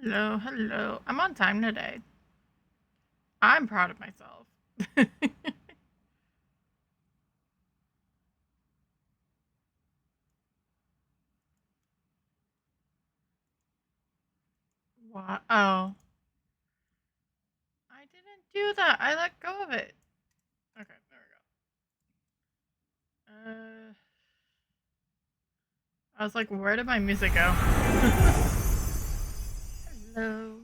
Hello, hello. I'm on time today. I'm proud of myself. What? Oh. I didn't do that. I let go of it. Okay, there we go. I was like, where did my music go? Hello.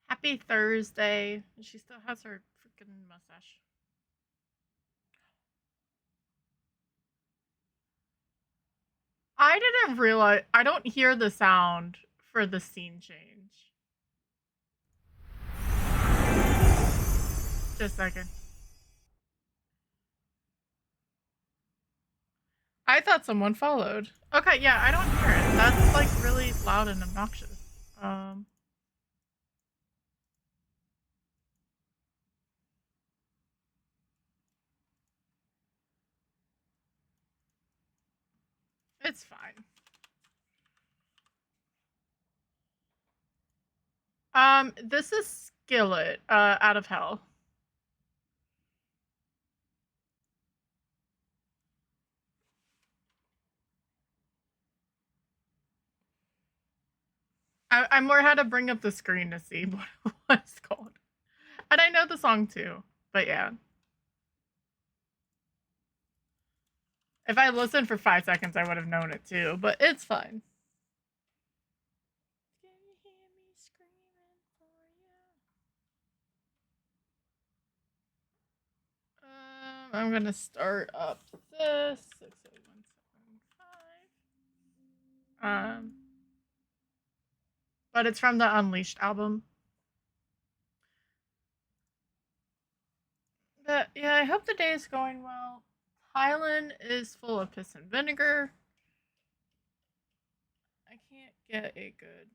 Happy Thursday. She still has her freaking mustache. I didn't realize. I don't hear the sound for the scene change. Just a second. I thought someone followed. Okay, yeah, I don't hear it. That's like really loud and obnoxious. Um, it's fine. This is Skillet, out of hell. I more had to bring up the screen to see what it's called. And I know the song too, but yeah. If I listened for 5 seconds, I would have known it too, but it's fine. Can you hear me screaming for you? I'm gonna start up this 60175. But it's from the Unleashed album. But yeah, I hope the day is going well. Thailand is full of piss and vinegar. I can't get a good.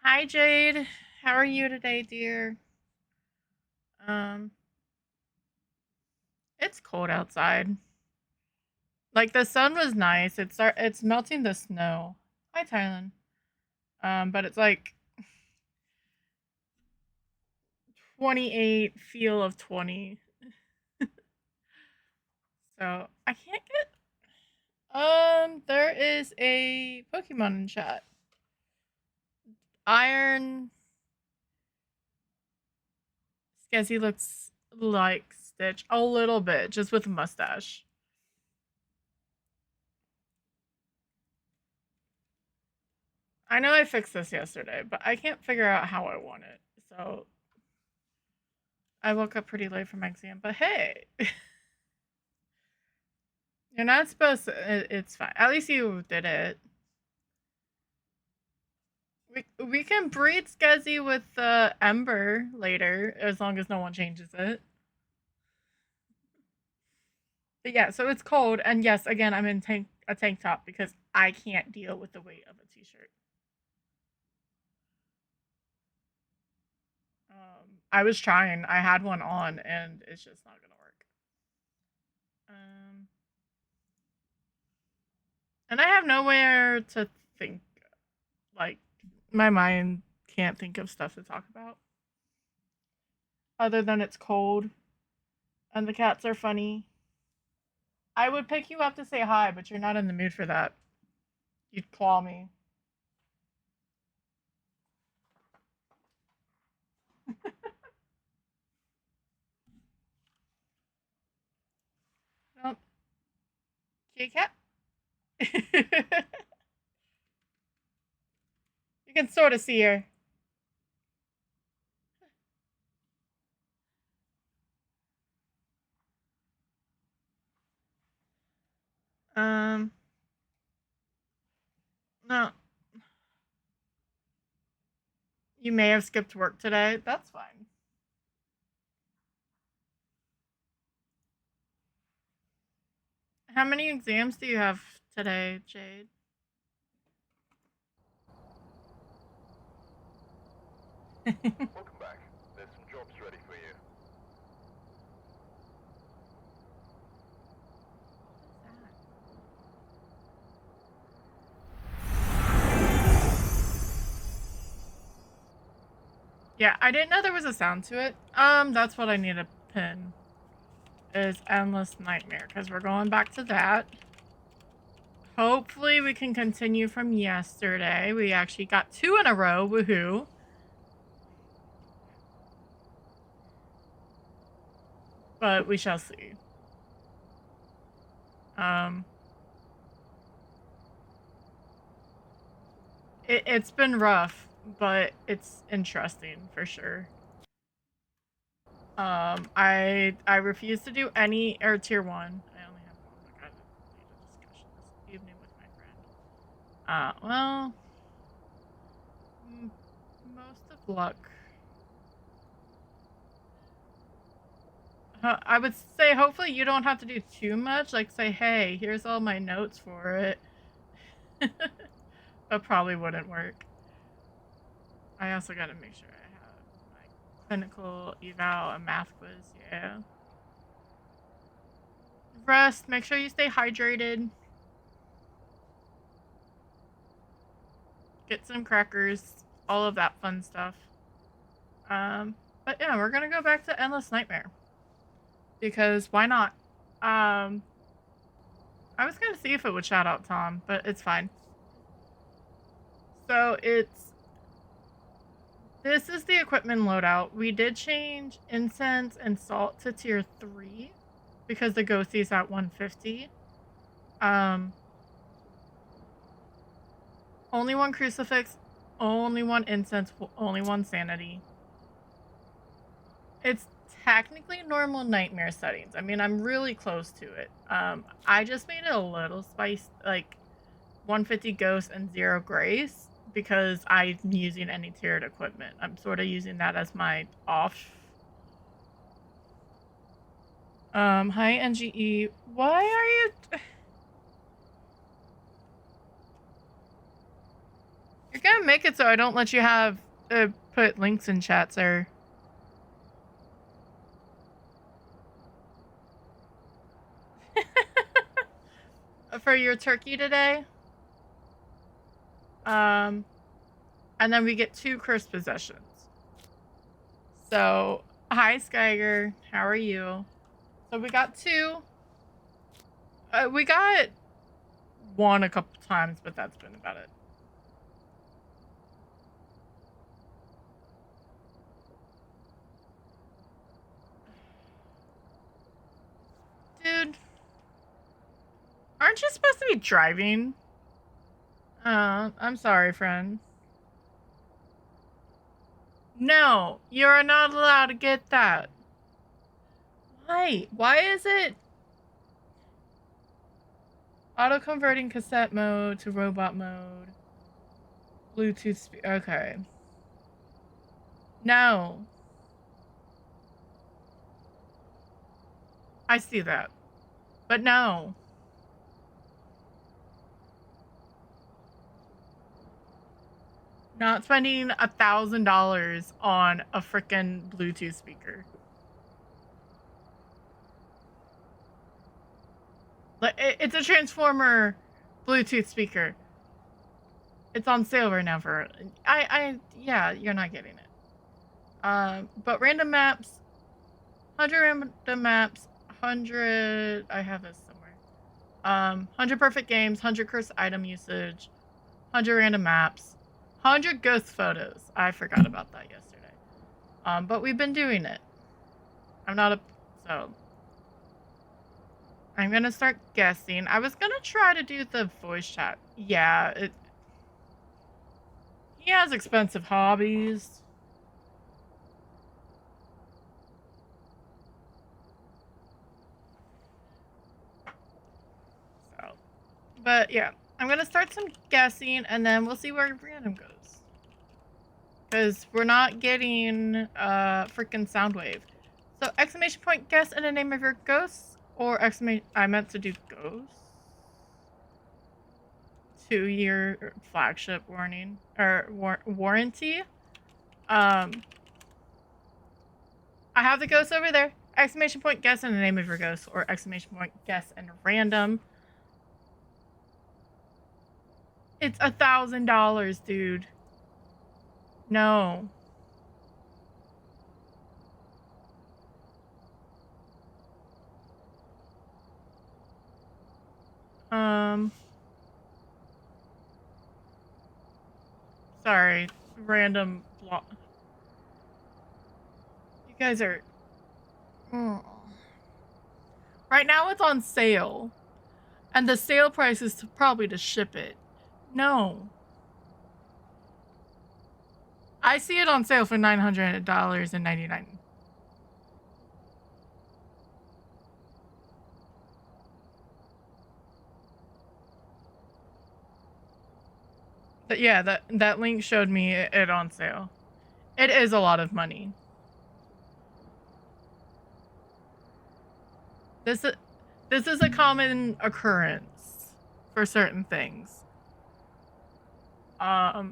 Hi Jade, how are you today, dear? Um, it's cold outside. Like the sun was nice. It's melting the snow. Hi Thailand. But it's like 28, feel of 20. So I can't get. There is a Pokemon in chat. Iron Skezzy looks like Stitch a little bit, just with a mustache. I know I fixed this yesterday, but I can't figure out how I want it. So I woke up pretty late from my exam, but hey, you're not supposed to. It's fine. At least you did it. We can breed Skezzy with Ember later, as long as no one changes it. But yeah, so it's cold, and yes, again, I'm in a tank top because I can't deal with the weight of a t-shirt. I was trying. I had one on, and it's just not gonna work. Um, and I have nowhere to think. Like, my mind can't think of stuff to talk about other than it's cold and the cats are funny. I would pick you up to say hi, but you're not in the mood for that. You'd claw me. Nope. Kitty cat. You can sort of see her. Um, no. You may have skipped work today. That's fine. How many exams do you have today, Jade? Welcome back. There's some jobs ready for you. Yeah, I didn't know there was a sound to it. That's what I need to pin. Is Endless Nightmare, because we're going back to that. Hopefully we can continue from yesterday. We actually got 2 in a row. Woohoo. But we shall see. It's been rough, but it's interesting for sure. I refuse to do any or tier 1. I only have one. I gotta lead a discussion this evening with my friend. Well, most of luck. I would say hopefully you don't have to do too much. Like say, hey, here's all my notes for it. That probably wouldn't work. I also gotta make sure I have my clinical eval and math quiz. Yeah. Rest. Make sure you stay hydrated. Get some crackers. All of that fun stuff. But yeah, we're gonna go back to Endless Nightmare. Because why not? I was gonna see if it would shout out Tom, but it's fine. So this is the equipment loadout. We did change incense and salt to tier 3 because the ghostie's at 150. Only 1 crucifix, only 1 incense, only 1 sanity. It's technically normal nightmare settings. I mean, I'm really close to it. I just made it a little spice, like 150 ghost and 0 grace, because I'm using any tiered equipment. I'm sort of using that as my off. Hi NGE. Why are you? You're gonna make it so I don't let you have put links in chat, sir. For your turkey today. And then we get 2 cursed possessions. So, hi Skyger, how are you? So we got 2. We got 1 a couple times, but that's been about it. Dude, aren't you supposed to be driving? I'm sorry, friend. No, you are not allowed to get that. Why? Why is it auto-converting cassette mode to robot mode? Bluetooth okay. No. I see that. But no. Not spending $1,000 on a freaking Bluetooth speaker. It's a Transformer Bluetooth speaker. It's on sale right now for yeah, you're not getting it. But random maps, 100 random maps, 100. I have this somewhere. 100 perfect games, 100 cursed item usage, 100 random maps, 100 ghost photos. I forgot about that yesterday. But we've been doing it. So I'm gonna start guessing. I was gonna try to do the voice chat. Yeah, he has expensive hobbies. So, but yeah, I'm gonna start some guessing, and then we'll see where random goes. Because we're not getting freaking Soundwave. So exclamation point guess and the name of your ghost, or exclamation. I meant to do ghost. 2-year flagship warning or warranty. I have the ghost over there. Exclamation point guess and the name of your ghost, or exclamation point guess and random. It's $1,000, dude. No. Sorry, random blog. You guys are. Oh. Right now it's on sale, and the sale price is probably to ship it. No. I see it on sale for $900.99. But yeah, that link showed me it on sale. It is a lot of money. This is a common occurrence for certain things. I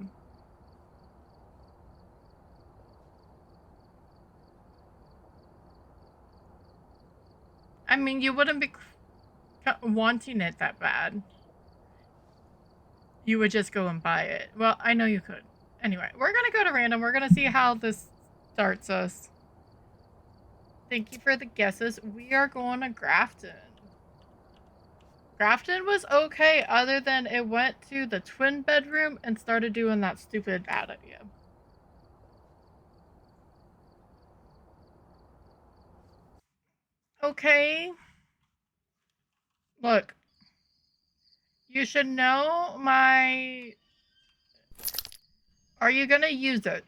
mean, you wouldn't be wanting it that bad. You would just go and buy it. Well, I know you could. Anyway, we're gonna go to random. We're gonna see how this starts us. Thank you for the guesses. We are going to Grafton. Grafton was okay, other than it went to the twin bedroom and started doing that stupid bad idea. Okay. Look. You should know my... Are you gonna use it?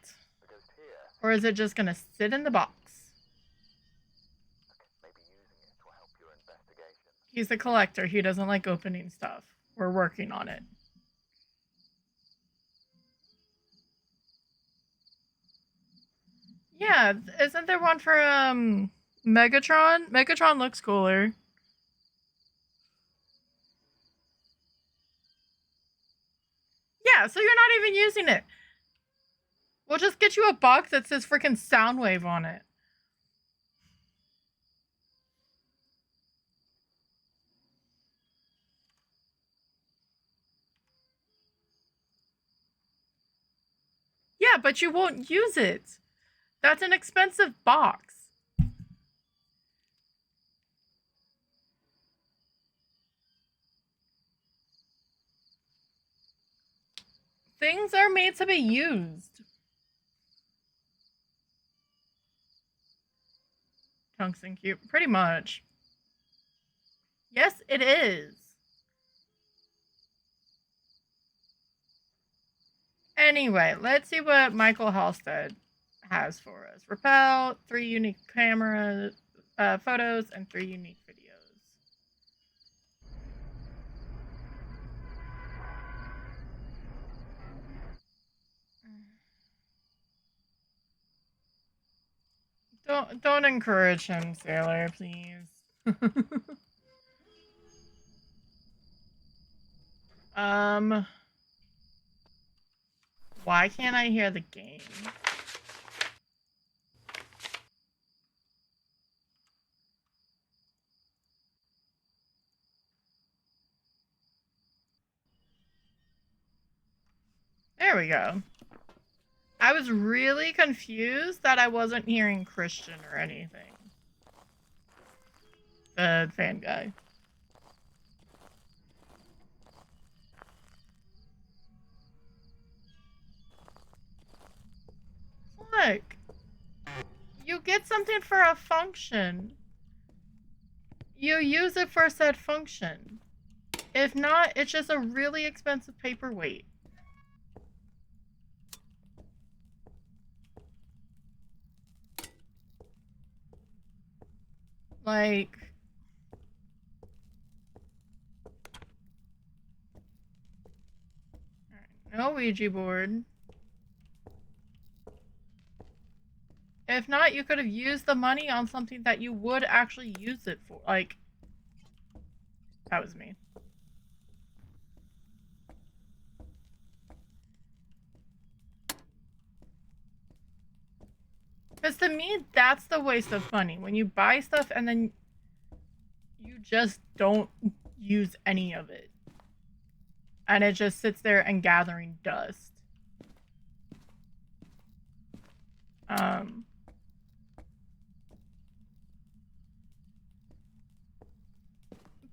Or is it just gonna sit in the box? Maybe using it will help your investigation. He's a collector. He doesn't like opening stuff. We're working on it. Yeah, isn't there one for Megatron? Megatron looks cooler. Yeah, so you're not even using it. We'll just get you a box that says freaking Soundwave on it. Yeah, but you won't use it. That's an expensive box. Things are made to be used. Tungsten cube, pretty much. Yes, it is. Anyway, let's see what Michael Halstead has for us. Repel, 3 unique camera photos, and 3 unique videos. Don't encourage him, Sailor, please. Why can't I hear the game? There we go. I was really confused that I wasn't hearing Christian or anything. The fan guy. Look. You get something for a function. You use it for said function. If not, it's just a really expensive paperweight. Like... No Ouija board. If not, you could have used the money on something that you would actually use it for. Like... That was me. Because to me, that's the waste of money. When you buy stuff and then you just don't use any of it. And it just sits there and gathering dust.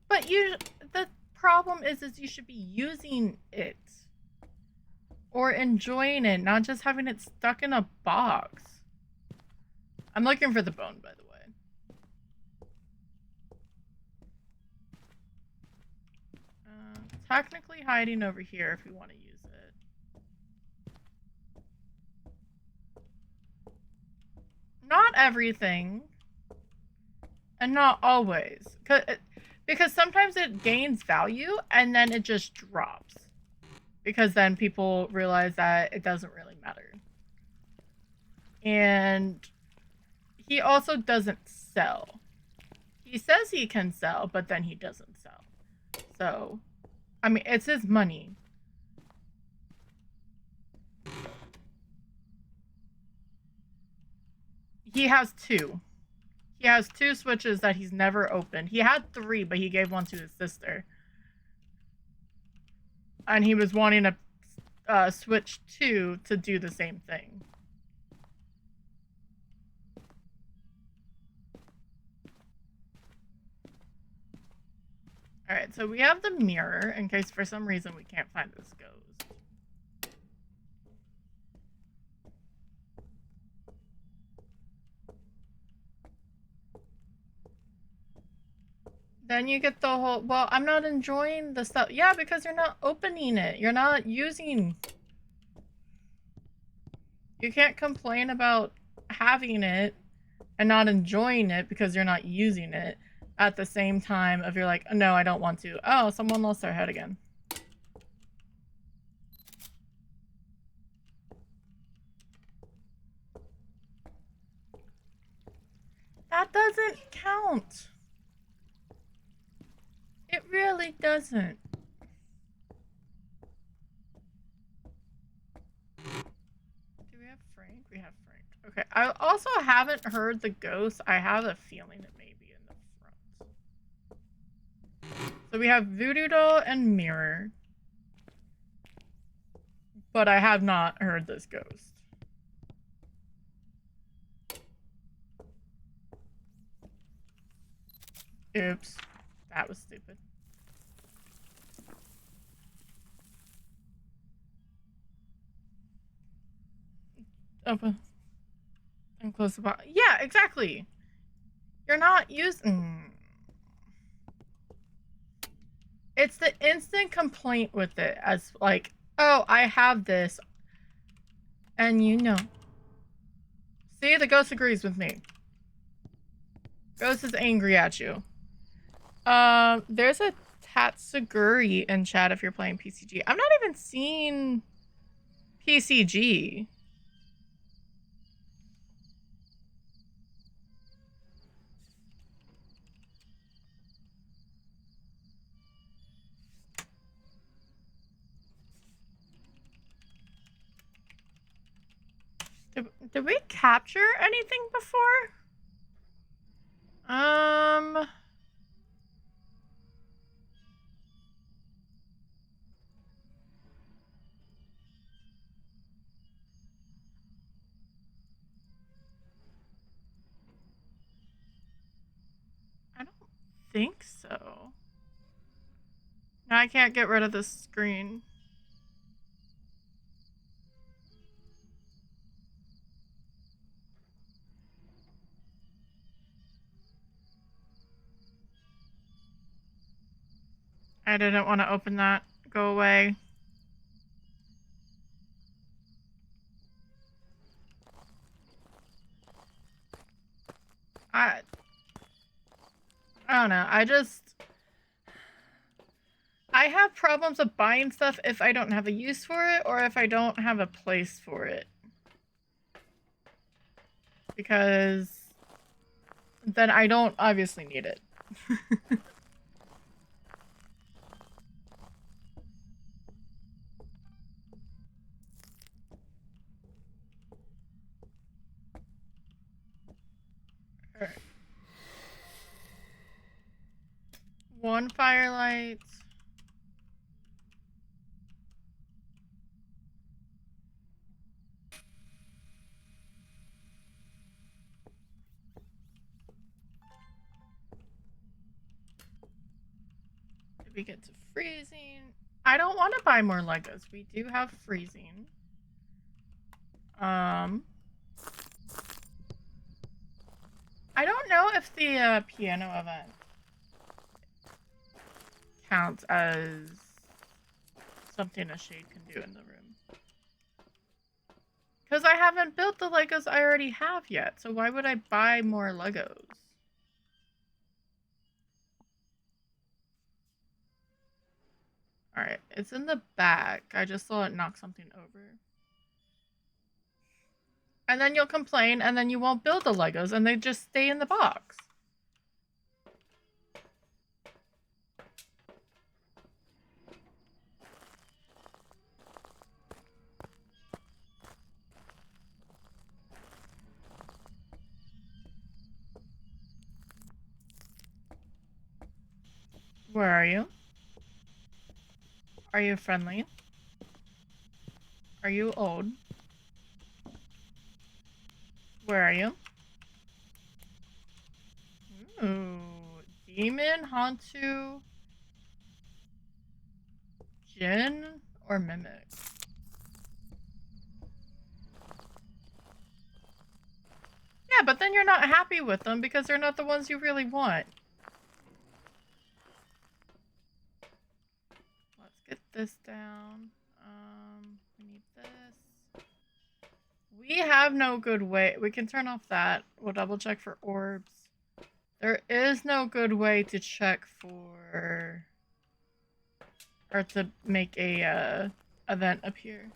But the problem is you should be using it. Or enjoying it, not just having it stuck in a box. I'm looking for the bone, by the way. Technically hiding over here if we want to use it. Not everything. And not always. Because sometimes it gains value and then it just drops. Because then people realize that it doesn't really matter. And he also doesn't sell. He says he can sell, but then he doesn't sell. So, I mean, it's his money. He has 2. He has 2 switches that he's never opened. He had 3, but he gave one to his sister. And he was wanting to switch 2 to do the same thing. Alright, so we have the mirror, in case for some reason we can't find this ghost. Then you get the whole, well, I'm not enjoying the stuff. Yeah, because you're not opening it. You're not using... You can't complain about having it and not enjoying it because you're not using it at the same time of you're like, no, I don't want to. Oh, someone lost their head again. That doesn't count. It really doesn't. Do we have Frank? We have Frank. Okay, I also haven't heard the ghost. I have a feeling it may be in the front. So we have Voodoo Doll and Mirror. But I have not heard this ghost. Oops. That was stupid. Open. And close the box. Yeah, exactly. You're not using... It's the instant complaint with it as like, oh, I have this. And you know. See, the ghost agrees with me. Ghost is angry at you. There's a Tatsuguri in chat if you're playing PCG. I'm not even seeing PCG. Did we capture anything before? I don't think so. No, I can't get rid of this screen. I didn't want to open that. Go away. I don't know. I have problems with buying stuff if I don't have a use for it or if I don't have a place for it. Because then I don't obviously need it. Alright. 1 firelight. Did we get to freezing? I don't want to buy more Legos. We do have freezing. I don't know if the piano event counts as something a shade can do in the room. Because I haven't built the Legos I already have yet, so why would I buy more Legos? Alright, it's in the back. I just saw it knock something over. And then you'll complain, and then you won't build the Legos, and they just stay in the box. Where are you? Are you friendly? Are you old? Where are you? Ooh, demon, Hantu, Jinn, or Mimic? Yeah, but then you're not happy with them because they're not the ones you really want. Let's get this down. We need this. We have no good way. We can turn off that. We'll double check for orbs. There is no good way to check for... or to make a event appear.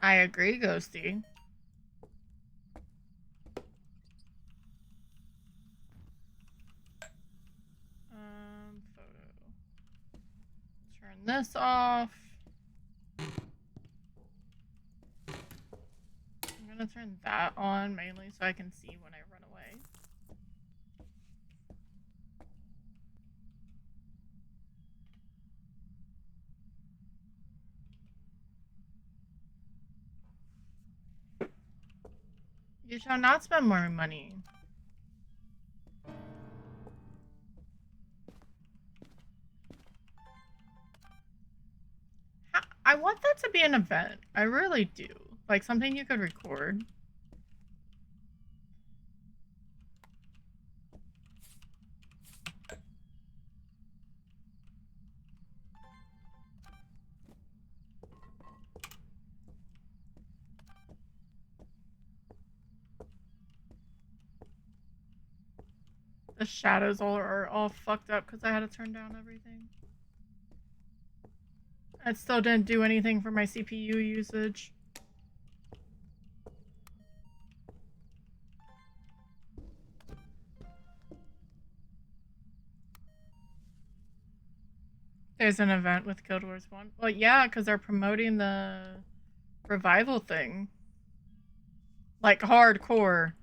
I agree, Ghosty. Photo. Turn this off. I'm gonna turn that on mainly so I can see when I run away. You shall not spend more money. I want that to be an event. I really do. Like something you could record. The shadows are all fucked up because I had to turn down everything. It still didn't do anything for my CPU usage. There's an event with Guild Wars 1. Well, yeah, because they're promoting the revival thing. Like, hardcore.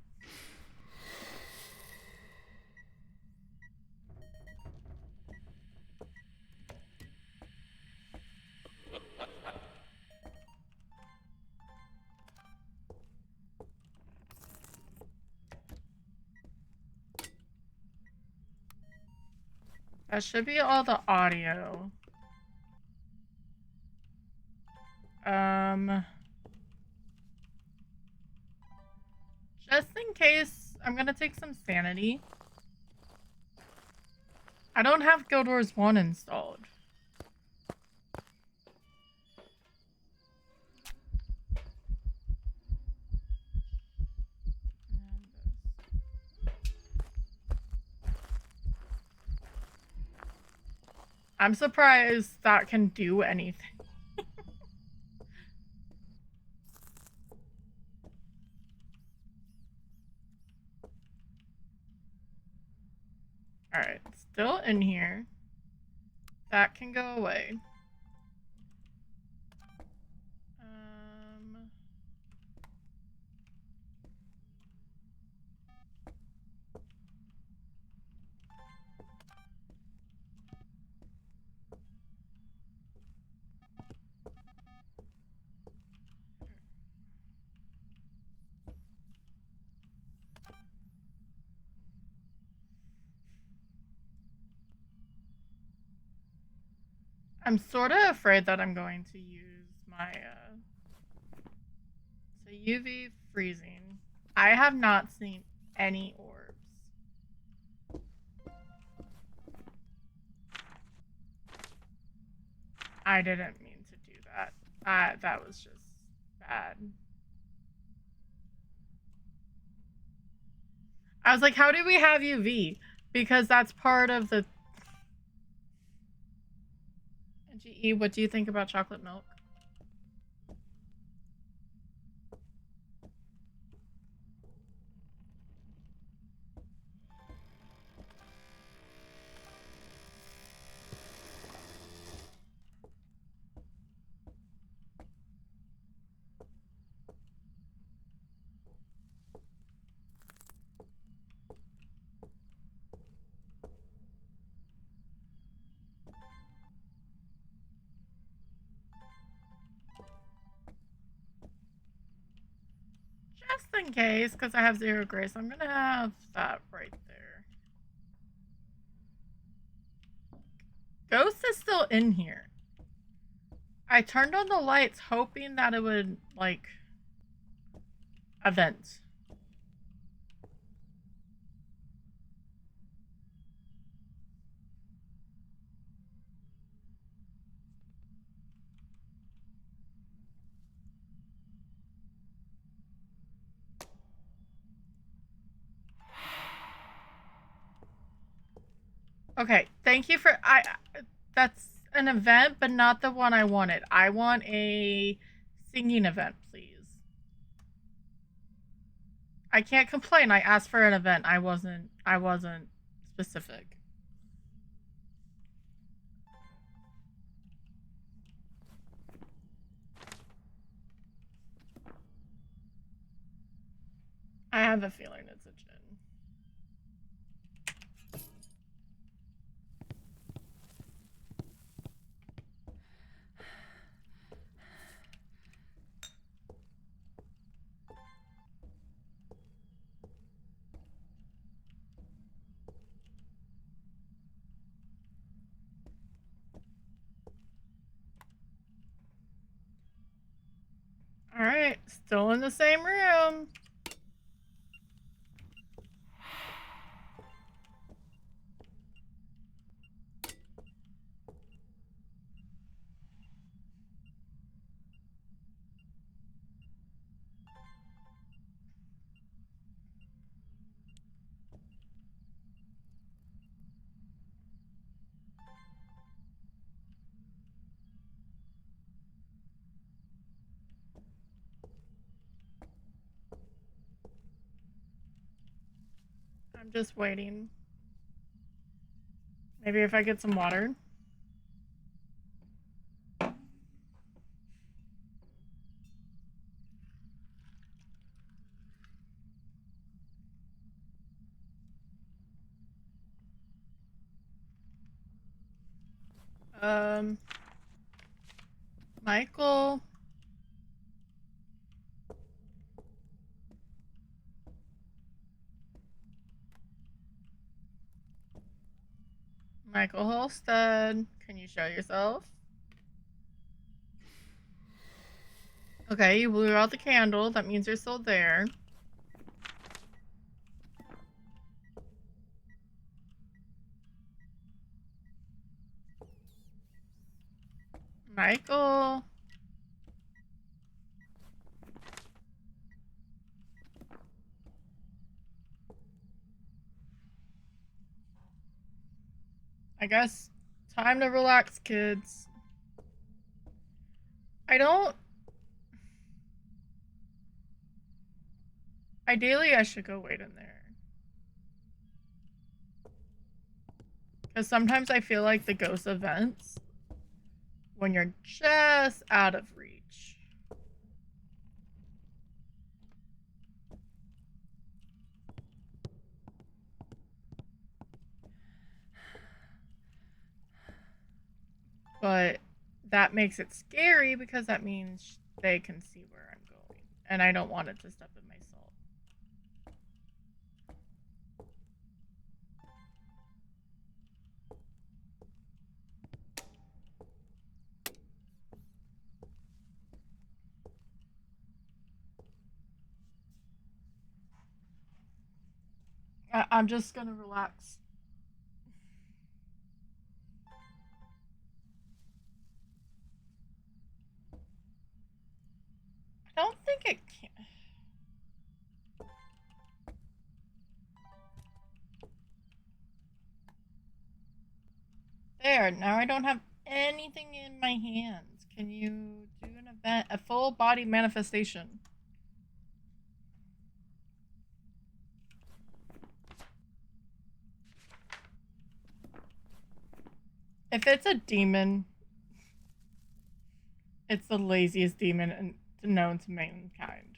That should be all the audio. Just in case, I'm gonna take some sanity. I don't have Guild Wars 1 installed. I'm surprised that can do anything. Alright, still in here. That can go away. I'm sort of afraid that I'm going to use my, so UV freezing. I have not seen any orbs. I didn't mean to do that. That was just bad. I was like, how do we have UV? Because that's part of the... GE, what do you think about chocolate milk? Just in case, because I have 0 grace, I'm gonna have that right there. Ghost is still in here. I turned on the lights hoping that it would, like, event. Okay, thank you for... that's an event, but not the one I wanted. I want a singing event, please. I can't complain. I asked for an event. I wasn't specific. I have a feeling it's a Jinn. Alright, still in the same room. I'm just waiting. Maybe if I get some water. Michael. Michael Holstead, can you show yourself? Okay, you blew out the candle. That means you're still there. Michael. I guess time to relax, kids. Ideally, I should go wait in there. Because sometimes I feel like the ghost events when you're just out of reach. But that makes it scary because that means they can see where I'm going. And I don't want it to step in my salt. I'm just gonna relax. I don't think it can. There, now I don't have anything in my hands. Can you do an event, a full body manifestation? If it's a demon, it's the laziest demon known to mankind.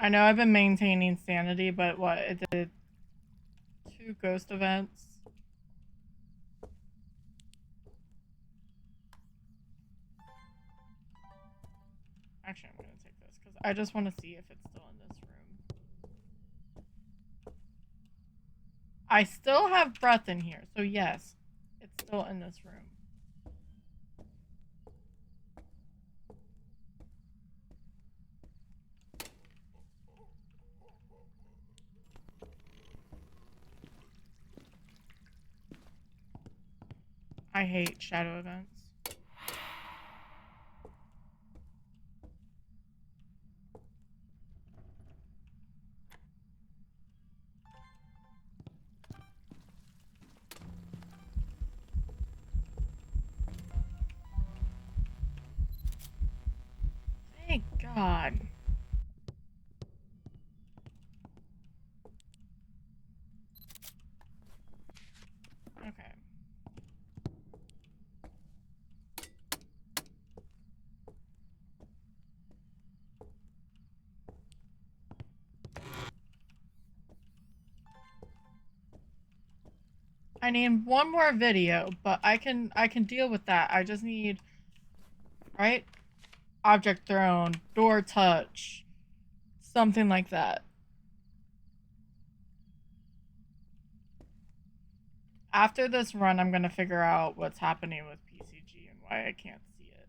I know I've been maintaining sanity, but what, it did 2 ghost events. Actually, I'm gonna take this, because I just want to see if it's still in this room. I still have breath in here, so yes, it's still in this room. I hate shadow events. Thank God. Okay. I need one more video, but I can deal with that. I just need, right? Object thrown, door touch, something like that. After this run, I'm gonna figure out what's happening with PCG and why I can't see it.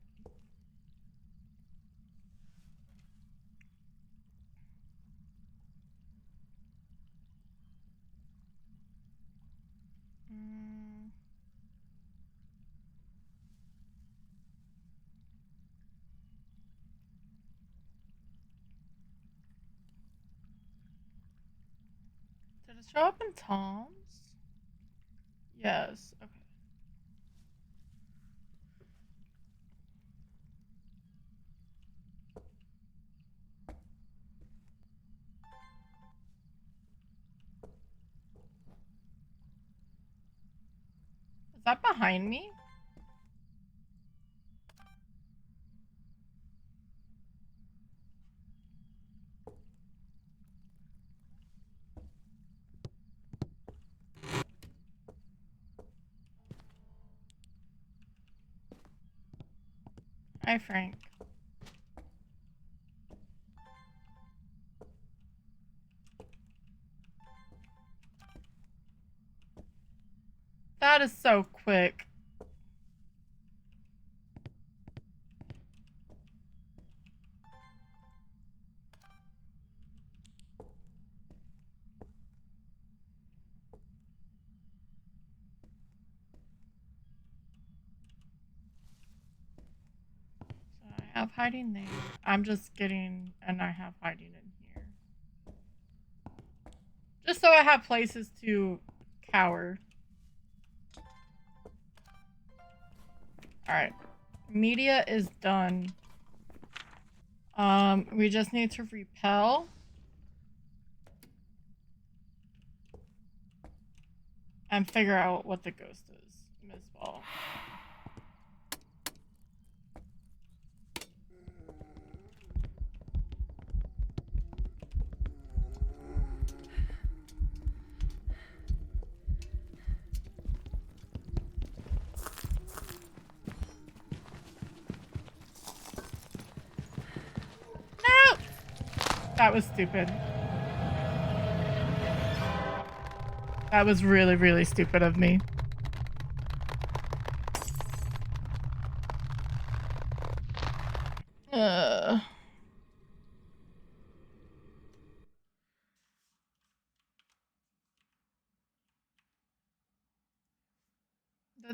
Did it show up in Tom's? Yes. Okay. Is that behind me? Hi, Frank. That is so quick. So I have hiding there. I'm just getting, and I have hiding in here. Just so I have places to cower. Alright. Media is done. We just need to repel. And figure out what the ghost is. Miss Ball. No! That was stupid. That was really, really stupid of me.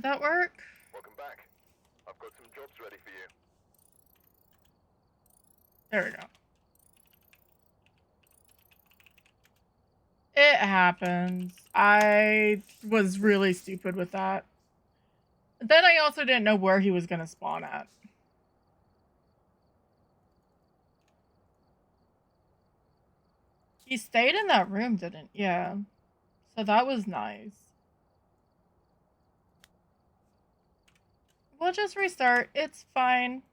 Did that work? Welcome back. I've got some jobs ready for you. There we go. It happens. I was really stupid with that. Then I also didn't know where he was going to spawn at. He stayed in that room, didn't? Yeah. So that was nice. We'll just restart. It's fine.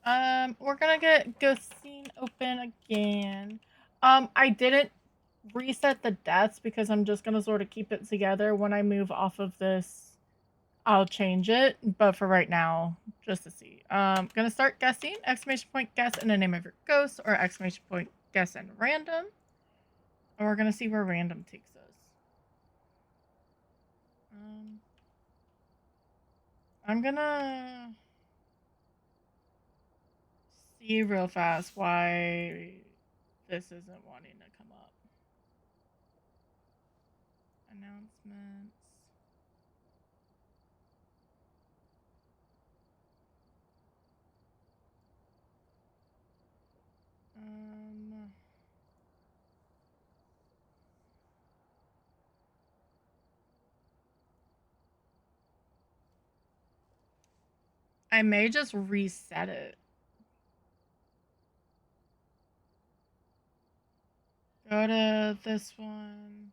We're gonna get ghost scene open again. I didn't reset the deaths because I'm just gonna sort of keep it together. When I move off of this, I'll change it. But for right now, just to see. Gonna start guessing. Exclamation point guess and the name of your ghost, or exclamation point guess and random. And we're gonna see where random takes us. I'm gonna see real fast why this isn't wanting to come up. Announcements. I may just reset it. Go to this one.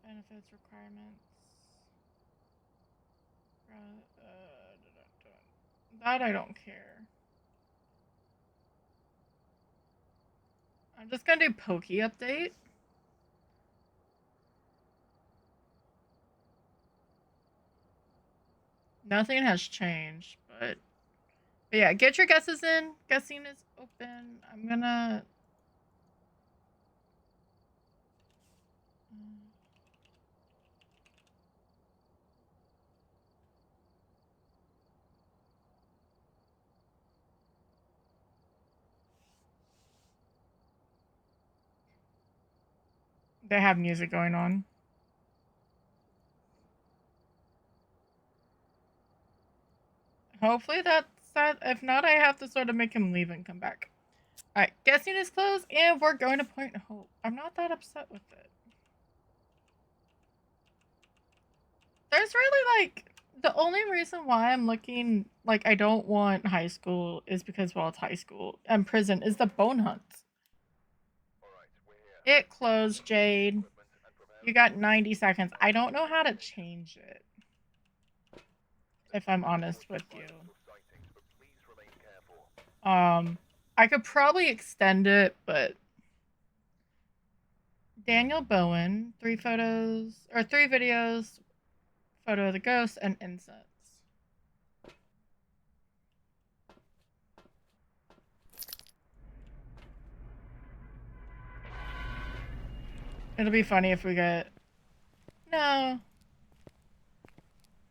Benefits, requirements. That I don't care. I'm just gonna do Pokey update. Nothing has changed, but yeah, get your guesses in. Guessing is open. I'm gonna. They have music going on. Hopefully that's that. If not, I have to sort of make him leave and come back. Alright, guessing is closed, and we're going to Point Hope. I'm not that upset with it. There's really, like, the only reason why I'm looking, like, I don't want high school is because, well, it's high school. And prison is the bone hunt. It closed, Jade. You got 90 seconds. I don't know how to change it. If I'm honest with you. I could probably extend it, but Daniel Bowen, 3 photos, or 3 videos, photo of the ghost, and incense. It'll be funny if we get... No.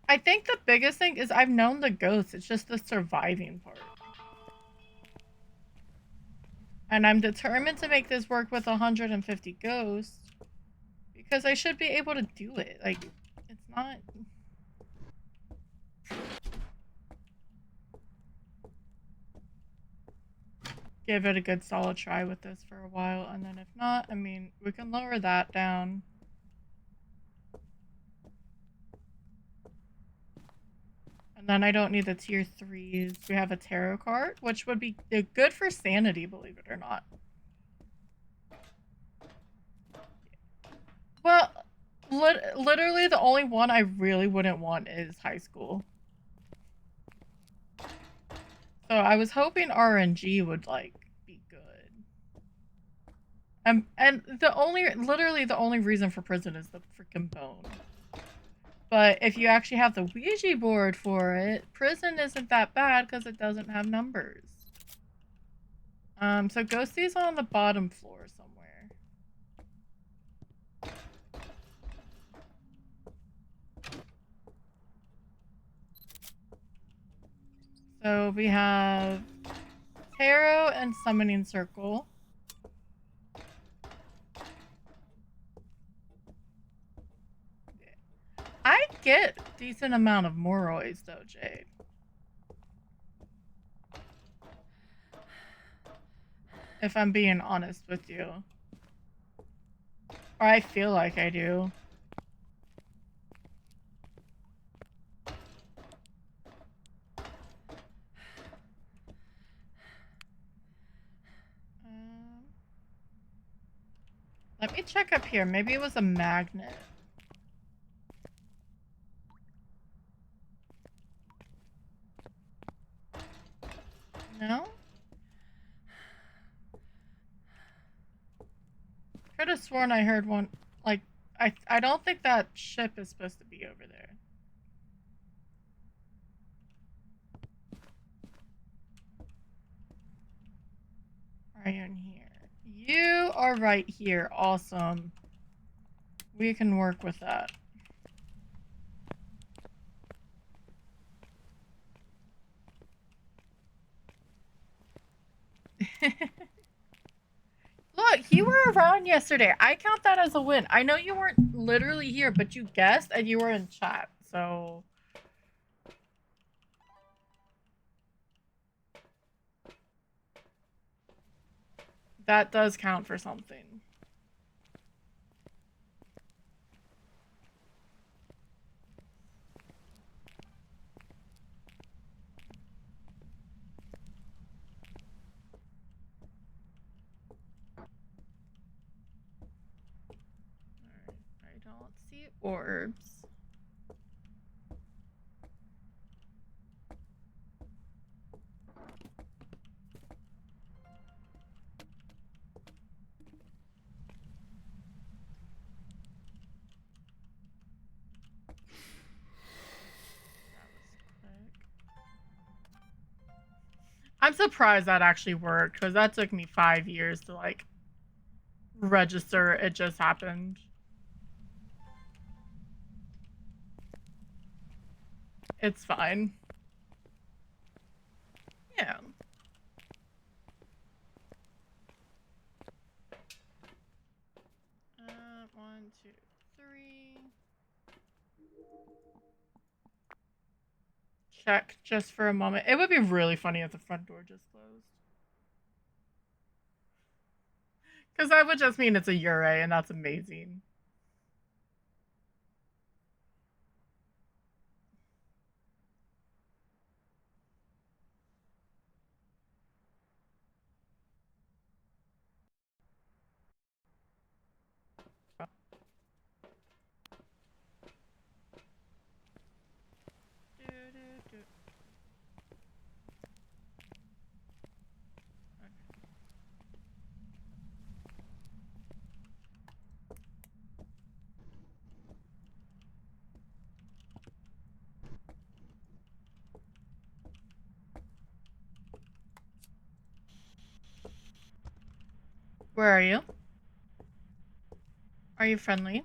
I think the biggest thing is I've known the ghosts. It's just the surviving part. And I'm determined to make this work with 150 ghosts. Because I should be able to do it. Like, it's not... Give it a good solid try with this for a while. And then if not, I mean, we can lower that down. And then I don't need the tier 3s. We have a tarot card, which would be good for sanity, believe it or not. Well, literally the only one I really wouldn't want is high school. So I was hoping RNG would, like, be good. And literally the only reason for prison is the freaking bone. But if you actually have the Ouija board for it, prison isn't that bad because it doesn't have numbers. So Ghosty's on the bottom floor somewhere. So we have Tarot and Summoning Circle. I get decent amount of Moroids though, Jade. If I'm being honest with you. Or I feel like I do. Let me check up here. Maybe it was a magnet. No? Could have sworn I heard one. Like, I don't think that ship is supposed to be over there. Are you in here? You are right here. Awesome. We can work with that. Look, you were around yesterday. I count that as a win. I know you weren't literally here, but you guessed and you were in chat, so... that does count for something. I don't see orbs. I'm surprised that actually worked, because that took me 5 years to, like, register it just happened. It's fine. Yeah. One, two, three. Check just for a moment. It would be really funny if the front door just closed. Because that would just mean it's a Ure, and that's amazing. Where are you? Are you friendly?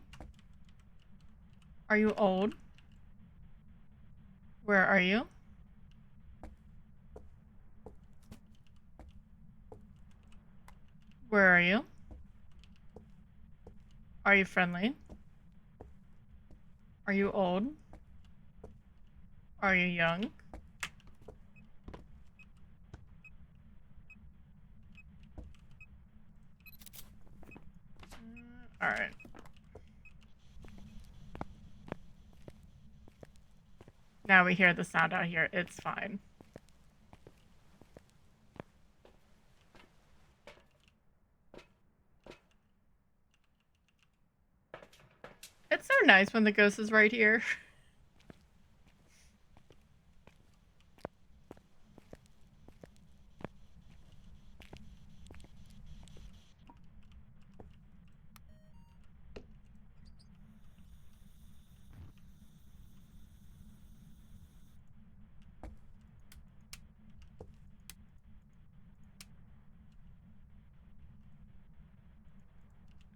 Are you old? Where are you? Where are you? Are you friendly? Are you old? Are you young? Alright. Now we hear the sound out here. It's fine. It's so nice when the ghost is right here.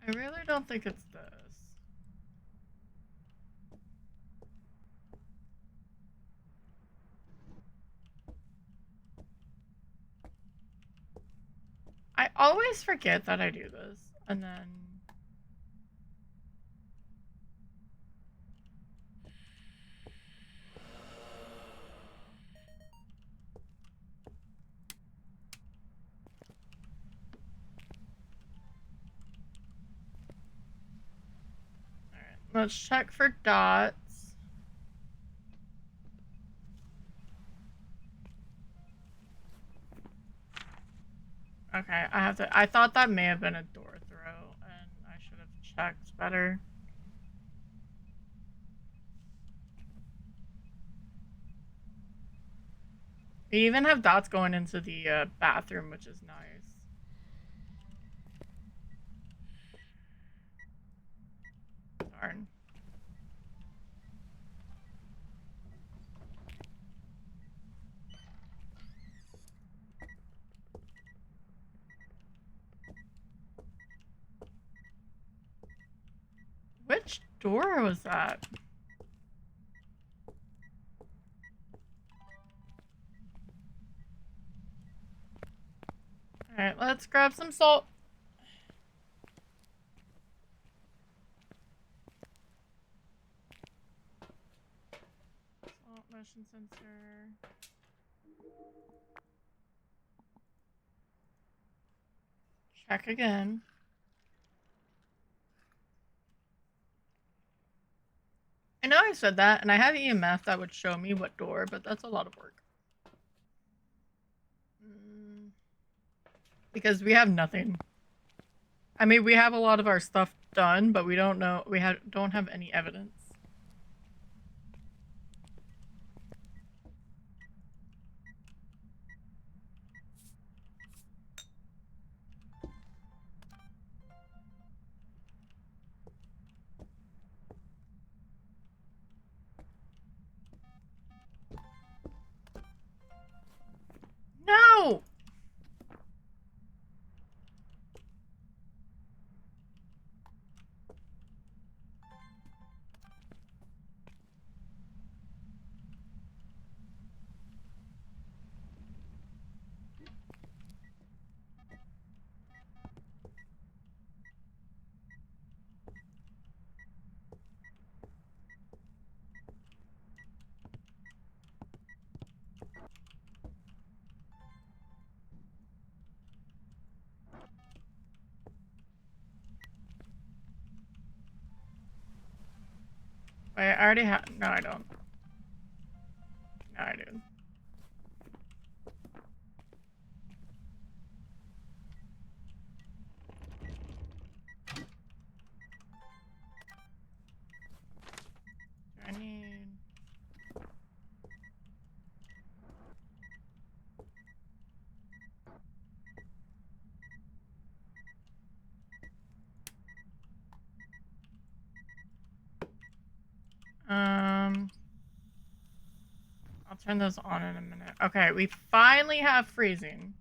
I really don't think it's this. I always forget that I do this, and then... Alright, let's check for dots. Okay, I thought that may have been a door throw, and I should have checked better. We even have dots going into the bathroom, which is nice. Darn. Which door was that? Alright, let's grab some salt. Salt motion sensor. Check again. I know I said that, and I have EMF that would show me what door, but that's a lot of work. Because we have nothing. I mean, we have a lot of our stuff done, but we don't know, don't have any evidence. No! Wait, I already have. No, I don't. No, I do. I need. I'll turn those on in a minute. Okay, we finally have freezing.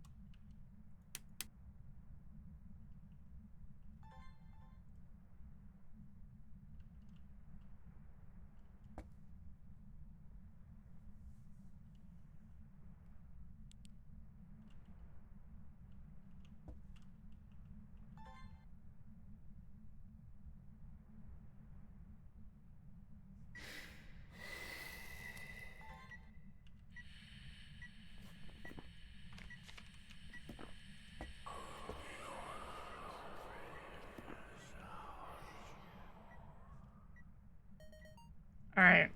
Alright.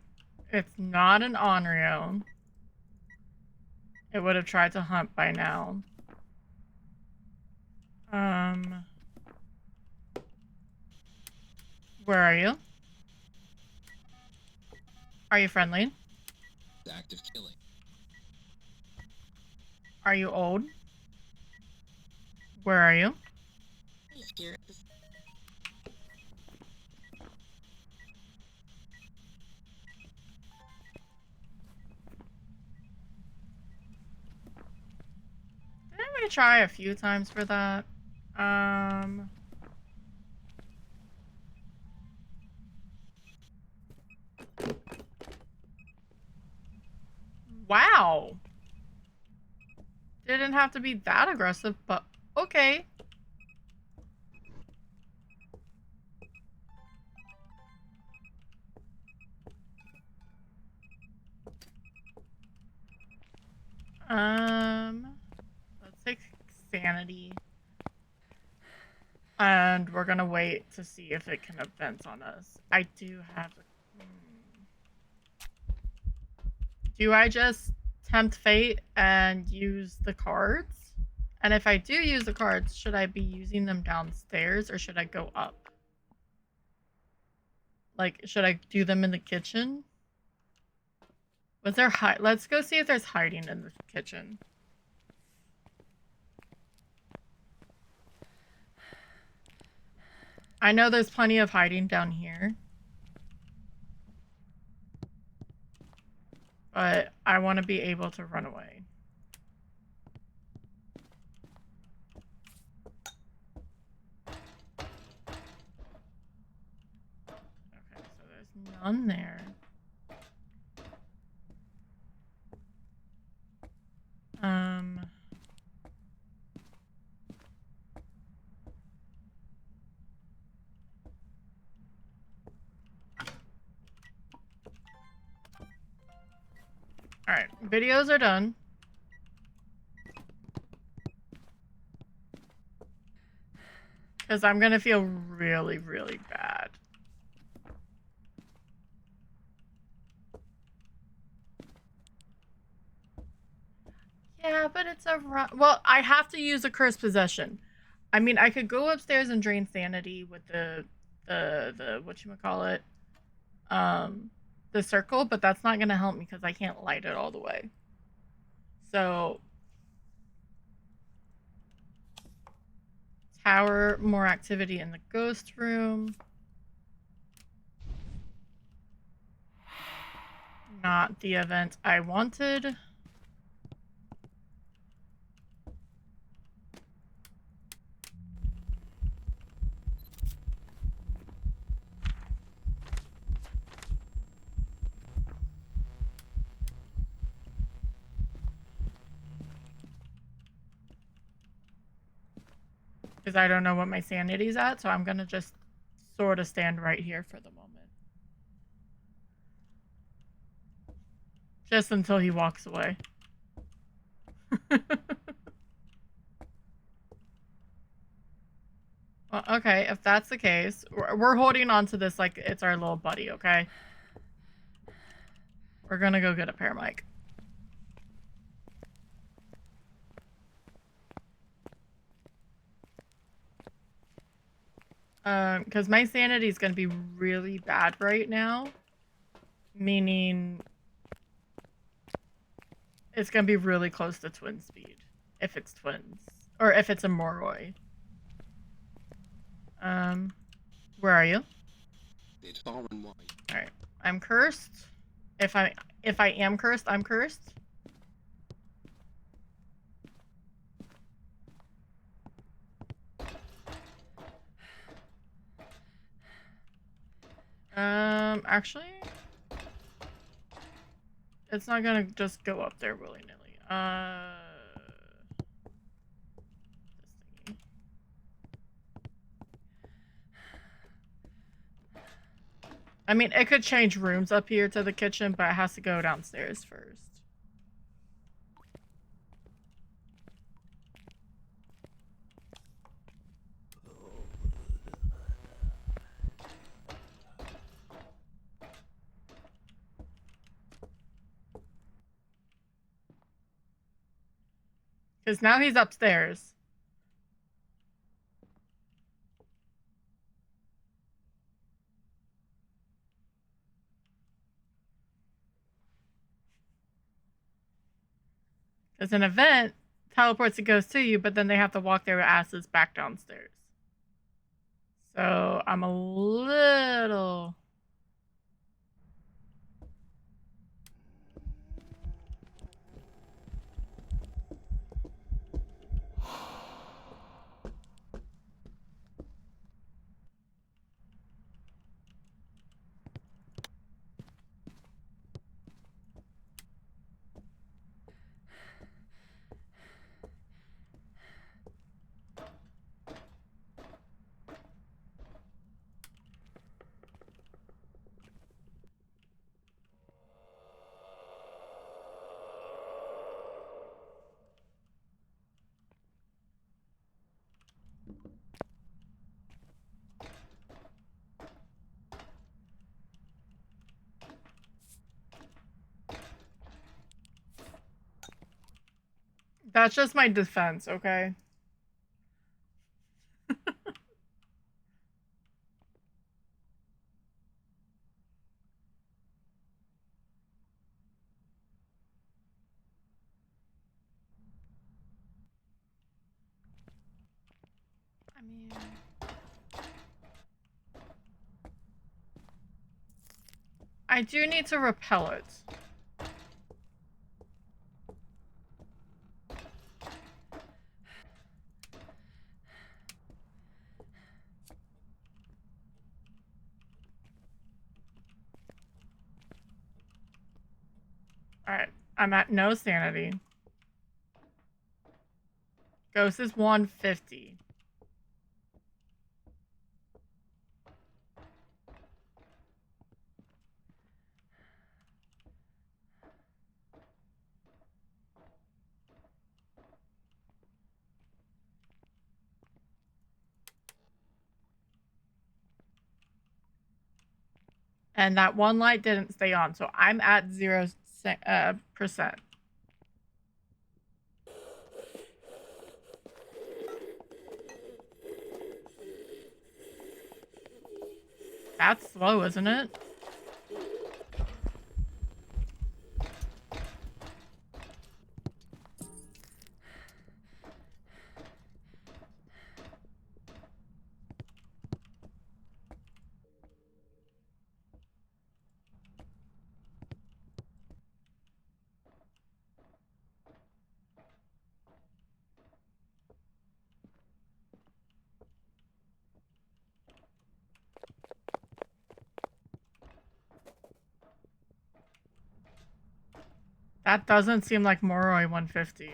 It's not an Onryo. It would have tried to hunt by now. Where are you? Are you friendly? Active killing. Are you old? Where are you? Here. Didn't we try a few times for that? Wow. Didn't have to be that aggressive, but Okay. Let's take sanity. And we're gonna wait to see if it can advance on us. I do have Do I just tempt fate and use the cards? And if I do use the cards, should I be using them downstairs or should I go up? Like, should I do them in the kitchen? Was there let's go see if there's hiding in the kitchen. I know there's plenty of hiding down here. But I want to be able to run away. Okay, so there's none there. Alright, videos are done. Because I'm gonna feel really, really bad. Yeah, but it's a well, I have to use a cursed possession. I mean, I could go upstairs and drain sanity with the whatchamacallit, the circle, but that's not gonna help me because I can't light it all the way. So tower, more activity in the ghost room. Not the event I wanted. Because I don't know what my sanity's at, so I'm gonna just sort of stand right here for the moment. Just until he walks away. Well, okay, if that's the case, we're holding on to this like it's our little buddy, okay? We're gonna go get a paramedic. Because my sanity is gonna be really bad right now. Meaning it's gonna be really close to twin speed. If it's twins. Or if it's a Moroi. Where are you? It's far and wide. Alright. I'm cursed. If I am cursed, I'm cursed. Actually, it's not gonna just go up there willy-nilly. This thingy. I mean, it could change rooms up here to the kitchen, but it has to go downstairs first. Because now he's upstairs. As an event, teleports a ghost to you, but then they have to walk their asses back downstairs. So I'm a little... That's just my defense, okay? I mean... I do need to repel it. Alright, I'm at no sanity. Ghost is 150. And that one light didn't stay on, so I'm at 0%. That's slow, isn't it? That doesn't seem like Moroi 150.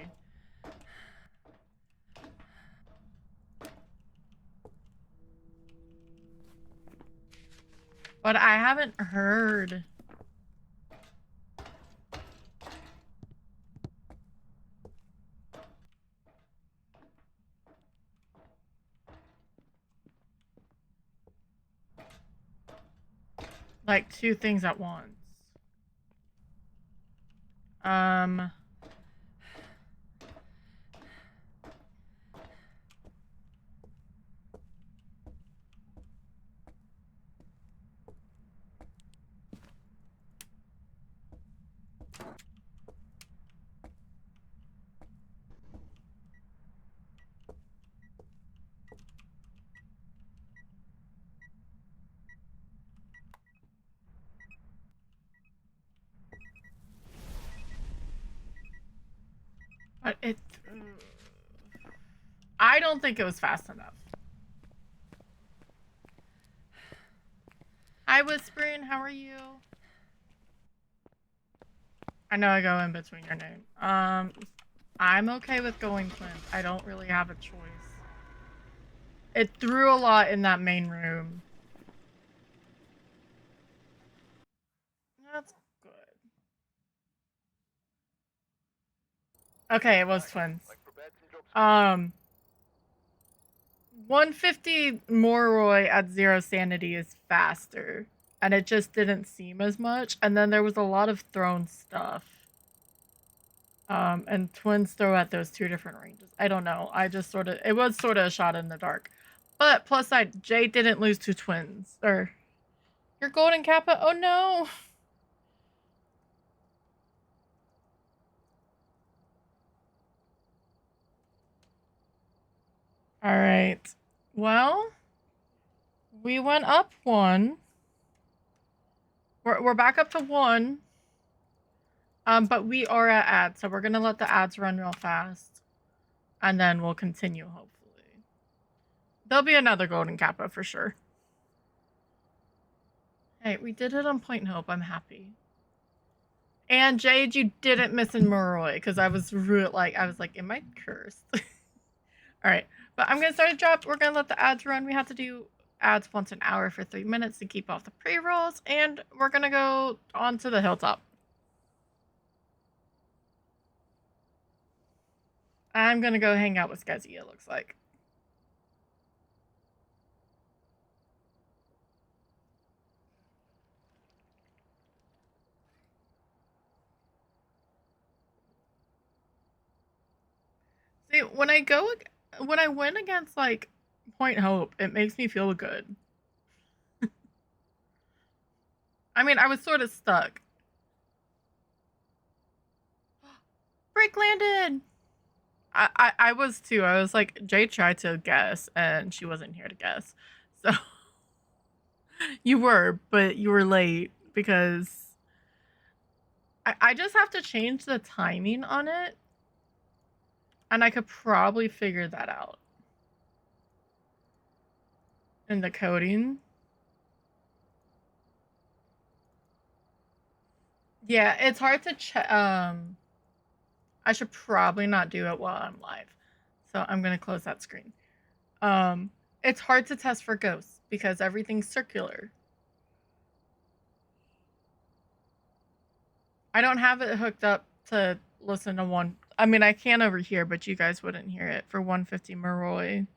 But I haven't heard. Like two things at once. But it... I don't think it was fast enough. Hi, Whispering. How are you? I know I go in between your name. I'm okay with going twins. I don't really have a choice. It threw a lot in that main room. That's good. Okay, it was twins. 150 Moroi at 0 sanity is faster. And it just didn't seem as much. And then there was a lot of thrown stuff. And twins throw at those two different ranges. I don't know. I just sort of... It was sort of a shot in the dark. But plus side, Jay didn't lose to twins. Or... Your golden kappa? Oh no! Alright. Well... We went up 1. We're back up to 1. But we are at ads, so we're gonna let the ads run real fast. And then we'll continue, hopefully. There'll be another golden kappa for sure. Hey, we did it on Point Hope. I'm happy. And Jade, you didn't miss in Moroi, because I was like, am I cursed? Alright, but I'm gonna start a drop. We're gonna let the ads run. We have to do ads once an hour for 3 minutes to keep off the pre-rolls, and we're gonna go on to the hilltop. I'm gonna go hang out with Skezzy, it looks like. See, when I win against like Point Hope, it makes me feel good. I mean, I was sort of stuck. Break landed. I was too. I was like, Jay tried to guess, and she wasn't here to guess. So you were, but you were late because I just have to change the timing on it, and I could probably figure that out in the coding. Yeah, it's hard to check. I should probably not do it while I'm live, so I'm gonna close that screen. It's hard to test for ghosts because everything's circular. I don't have it hooked up to listen to one. I mean, I can over here, but you guys wouldn't hear it for 150 Maroi.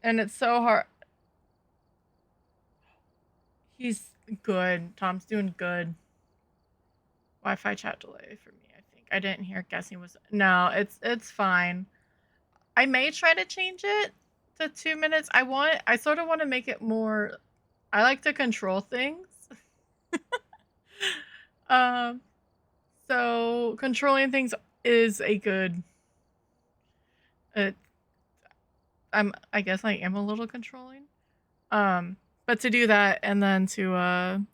And it's so hard. He's good. Tom's doing good. Wi-Fi chat delay for me, I think. I didn't hear guessing was... No, it's fine. I may try to change it to 2 minutes. I sort of want to make it more... I like to control things. So controlling things is a good... I guess I am a little controlling. But to do that and then to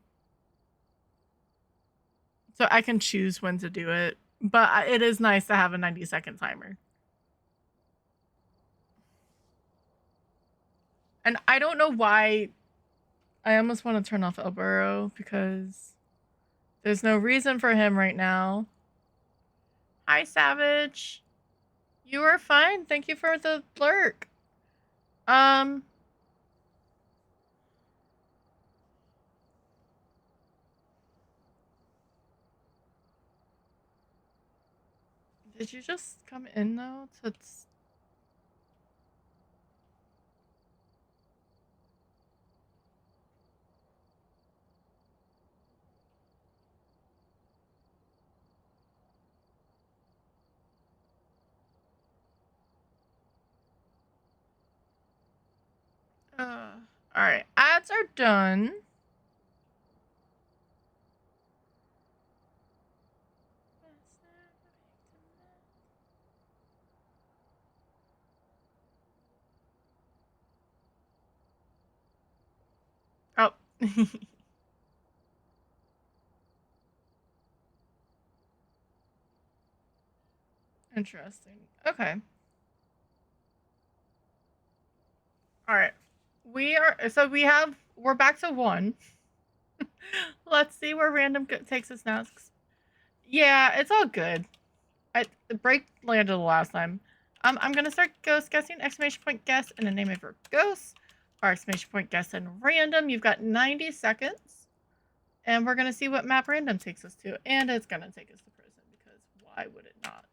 so I can choose when to do it. But it is nice to have a 90-second timer. And I don't know why I almost want to turn off El Burro because there's no reason for him right now. Hi, Savage. You are fine. Thank you for the lurk. Did you just come in though? All right, ads are done. Oh. Interesting. Okay. All right. We're back to 1. Let's see where random takes us next. Yeah, it's all good. The break landed the last time. I'm gonna start ghost guessing, exclamation point guess, and a name of your ghost. Or exclamation point guess and random. You've got 90 seconds. And we're gonna see what map random takes us to. And it's gonna take us to prison because why would it not?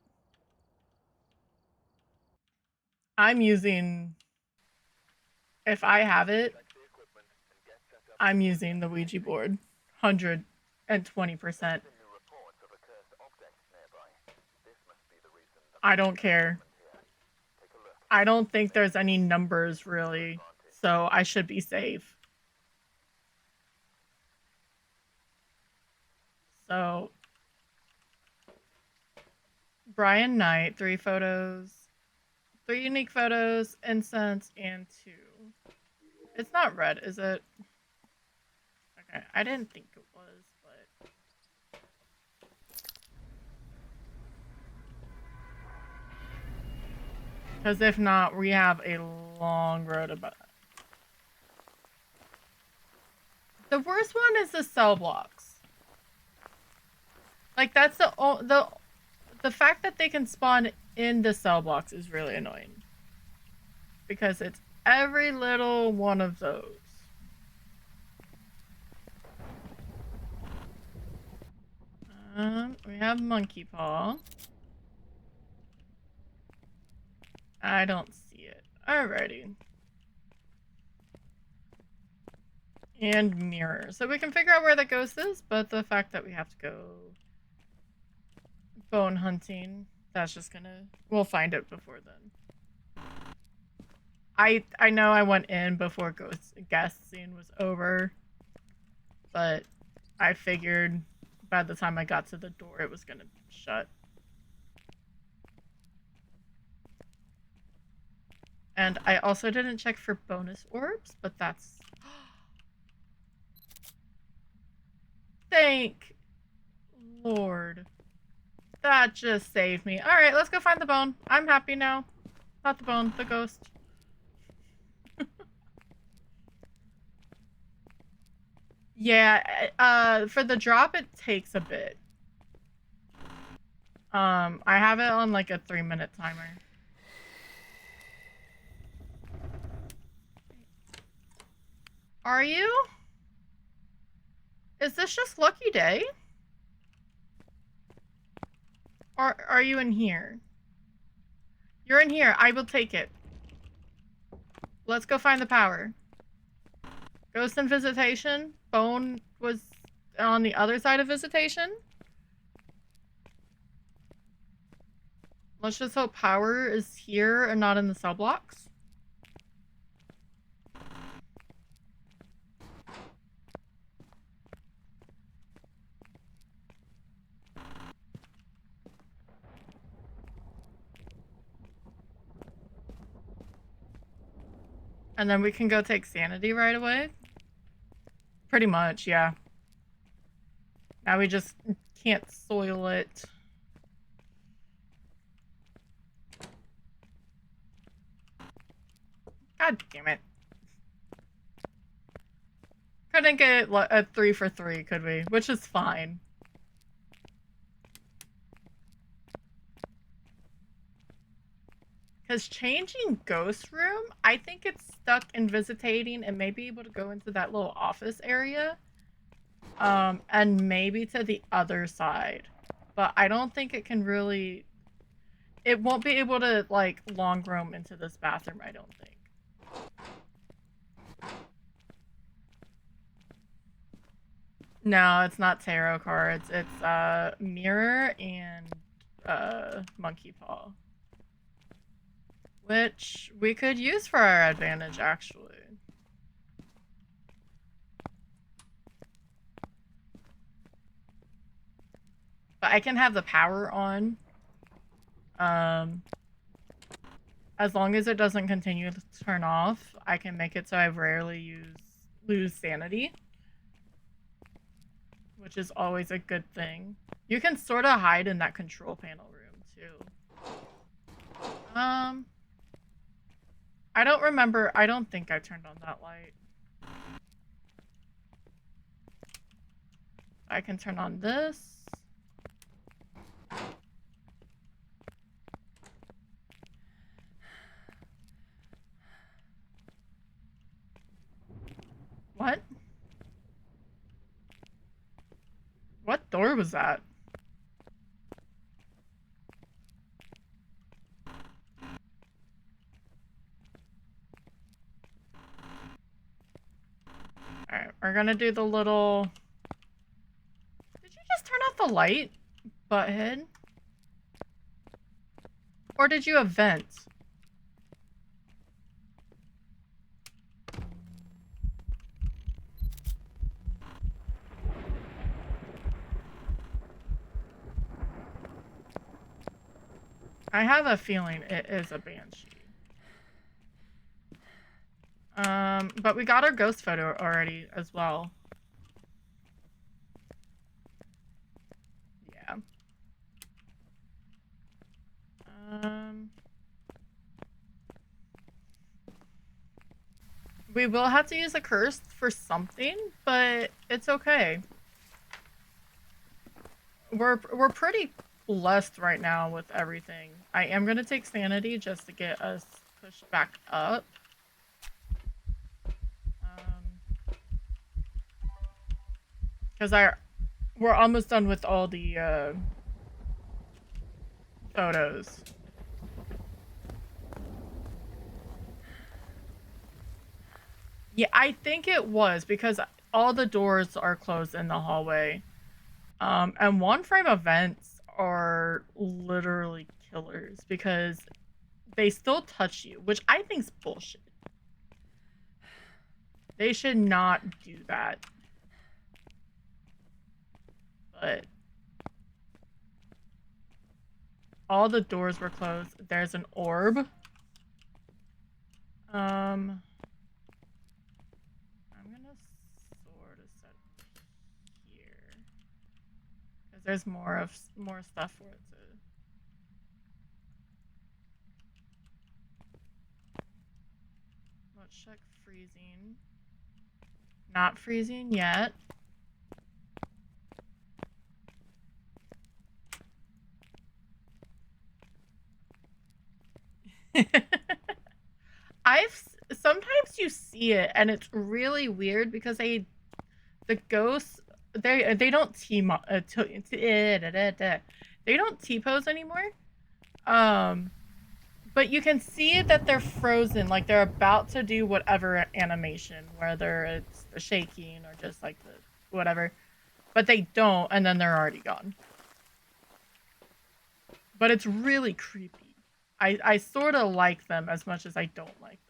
I'm using, if I have it, I'm using the Ouija board. 120%. I don't care. I don't think there's any numbers really, so I should be safe. So, Brian Knight, 3 photos, 3 unique photos, incense, and 2. It's not red, is it? Okay, I didn't think it was, but... Because if not, we have a long road about... The worst one is the cell blocks. Like, that's the fact that they can spawn in the cell blocks is really annoying. Because it's every little one of those. We have monkey paw. I don't see it. Alrighty. And mirror. So we can figure out where the ghost is, but the fact that we have to go bone hunting, that's just gonna... We'll find it before then. I know I went in before guest scene was over, but I figured by the time I got to the door it was gonna shut. And I also didn't check for bonus orbs, but that's... Thank Lord. That just saved me. Alright, let's go find the bone. I'm happy now. Not the bone, the ghost. Yeah, for the drop it takes a bit. I have it on like a 3-minute timer. Are you? Is this just lucky day? Or are you in here? You're in here. I will take it. Let's go find the power. Ghost and visitation. Bone was on the other side of visitation. Let's just hope power is here and not in the cell blocks. And then we can go take sanity right away. Pretty much, yeah. Now we just can't soil it. God damn it. Couldn't get a 3 for 3, could we? Which is fine. Because changing ghost room, I think it's stuck in visitating and may be able to go into that little office area. And maybe to the other side. But I don't think it can really... It won't be able to, like, long roam into this bathroom, I don't think. No, it's not tarot cards. It's, mirror and, monkey paw. Which we could use for our advantage, actually. But I can have the power on. As long as it doesn't continue to turn off, I can make it so I rarely lose sanity. Which is always a good thing. You can sort of hide in that control panel room, too. I don't remember. I don't think I turned on that light. I can turn on this. What? What door was that? Alright, we're gonna do the little... Did you just turn off the light, butthead? Or did you event? I have a feeling it is a banshee. But we got our ghost photo already as well. Yeah. We will have to use a curse for something, but it's okay. We're pretty blessed right now with everything. I am gonna take sanity just to get us pushed back up. Because we're almost done with all the photos. Yeah, I think it was because all the doors are closed in the hallway. And one frame events are literally killers because they still touch you, which I think's bullshit. They should not do that. But all the doors were closed. There's an orb. I'm gonna sort of set here because there's more stuff for it to. Let's check freezing. Not freezing yet. Sometimes you see it and it's really weird because the ghosts they don't they don't T-pose anymore. But you can see that they're frozen, like they're about to do whatever animation, whether it's the shaking or just like the whatever. But they don't, and then they're already gone. But it's really creepy. I sort of like them as much as I don't like them.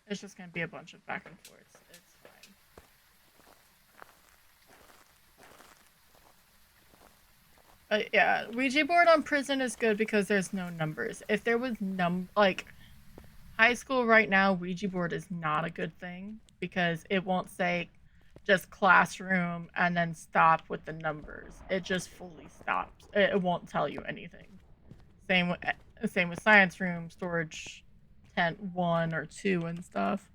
It's just gonna be a bunch of back and forths. It's fine. Yeah, Ouija board on prison is good because there's no numbers. If there was like high school right now, Ouija board is not a good thing because it won't say just classroom and then stop with the numbers. It just fully stops. It won't tell you anything. Same with science room, storage tent 1 or 2 and stuff.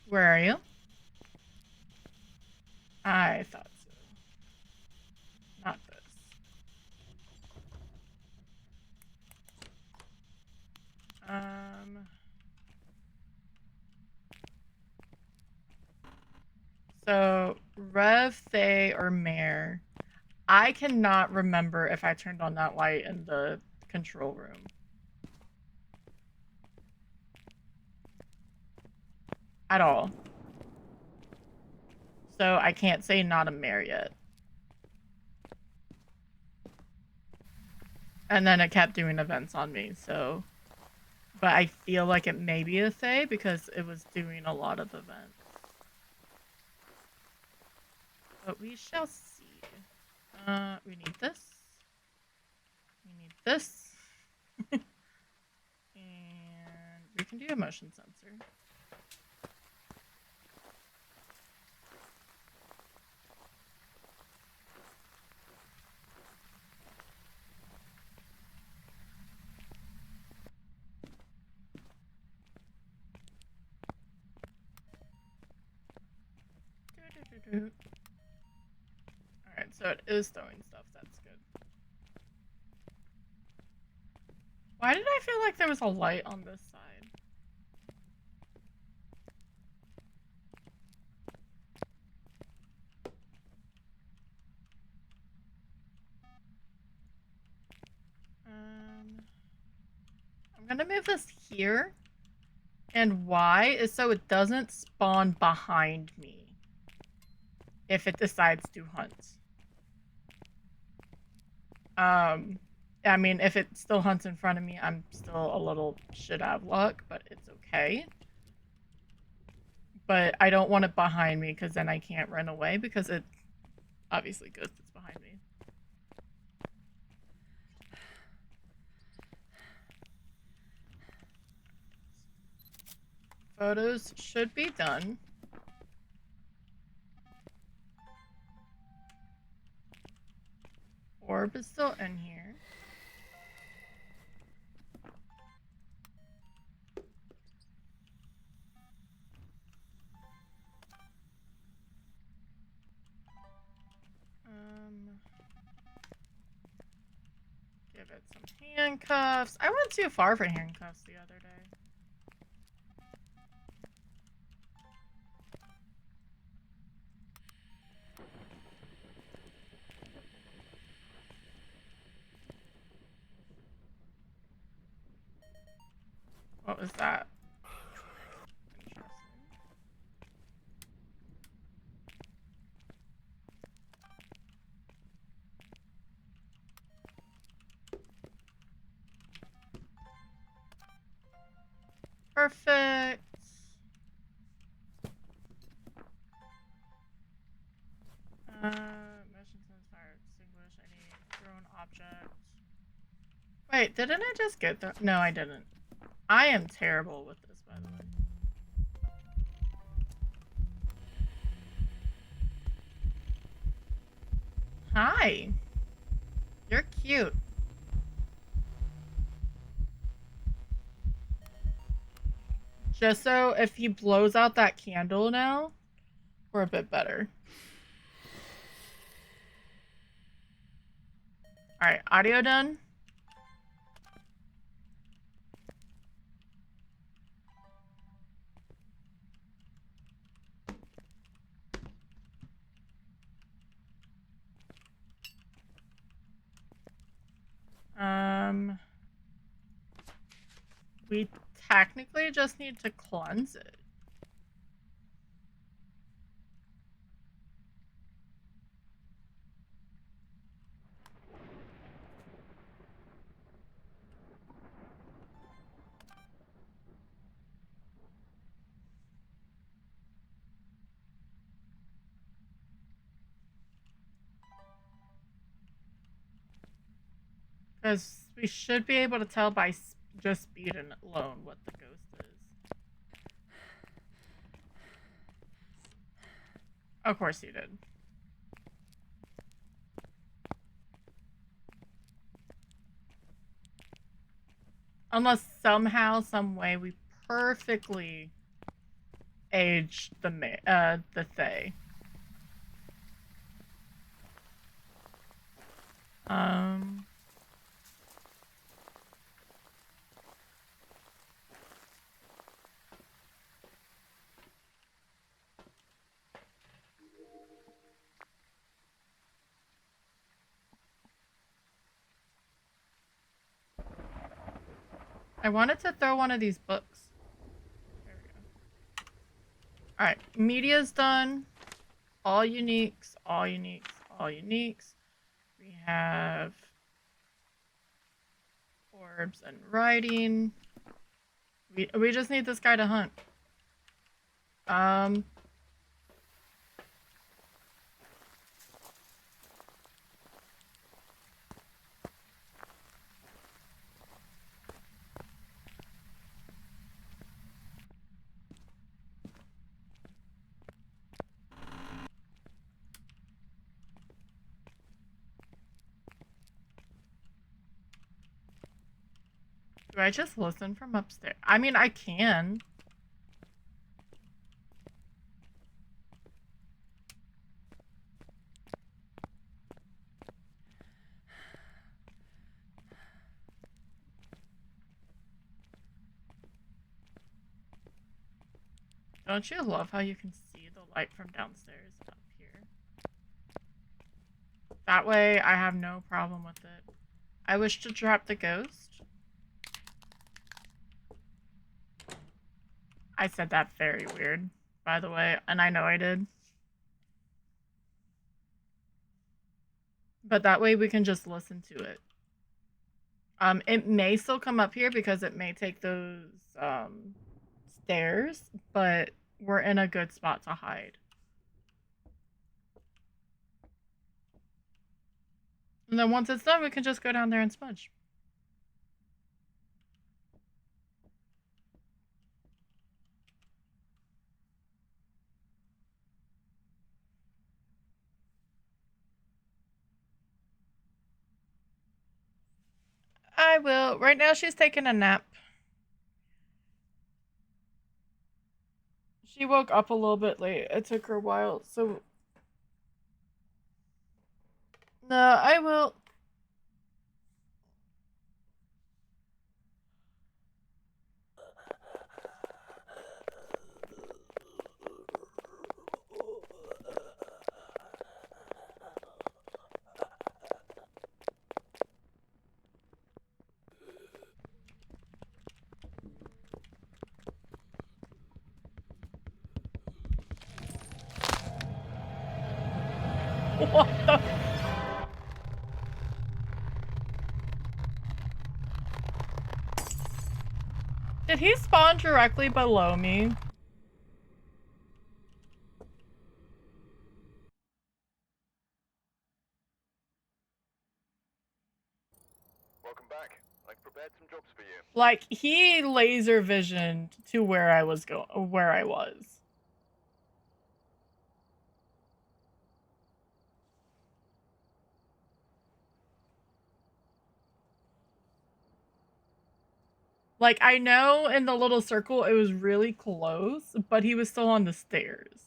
Where are you? I thought so. Not this. So Rev, Thay, or Mare. I cannot remember if I turned on that light in the control room. At all. So I can't say not a Mare yet. And then it kept doing events on me, so... But I feel like it may be a Thay because it was doing a lot of events. But we shall see. We need this. We need this. And we can do a motion sensor. Alright, so it is throwing stuff. That's good. Why did I feel like there was a light on this side? I'm gonna move this here. And why is so it doesn't spawn behind me if it decides to hunt. I mean, if it still hunts in front of me, I'm still a little shit out of luck, but it's okay. But I don't want it behind me because then I can't run away because it obviously goes it's behind me. Photos should be done. Orb is still in here. Give it some handcuffs. I went too far for handcuffs the other day. What was that? Interesting. Perfect. Motion sense fire extinguish any thrown object. Wait, didn't I just get that? No, I didn't. I am terrible with this, by the way. Hi. You're cute. Just so if he blows out that candle now, we're a bit better. Alright, audio done. We technically just need to cleanse it. Because we should be able to tell by just speed alone what the ghost is. Of course you did. Unless somehow, some way, we perfectly aged the Fae. I wanted to throw one of these books. There we go. Alright, media's done. All uniques, all uniques, all uniques. We have orbs and writing. We just need this guy to hunt. Do I just listen from upstairs? I mean, I can. Don't you love how you can see the light from downstairs up here? That way, I have no problem with it. I wish to trap the ghost. I said that very weird, by the way, and I know I did. But that way we can just listen to it. It may still come up here because it may take those stairs, but we're in a good spot to hide. And then once it's done, we can just go down there and smudge. I will. Right now she's taking a nap. She woke up a little bit late. It took her a while, so... No, I will. What the? Did he spawn directly below me? Welcome back. I've prepared some jobs for you. Like, he laser visioned to where I was where I was. Like, I know in the little circle it was really close, but he was still on the stairs.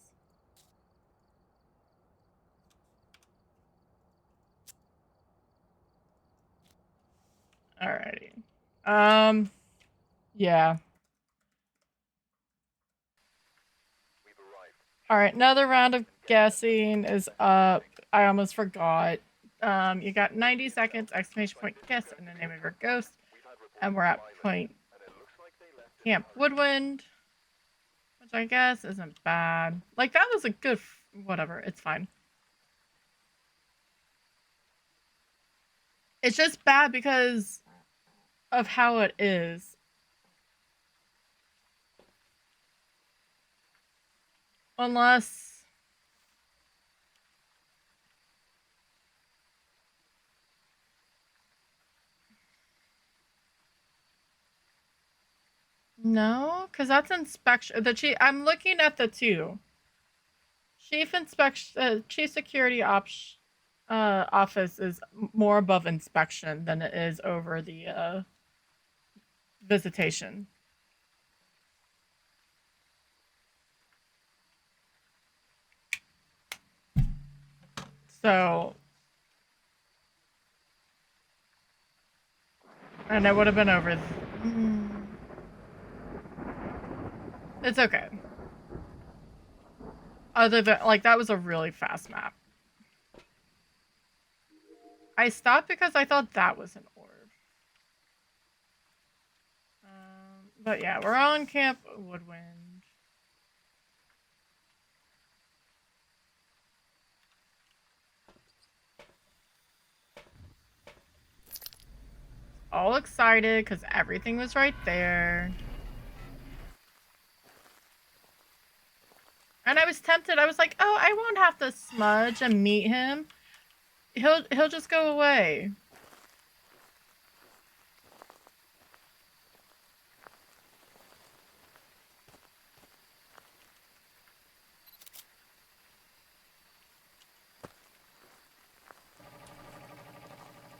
Alrighty. Yeah. We've arrived. Alright, another round of guessing is up. I almost forgot. You got 90 seconds, exclamation point, guess, and the name of your ghost. We've had reports And we're at of point and it looks like they left Camp Woodwind, which I guess isn't bad. Like, that was a good, whatever, it's fine. It's just bad because of how it is. Unless... No, because that's inspection. I'm looking at the two. Chief security office is more above inspection than it is over the visitation. So, and it would have been over. It's okay. Other than, like, that was a really fast map. I stopped because I thought that was an orb. But yeah, we're on Camp Woodwind. All excited because everything was right there. And I was tempted. I was like, oh, I won't have to smudge and meet him. He'll just go away.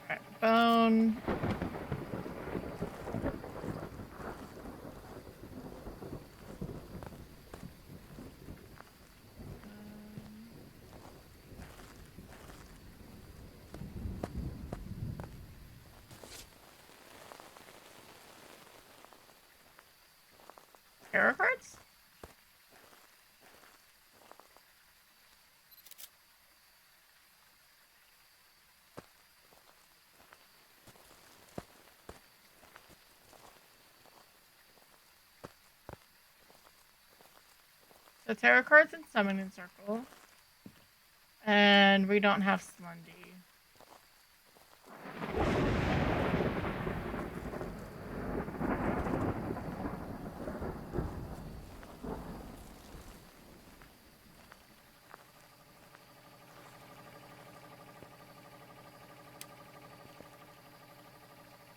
Alright, bone. Tarot cards? The tarot cards in summoning circle. And we don't have Slundy.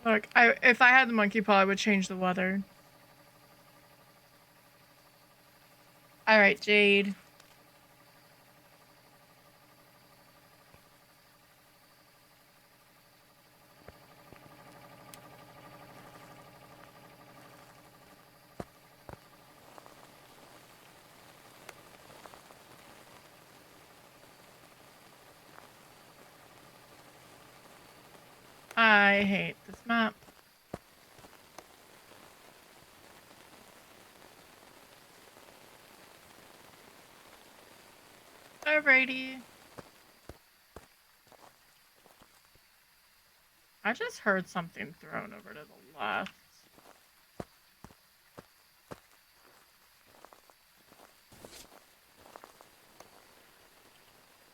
Look, if I had the monkey paw, I would change the weather. Alright, Jade. I hate this map. Alrighty. I just heard something thrown over to the left.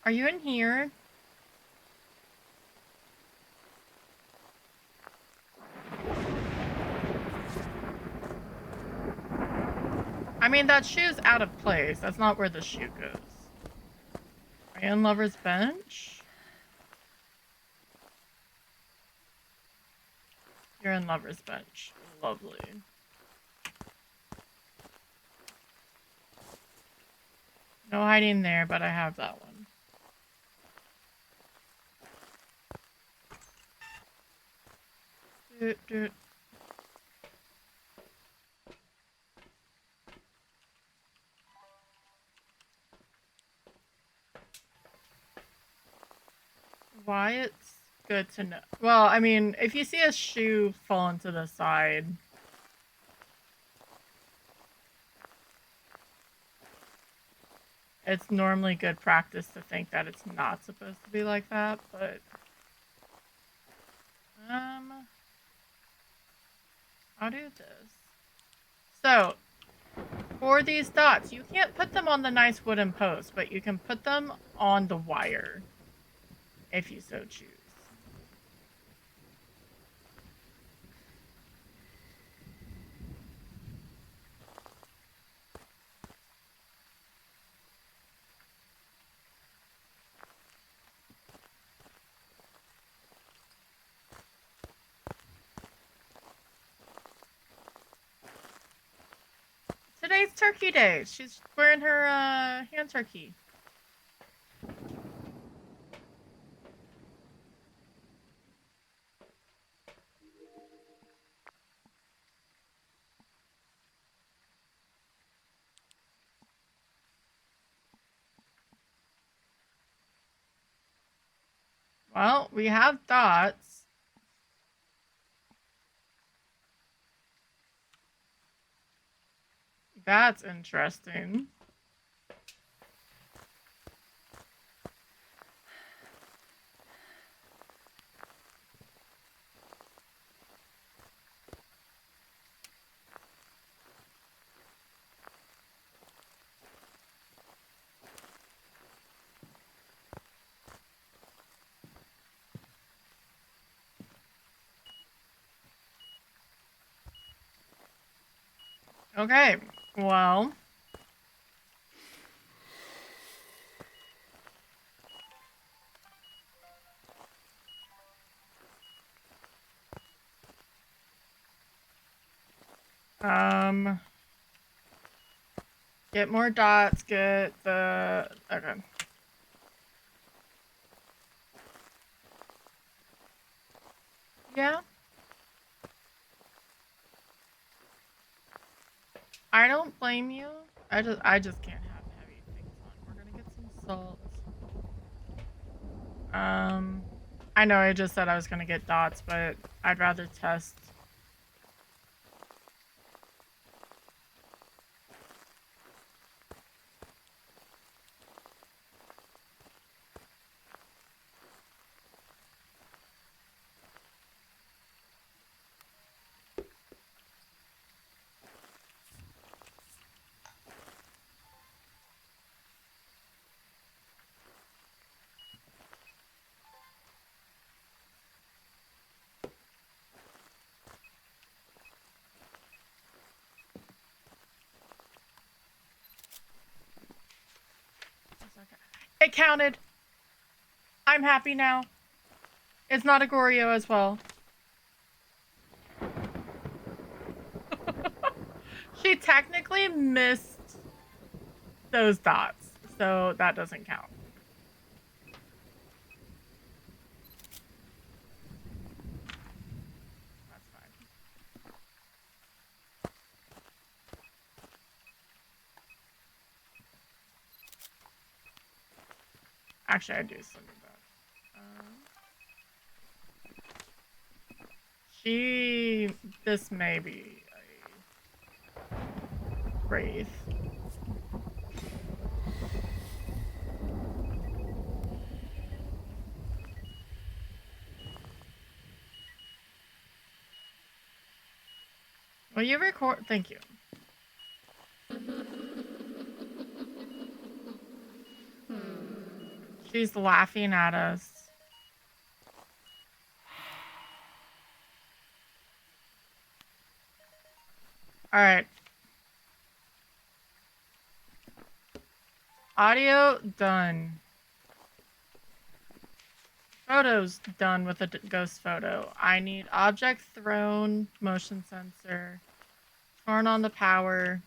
Are you in here? I mean, that shoe's out of place. That's not where the shoe goes. Are you in Lover's Bench? You're in Lover's Bench. Lovely. No hiding there, but I have that one. Doot, doot. Why it's good to know. Well, I mean, if you see a shoe fall into the side, it's normally good practice to think that it's not supposed to be like that, but I'll do this. So, for these dots, you can't put them on the nice wooden post, but you can put them on the wire if you so choose. Today's Turkey Day. She's wearing her hand turkey. Well, we have dots. That's interesting. Okay, well. Get more dots, get the... Okay. Yeah. I don't blame you. I just can't have heavy things on. We're gonna get some salt. I know I just said I was gonna get dots, but I'd rather test. It counted. I'm happy now. It's not a Goryo as well. She technically missed those dots, so that doesn't count. That's fine. Actually, I do some of that. This may be a wraith. Will you record? Thank you. She's laughing at us. All right. Audio done. Photos done with a ghost photo. I need object thrown, motion sensor, turn on the power.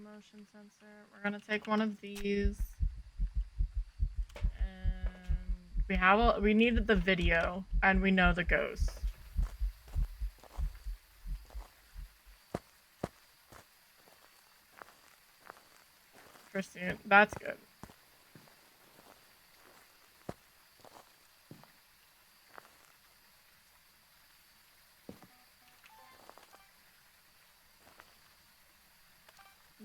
Motion sensor. We're gonna take one of these. And we needed the video, and we know the ghost. Christine, that's good.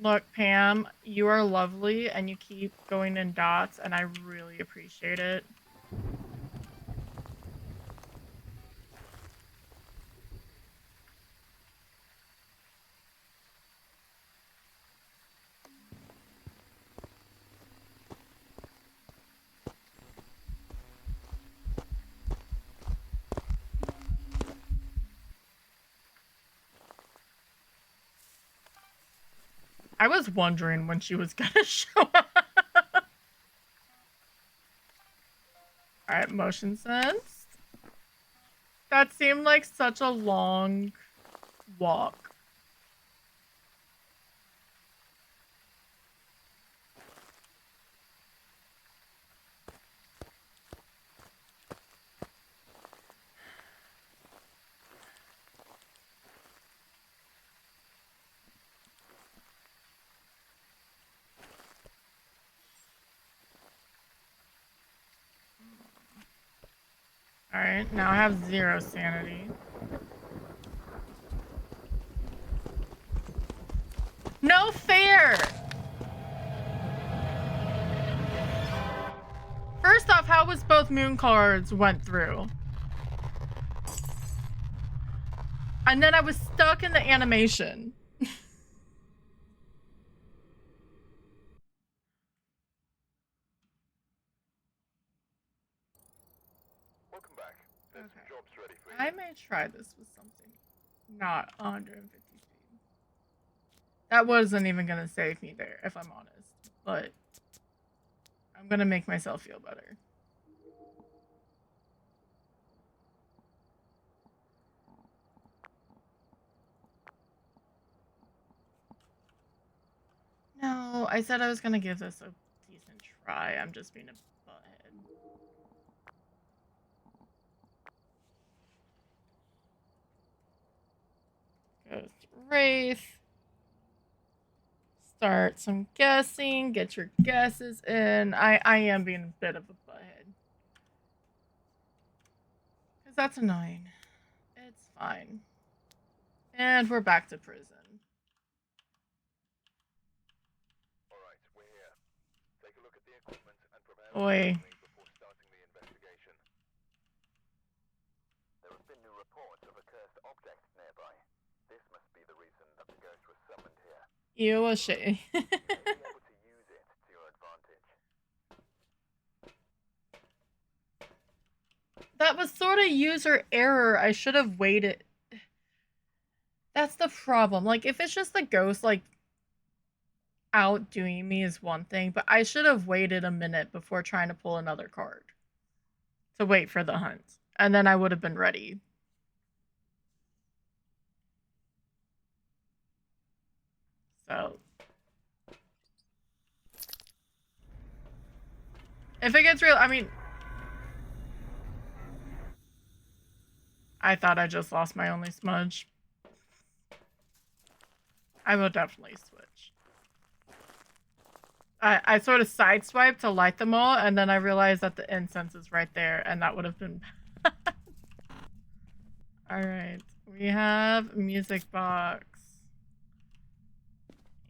Look, Pam, you are lovely and you keep going in dots, and I really appreciate it. I was wondering when she was gonna show up. Alright, motion sense. That seemed like such a long walk. Alright, now I have 0 sanity. No fair! First off, how was both moon cards went through? And then I was stuck in the animation. Welcome back. There's some jobs ready for you. I may try this with something not 150 speed. That wasn't even gonna save me there, if I'm honest. But I'm gonna make myself feel better. No, I said I was gonna give this a decent try. I'm just being a butthead. Ghost Wraith. Start some guessing. Get your guesses in. I am being a bit of a butthead. Because that's annoying. It's fine. And we're back to prison. Alright, we're here. Take a look at the equipment and prepare Oi. before starting the investigation. There have been new reports of a cursed object nearby. This must be the reason that the ghost was summoned here. You will shit. You may be able to use it to your advantage. That was sort of user error. I should have waited. That's the problem. Like, if it's just the ghost, like, outdoing me is one thing, but I should have waited a minute before trying to pull another card. To wait for the hunt. And then I would have been ready. So. If it gets real, I mean... I thought I just lost my only smudge. I will definitely switch. I sort of sideswiped to light them all, and then I realized that the incense is right there, and that would have been bad. Alright, We have music box.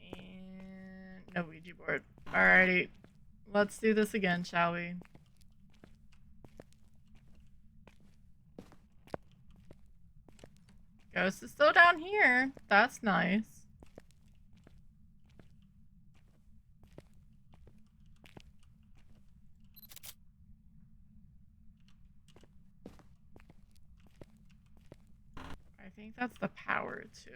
And no Ouija board. Alrighty. Let's do this again, shall we? Ghost is still down here. That's nice. I think that's the power too.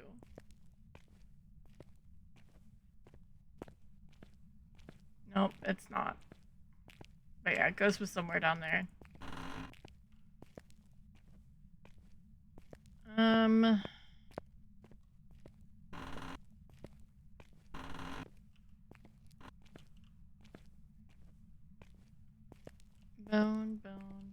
Nope, it's not. But yeah, Ghost was somewhere down there. Bone, bone, bone.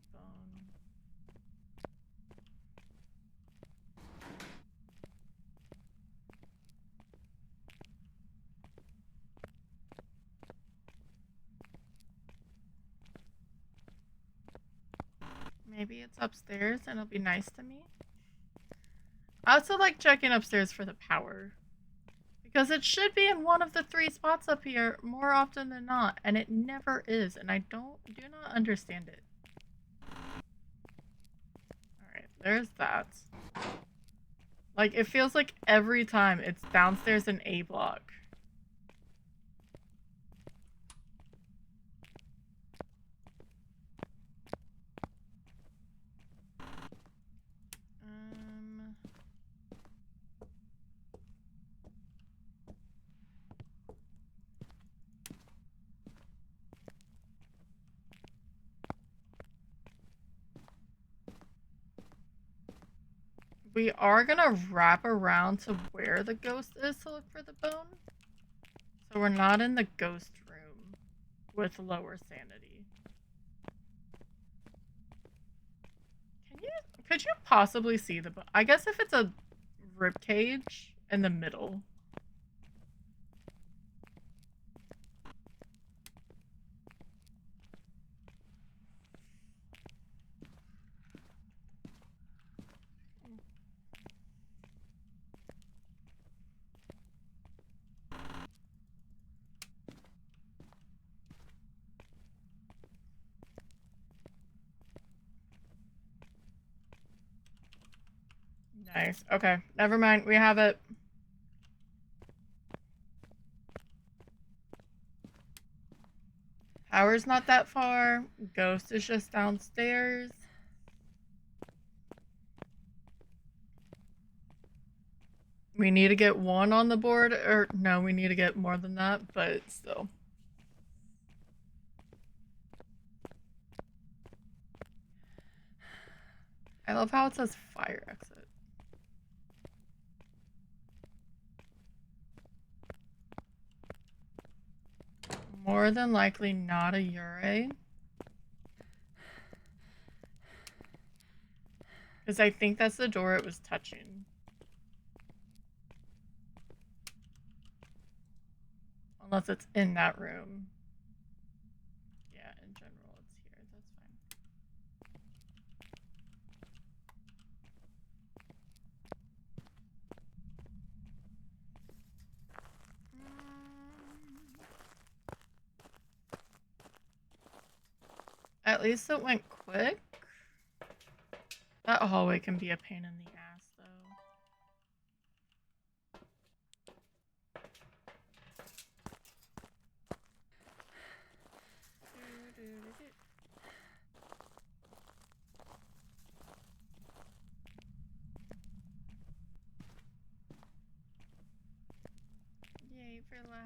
Maybe it's upstairs and it'll be nice to me. I also like checking upstairs for the power. Because it should be in one of the 3 spots up here more often than not. And it never is. And I do not understand it. Alright, there's that. Like, it feels like every time it's downstairs in A block. We are gonna wrap around to where the ghost is to look for the bone. So we're not in the ghost room with lower sanity. Could you possibly see the bone? I guess if it's a rib cage in the middle. Nice. Okay. Never mind. We have it. Power's not that far. Ghost is just downstairs. We need to get 1 on the board. Or, no, we need to get more than that, but still. I love how it says fire exit. More than likely not a Yurei. Because I think that's the door it was touching. Unless it's in that room. Yeah, in general it's here. That's fine. At least it went quick. That hallway can be a pain in the ass, though. Yay for lag.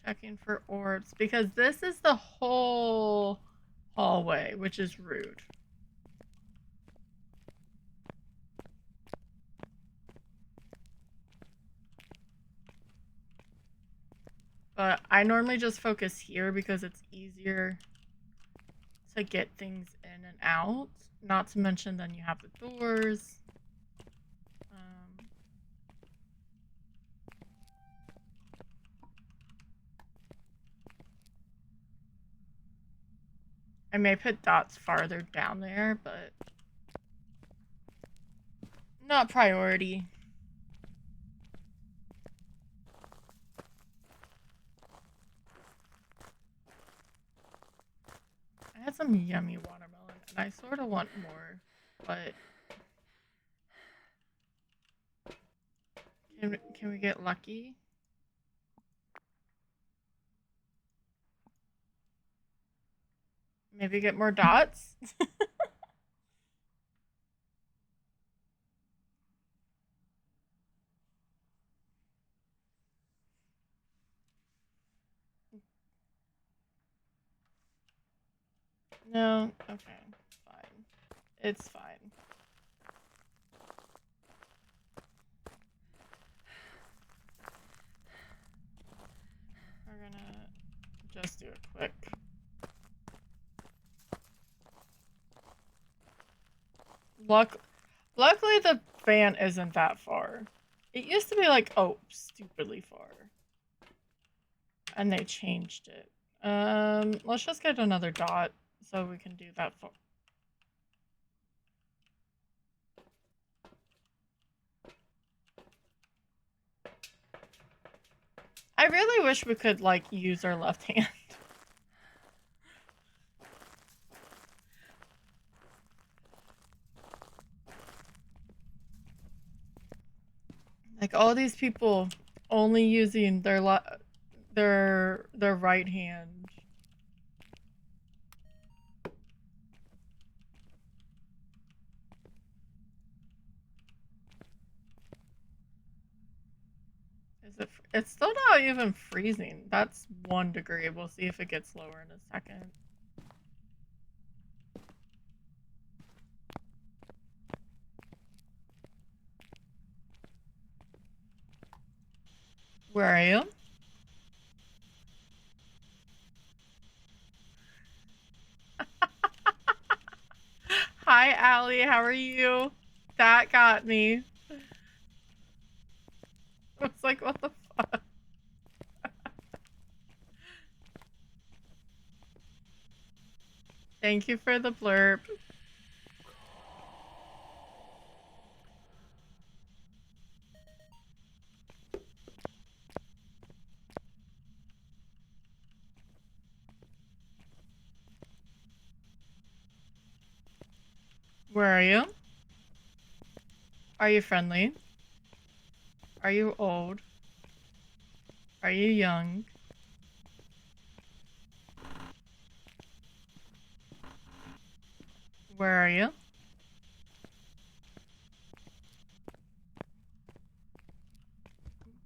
Checking for orbs, because this is the whole hallway, which is rude. But I normally just focus here because it's easier to get things in and out. Not to mention then you have the doors. I may put dots farther down there, but not priority. I had some yummy watermelon, and I sort of want more, but can we get lucky? Maybe get more dots? No? Okay, fine. It's fine. We're gonna just do it quick. Luckily the van isn't that far. It used to be like, oh, stupidly far. And they changed it. Let's just get another dot so we can do that for. I really wish we could, like, use our left hand. Like, all these people only using their right hand. It's still not even freezing. That's 1 degree. We'll see if it gets lower in a second. Where are you? Hi, Allie. How are you? That got me. I was like, what the fuck? Thank you for the blurb. Where are you? Are you friendly? Are you old? Are you young? Where are you?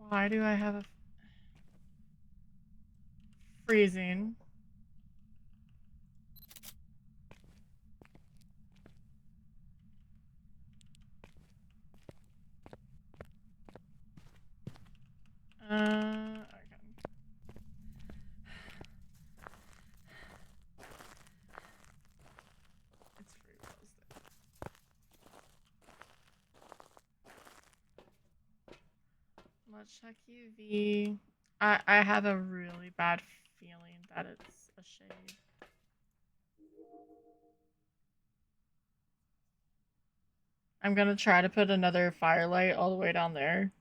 Why do I have a freezing? Okay. It's free roasted. Let's check UV. I have a really bad feeling that it's a shade. I'm gonna try to put another firelight all the way down there.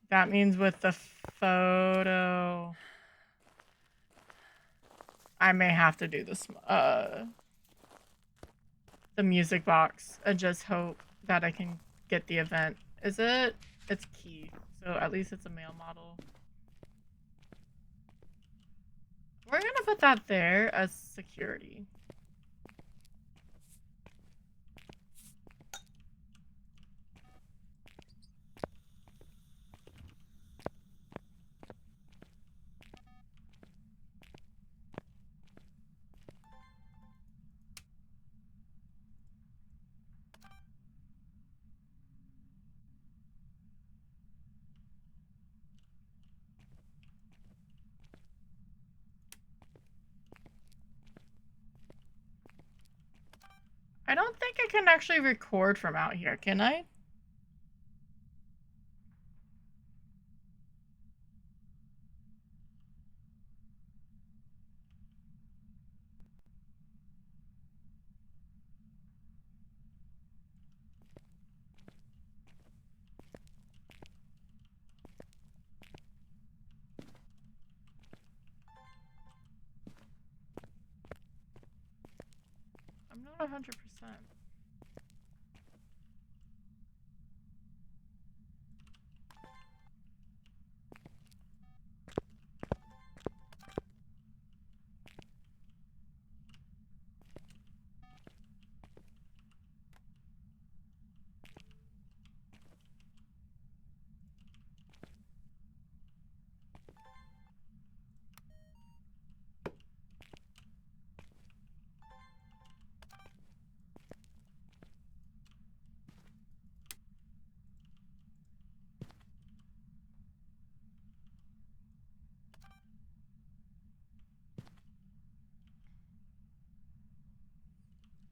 That means with the photo, I may have to do this, the music box and just hope that I can get the event. Is it? It's key, so at least it's a male model. We're gonna put that there as security. I don't think I can actually record from out here, can I? Not 100%.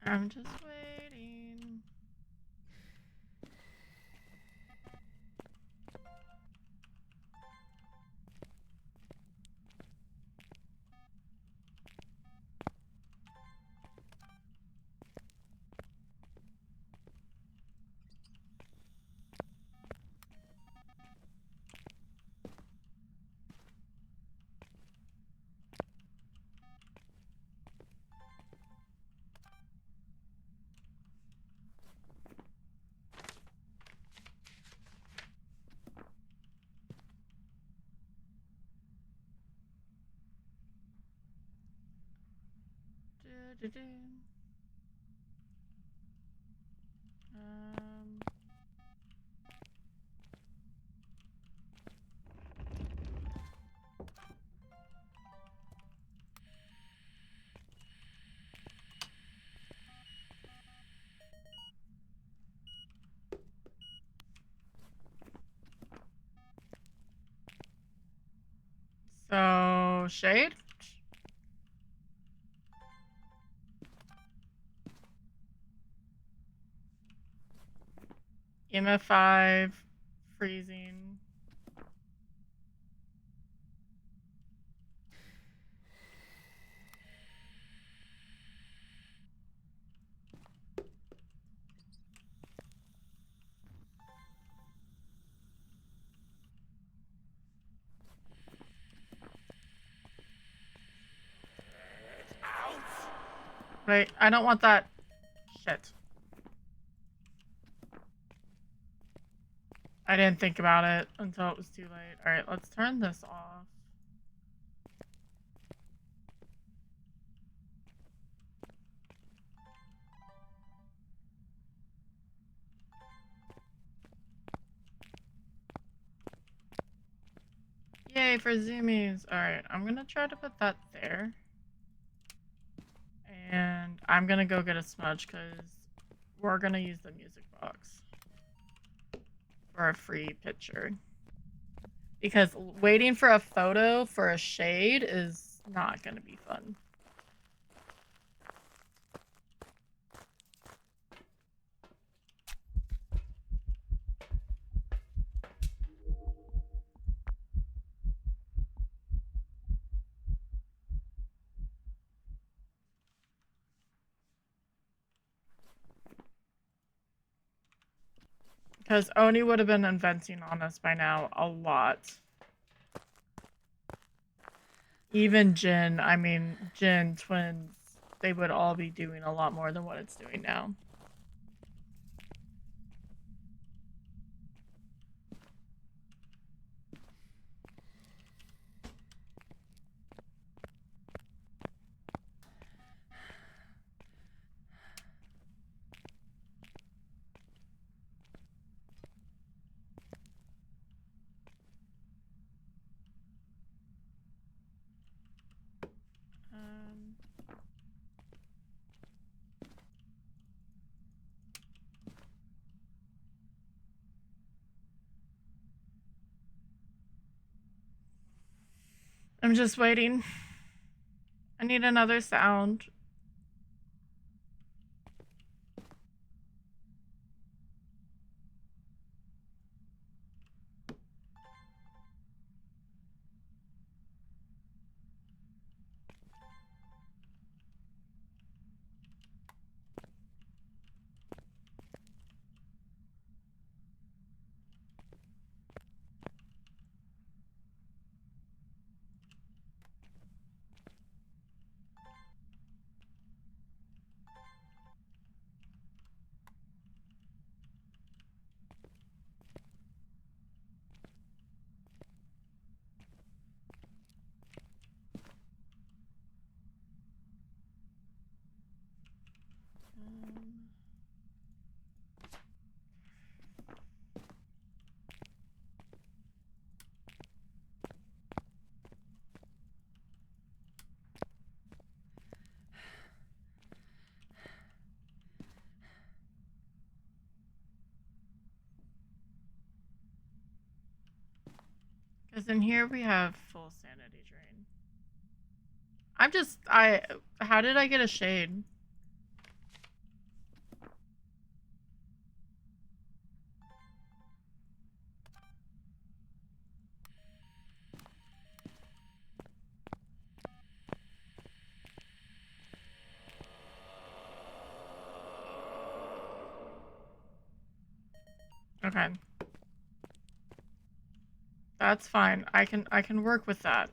I'm just waiting. Do-do-do. Um, so, shade? EMF 5, freezing. Wait, I don't want that. Shit. I didn't think about it until it was too late. Alright, let's turn this off. Yay for zoomies. Alright, I'm gonna try to put that there. And I'm gonna go get a smudge because we're gonna use the music box for a free picture. Because waiting for a photo for a shade is not gonna be fun. Because Oni would have been inventing on us by now a lot. Even Jin, I mean, Jin, twins, they would all be doing a lot more than what it's doing now. I'm just waiting. I need another sound. Because in here we have full sanity drain. How did I get a shade? Okay. That's fine. I can work with that.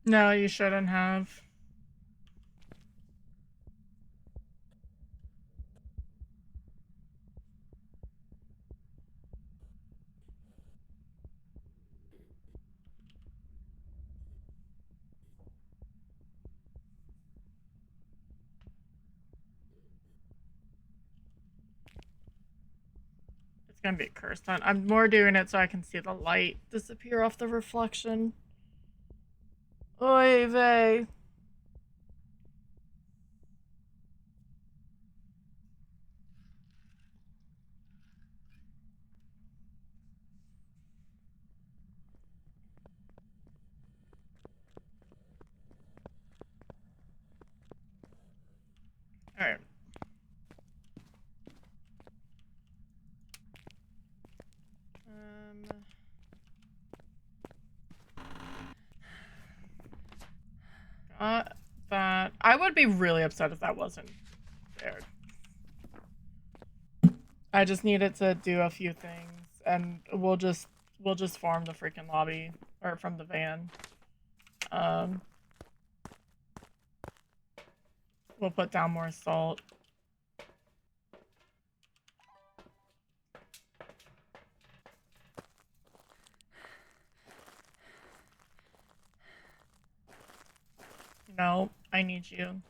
No, you shouldn't have. It's gonna be cursed on. I'm more doing it so I can see the light disappear off the reflection. Oy vey. Alright. Got that. I would be really upset if that wasn't there. I just needed to do a few things, and we'll just farm the freaking lobby or from the van. We'll put down more salt. No, I need you.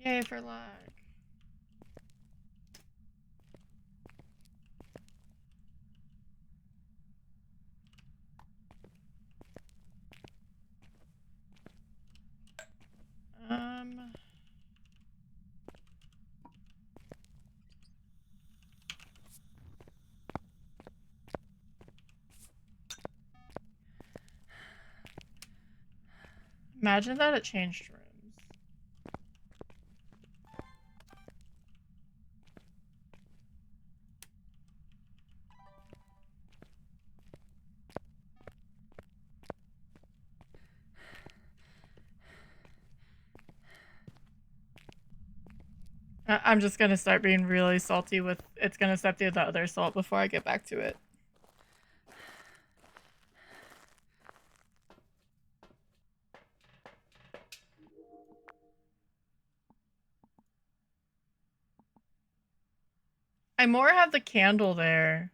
Yay for lag. Imagine that it changed rooms. I'm just gonna start being really salty with it's gonna step through the other salt before I get back to it. I more have the candle there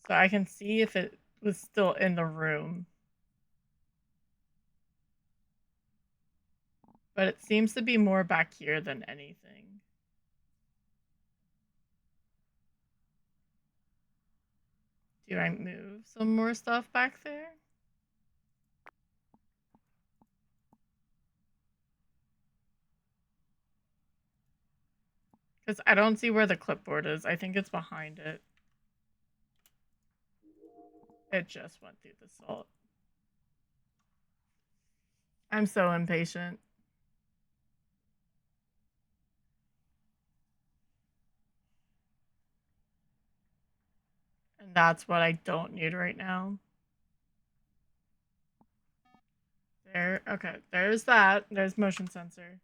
so I can see if it was still in the room. But it seems to be more back here than anything. Do I move some more stuff back there? Because I don't see where the clipboard is. I think it's behind it. It just went through the salt. I'm so impatient. And that's what I don't need right now. There, okay, there's that. There's motion sensor.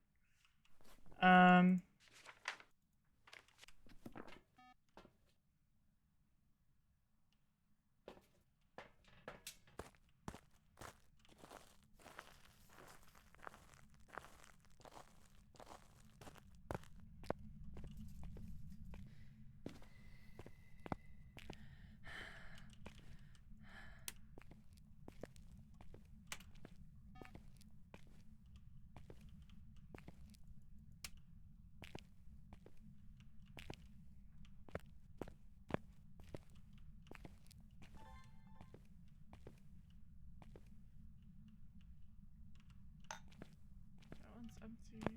That one's empty.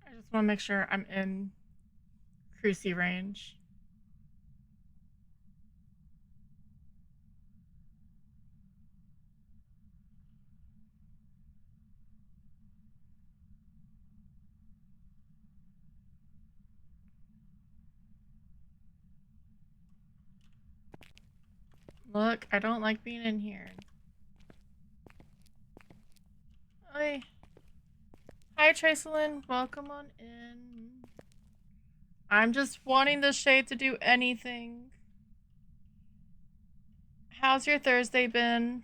I just want to make sure I'm in cruisy range. Look, I don't like being in here. Hi. Hi, Tracelyn. Welcome on in. I'm just wanting the shade to do anything. How's your Thursday been?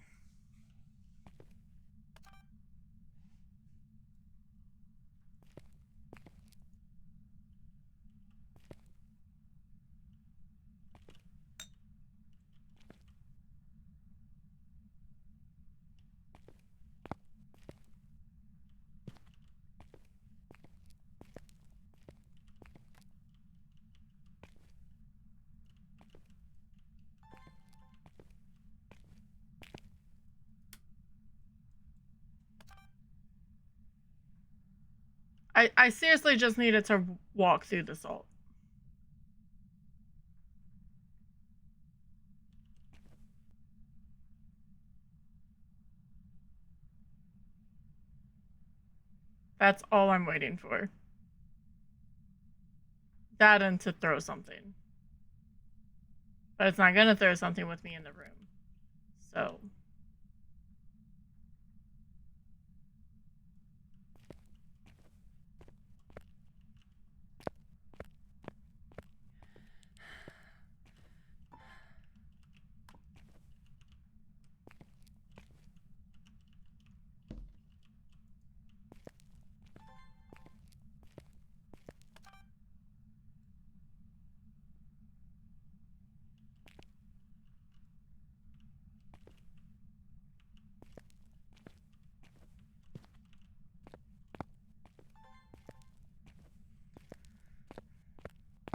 I seriously just needed to walk through the salt. That's all I'm waiting for. That and to throw something. But it's not gonna throw something with me in the room. So.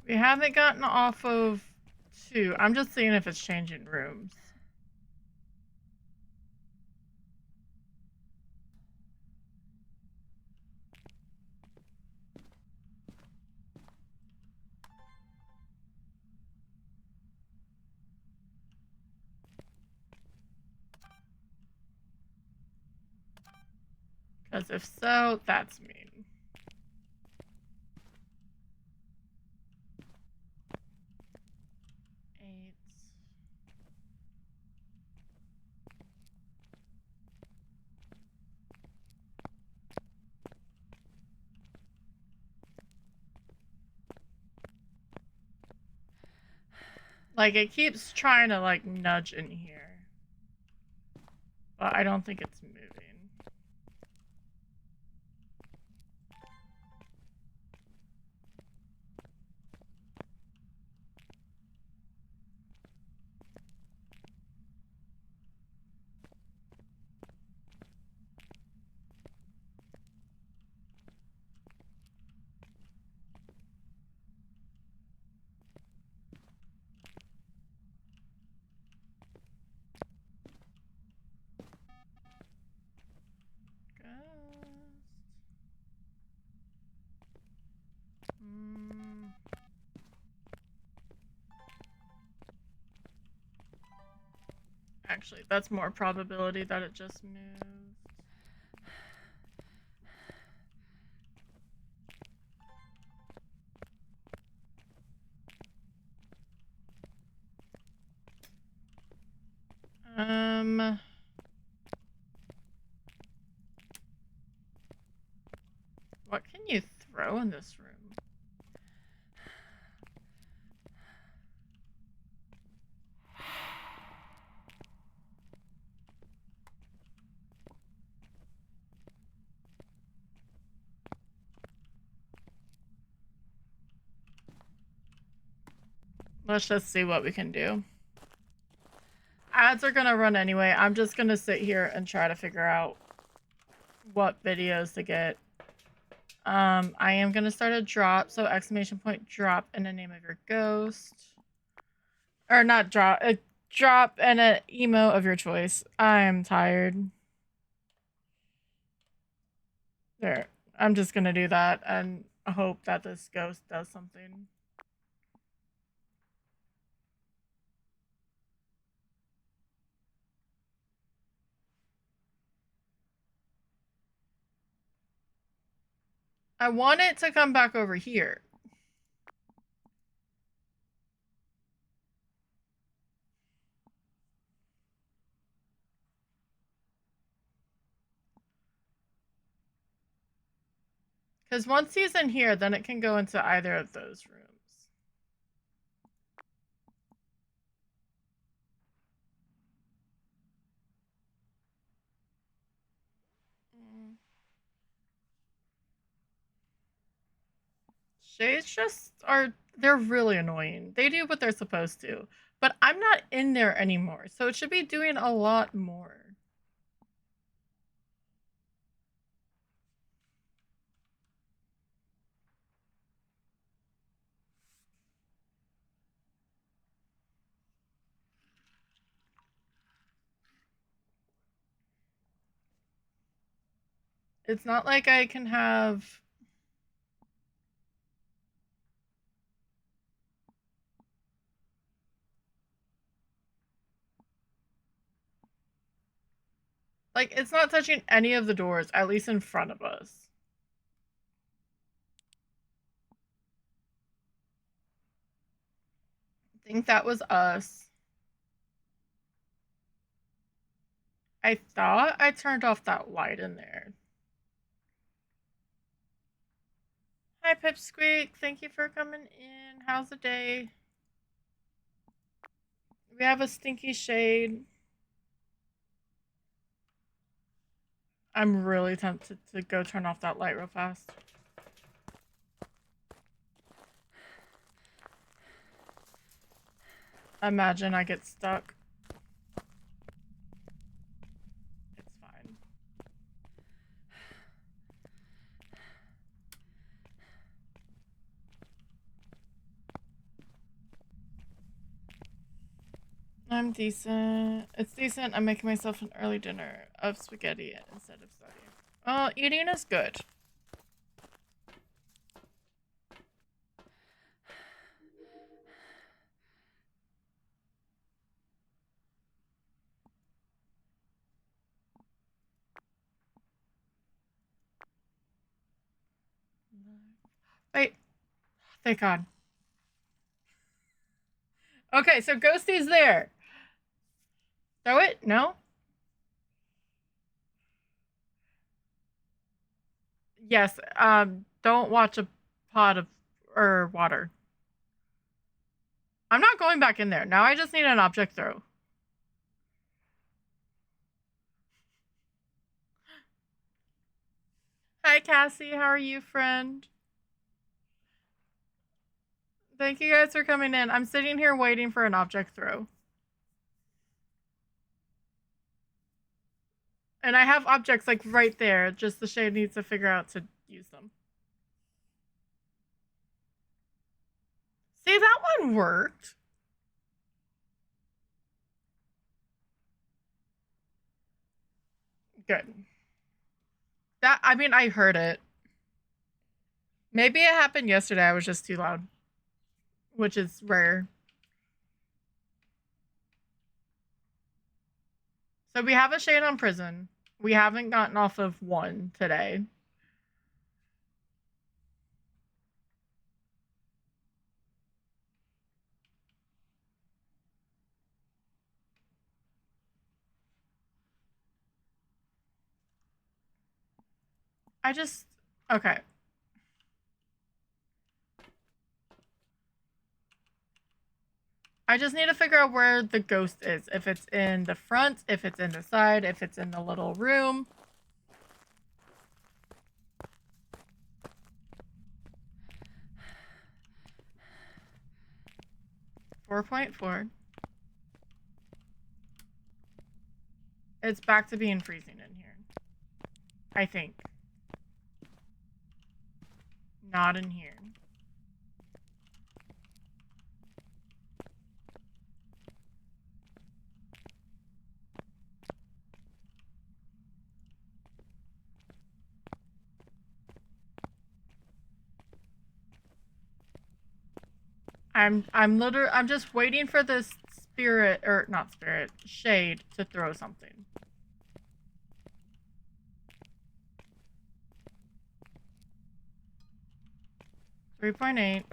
We haven't gotten off of 2. I'm just seeing if it's changing rooms. Because if so, that's mean. Like, it keeps trying to, like, nudge in here. But I don't think it's moving. Actually, that's more probability that it just moved. What can you throw in this room? Let's just see what we can do. Ads are gonna run anyway. I'm just gonna sit here and try to figure out what videos to get. I am gonna start a drop, so exclamation point drop and the name of your ghost. Or not drop, a drop and an emo of your choice. I'm tired. There. I'm just gonna do that and hope that this ghost does something. I want it to come back over here. Because once he's in here, then it can go into either of those rooms. Shades just are, they're really annoying. They do what they're supposed to. But I'm not in there anymore, so it should be doing a lot more. It's not like I can have... Like, it's not touching any of the doors, at least in front of us. I think that was us. I thought I turned off that light in there. Hi, Pipsqueak. Thank you for coming in. How's the day? We have a stinky shade. I'm really tempted to go turn off that light real fast. Imagine I get stuck. It's fine. I'm decent. It's decent. I'm making myself an early dinner of spaghetti instead of studying. Oh, eating is good. Wait. Thank God. Okay, so Ghosty's there. Throw it? No? Yes. Don't watch a pot of water. I'm not going back in there. Now I just need an object throw. Hi, Cassie. How are you, friend? Thank you guys for coming in. I'm sitting here waiting for an object throw. And I have objects like right there. Just the shade needs to figure out to use them. See, that one worked. Good. That, I mean, I heard it. Maybe it happened yesterday. I was just too loud. Which is rare. So we have a shade on prison. We haven't gotten off of 1 today. Okay. I just need to figure out where the ghost is. If it's in the front, if it's in the side, if it's in the little room. .4. It's back to being freezing in here. I think. Not in here. I'm just waiting for this spirit, or not spirit, shade to throw something. .8.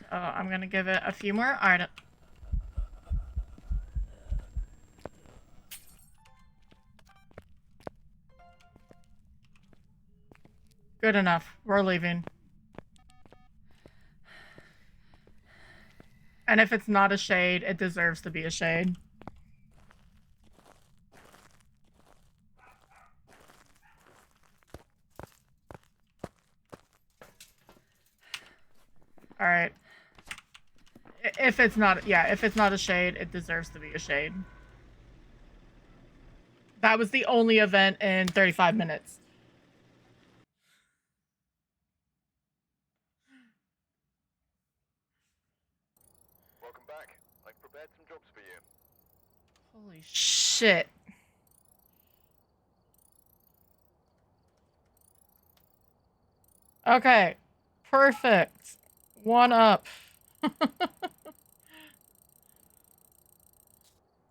So I'm gonna give it a few more items. Good enough. We're leaving. And if it's not a shade, it deserves to be a shade. Alright. If it's not a shade, it deserves to be a shade. That was the only event in 35 minutes. Welcome back. I've prepared some jobs for you. Holy shit. Okay. Perfect. 1 up.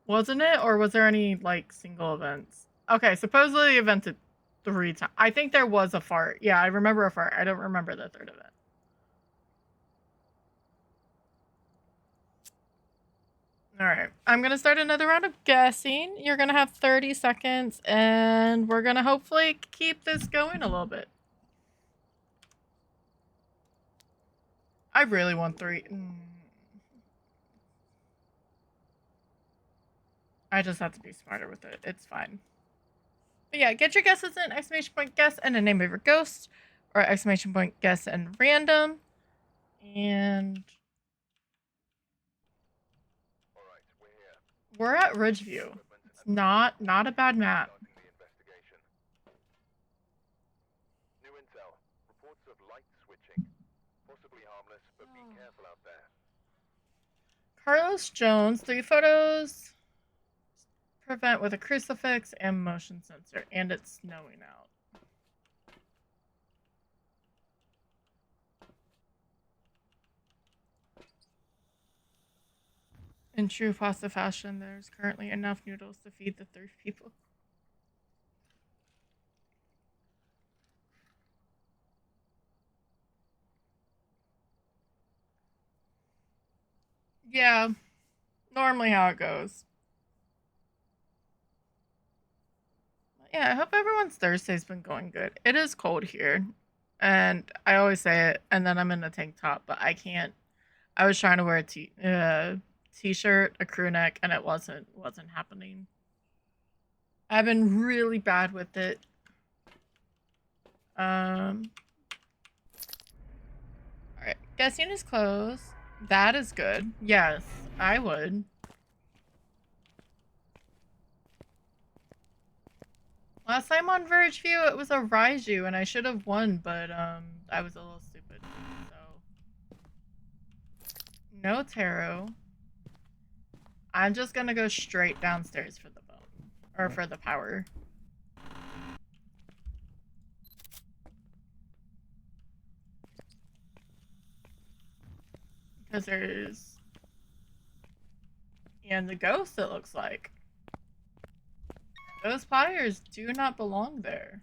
Wasn't it? Or was there any, like, single events? Okay, supposedly evented 3 times. I think there was a fart. Yeah, I remember a fart. I don't remember the 3rd event. Alright, I'm gonna start another round of guessing. You're gonna have 30 seconds, and we're gonna hopefully keep this going a little bit. I really want 3. I just have to be smarter with it. It's fine. But yeah, get your guesses in, exclamation point guess and a name of your ghost, or exclamation point guess and random. And Alright, we're here. we're at Ridgeview. It's not a bad map. Starting the investigation. New intel. Reports of light switching. Possibly harmless, but be careful out there. Carlos Jones, 3 photos. Prevent with a crucifix and motion sensor, and it's snowing out. In true pasta fashion, there's currently enough noodles to feed the 3 people. Yeah, normally how it goes. Yeah, I hope everyone's Thursday's been going good. It is cold here, and I always say it, and then I'm in a tank top, but I can't. I was trying to wear a t-shirt, a crew neck, and it wasn't happening. I've been really bad with it. Alright, guessing is closed. That is good. Yes, I would. Last time on Verge View, it was a Raiju, and I should have won, but I was a little stupid. So no tarot. I'm just gonna go straight downstairs for the bone, or for the power. Because there's... And the ghost, it looks like. Those pyres do not belong there.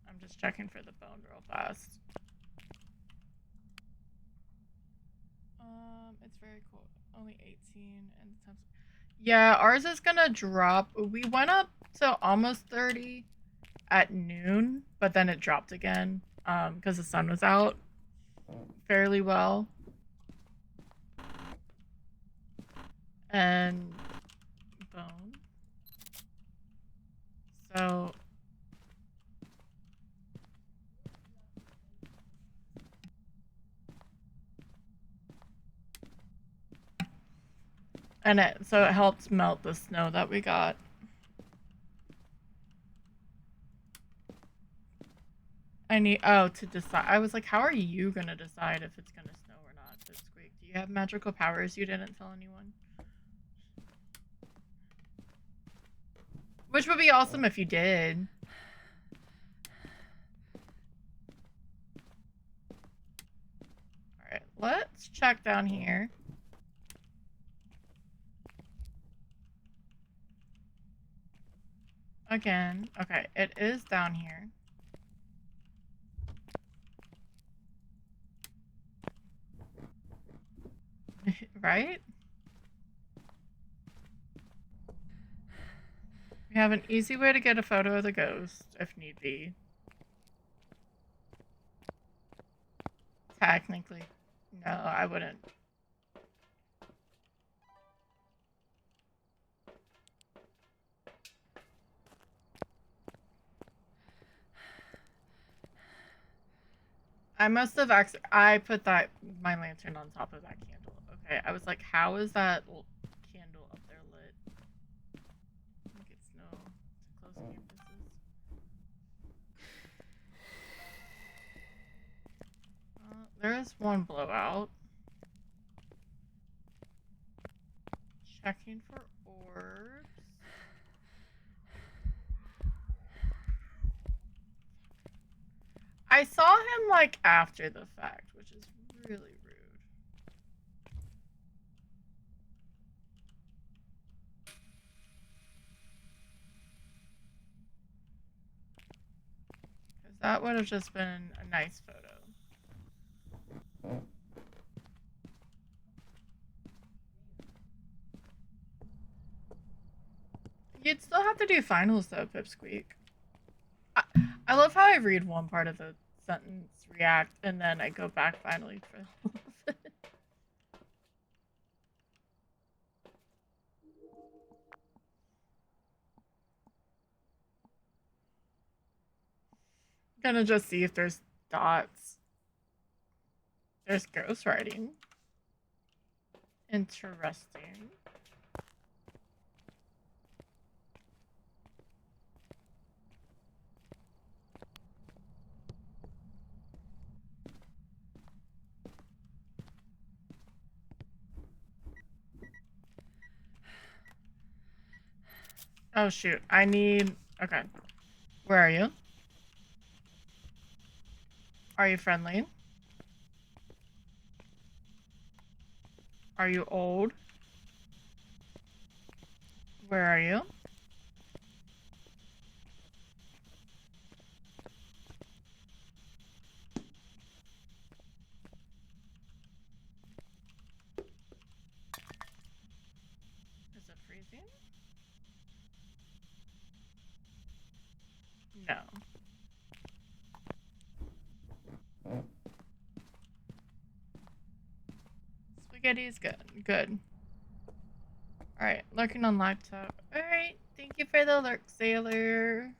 I'm just checking for the bone real fast. It's very cool. Only 18 and times. Yeah, ours is gonna drop. We went up to almost 30 at noon, but then it dropped again because the sun was out fairly well. And bone. So and it helped melt the snow that we got. I need to decide. I was like, how are you gonna decide if it's gonna snow or not? This week, do you have magical powers you didn't tell anyone? Which would be awesome if you did. All right, let's check down here. Again, okay, it is down here. Right? We have an easy way to get a photo of the ghost, if need be. Technically. No, I wouldn't. I must have I put my lantern on top of that candle. Okay, I was like, how is that candle up there lit? I think it's no to close canvases. There is one blowout. Checking for orbs. I saw him like after the fact, which is really rude. Because that would have just been a nice photo. You'd still have to do finals though, Pipsqueak. I love how I read one part of the sentence, react, and then I go back finally for Gonna just see if there's dots. There's ghostwriting. Interesting. Oh shoot, I need... Okay. Where are you? Are you friendly? Are you old? Where are you? Is it freezing? No. Spaghetti is good. Good. Alright, lurking on laptop. Alright, thank you for the lurk, Sailor.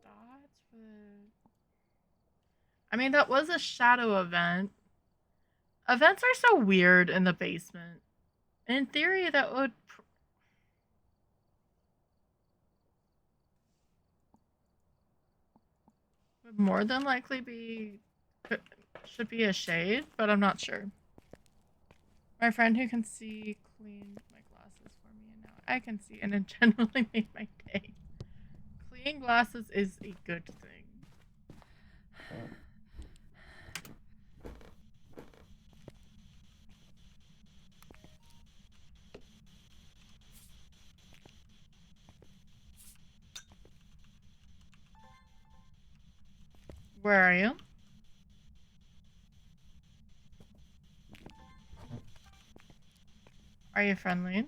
Dots would... I mean, that was a shadow event. Events are so weird in the basement. In theory, that would... Would more than likely be should be a shade, but I'm not sure. My friend who can see cleaned my glasses for me, and now I can see, and it generally made my day. Clean glasses is a good thing. Where are you? Are you friendly?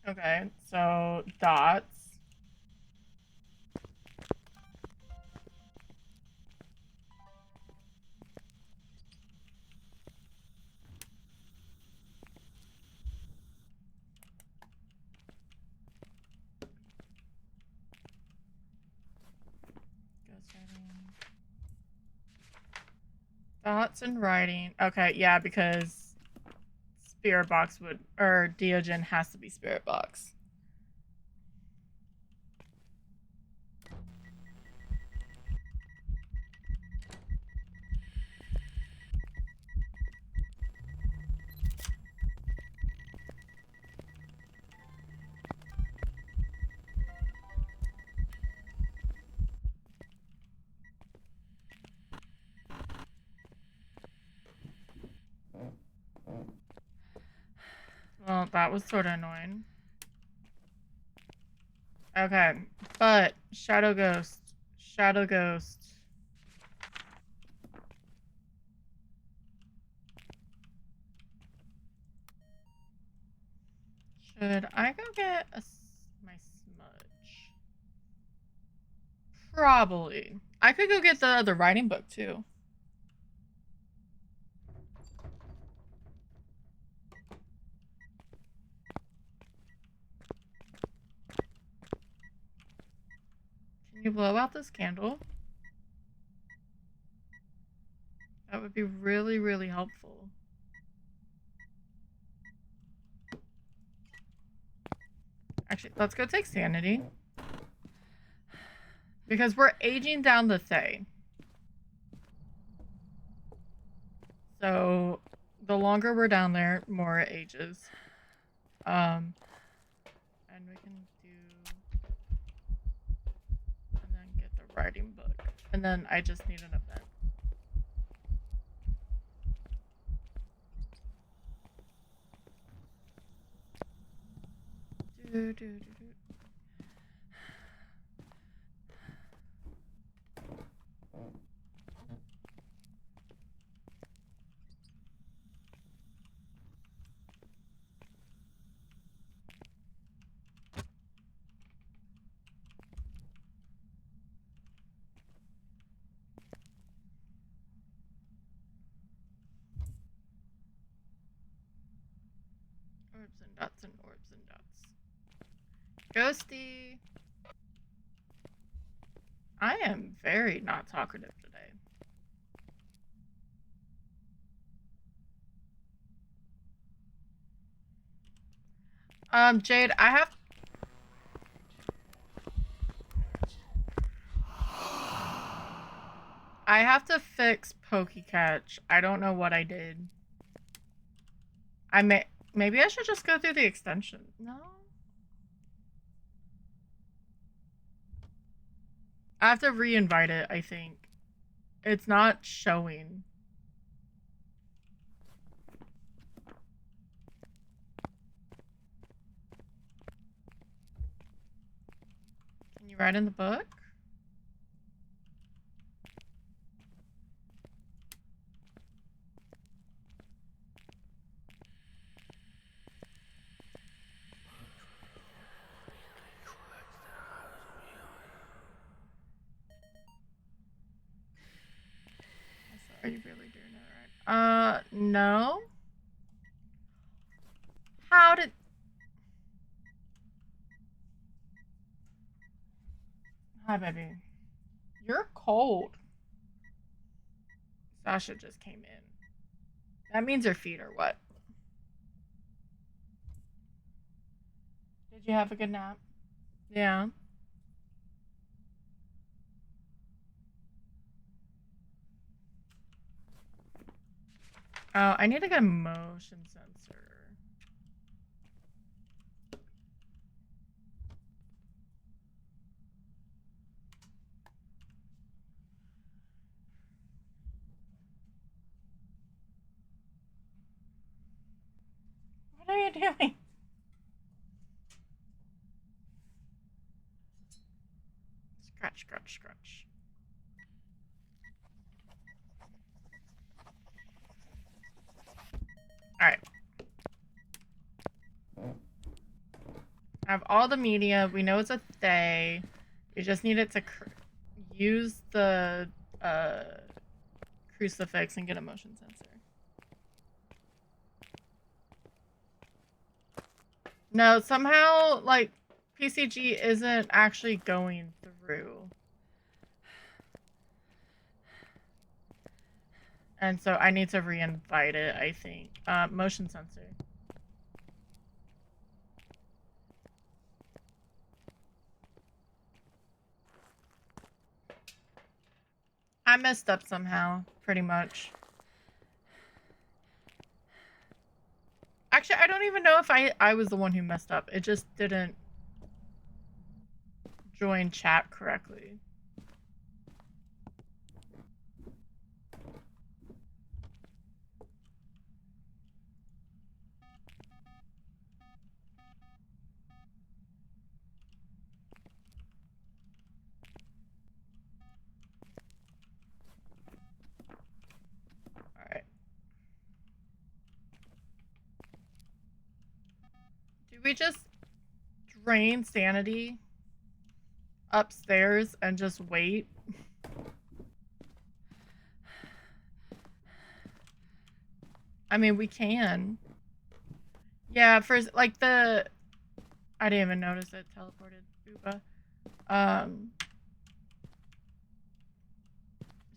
Okay, so dots. Dots and writing. Okay, yeah, because Spirit Box would, or Diogen has to be Spirit Box. Well, that was sort of annoying. Okay, but Shadow Ghost. Shadow Ghost. Should I go get my smudge? Probably. I could go get the writing book too. Can you blow out this candle? That would be really, really helpful. Actually, let's go take sanity. Because we're aging down the Thay. So, the longer we're down there, more it ages. And we can do... And then get the writing book. And then I just need an event. Do, do, do, do. Orbs and dots and orbs and dots. Ghosty! I am very not talkative today. Jade, I have to fix PokeCatch. I don't know what I did. Maybe I should just go through the extension. No? I have to re-invite it, I think. It's not showing. Can you write in the book? Are you really doing it right? No. How did... Hi, baby. You're cold. Sasha just came in. That means her feet or what? Did you have a good nap? Yeah. Oh, I need to get a motion sensor. What are you doing? Scratch, scratch, scratch. Alright. I have all the media. We know it's a they. You just need it to use the crucifix and get a motion sensor. No, somehow, like, PCG isn't actually going through. And so I need to re-invite it, I think. Motion sensor. I messed up somehow, pretty much. Actually, I don't even know if I was the one who messed up. It just didn't join chat correctly. Alright. Do we just drain sanity upstairs and just wait? I mean, we can. Yeah, first, like, I didn't even notice it teleported. Booba.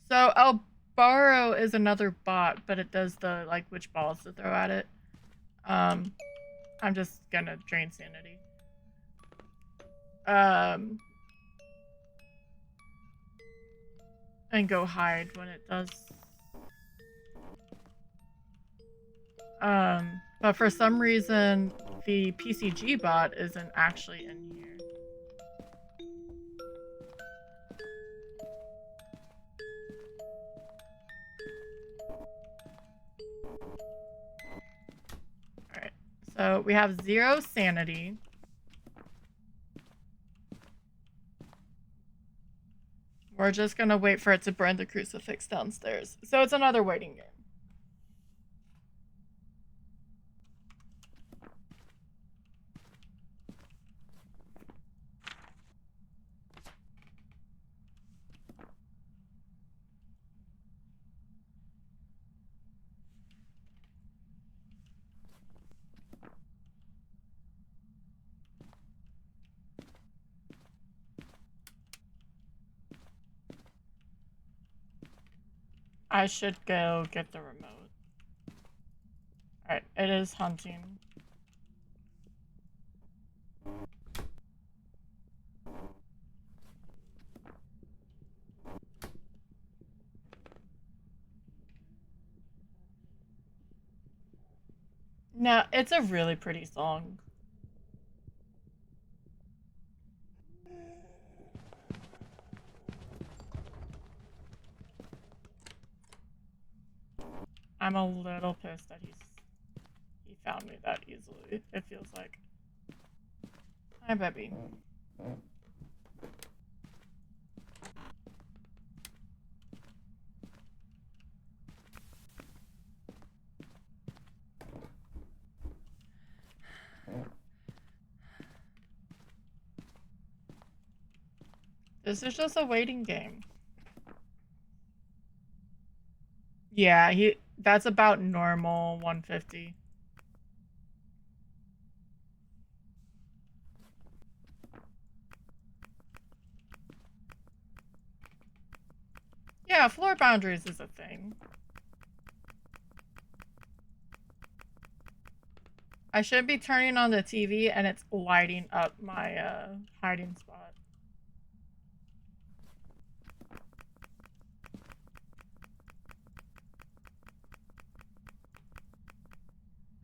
So Elbaro is another bot, but it does the, like, which balls to throw at it. I'm just gonna drain sanity. And go hide when it does. But for some reason, the PCG bot isn't actually in here. Alright, so we have 0 sanity. We're just gonna wait for it to burn the crucifix downstairs. So it's another waiting game. I should go get the remote. Alright, it is hunting. No, it's a really pretty song. I'm a little pissed that he found me that easily, it feels like. Hi, baby. This is just a waiting game. Yeah, that's about normal 150. Yeah, Yeah, floor boundaries is a thing. I should be turning on the TV and it's lighting up my hiding spot.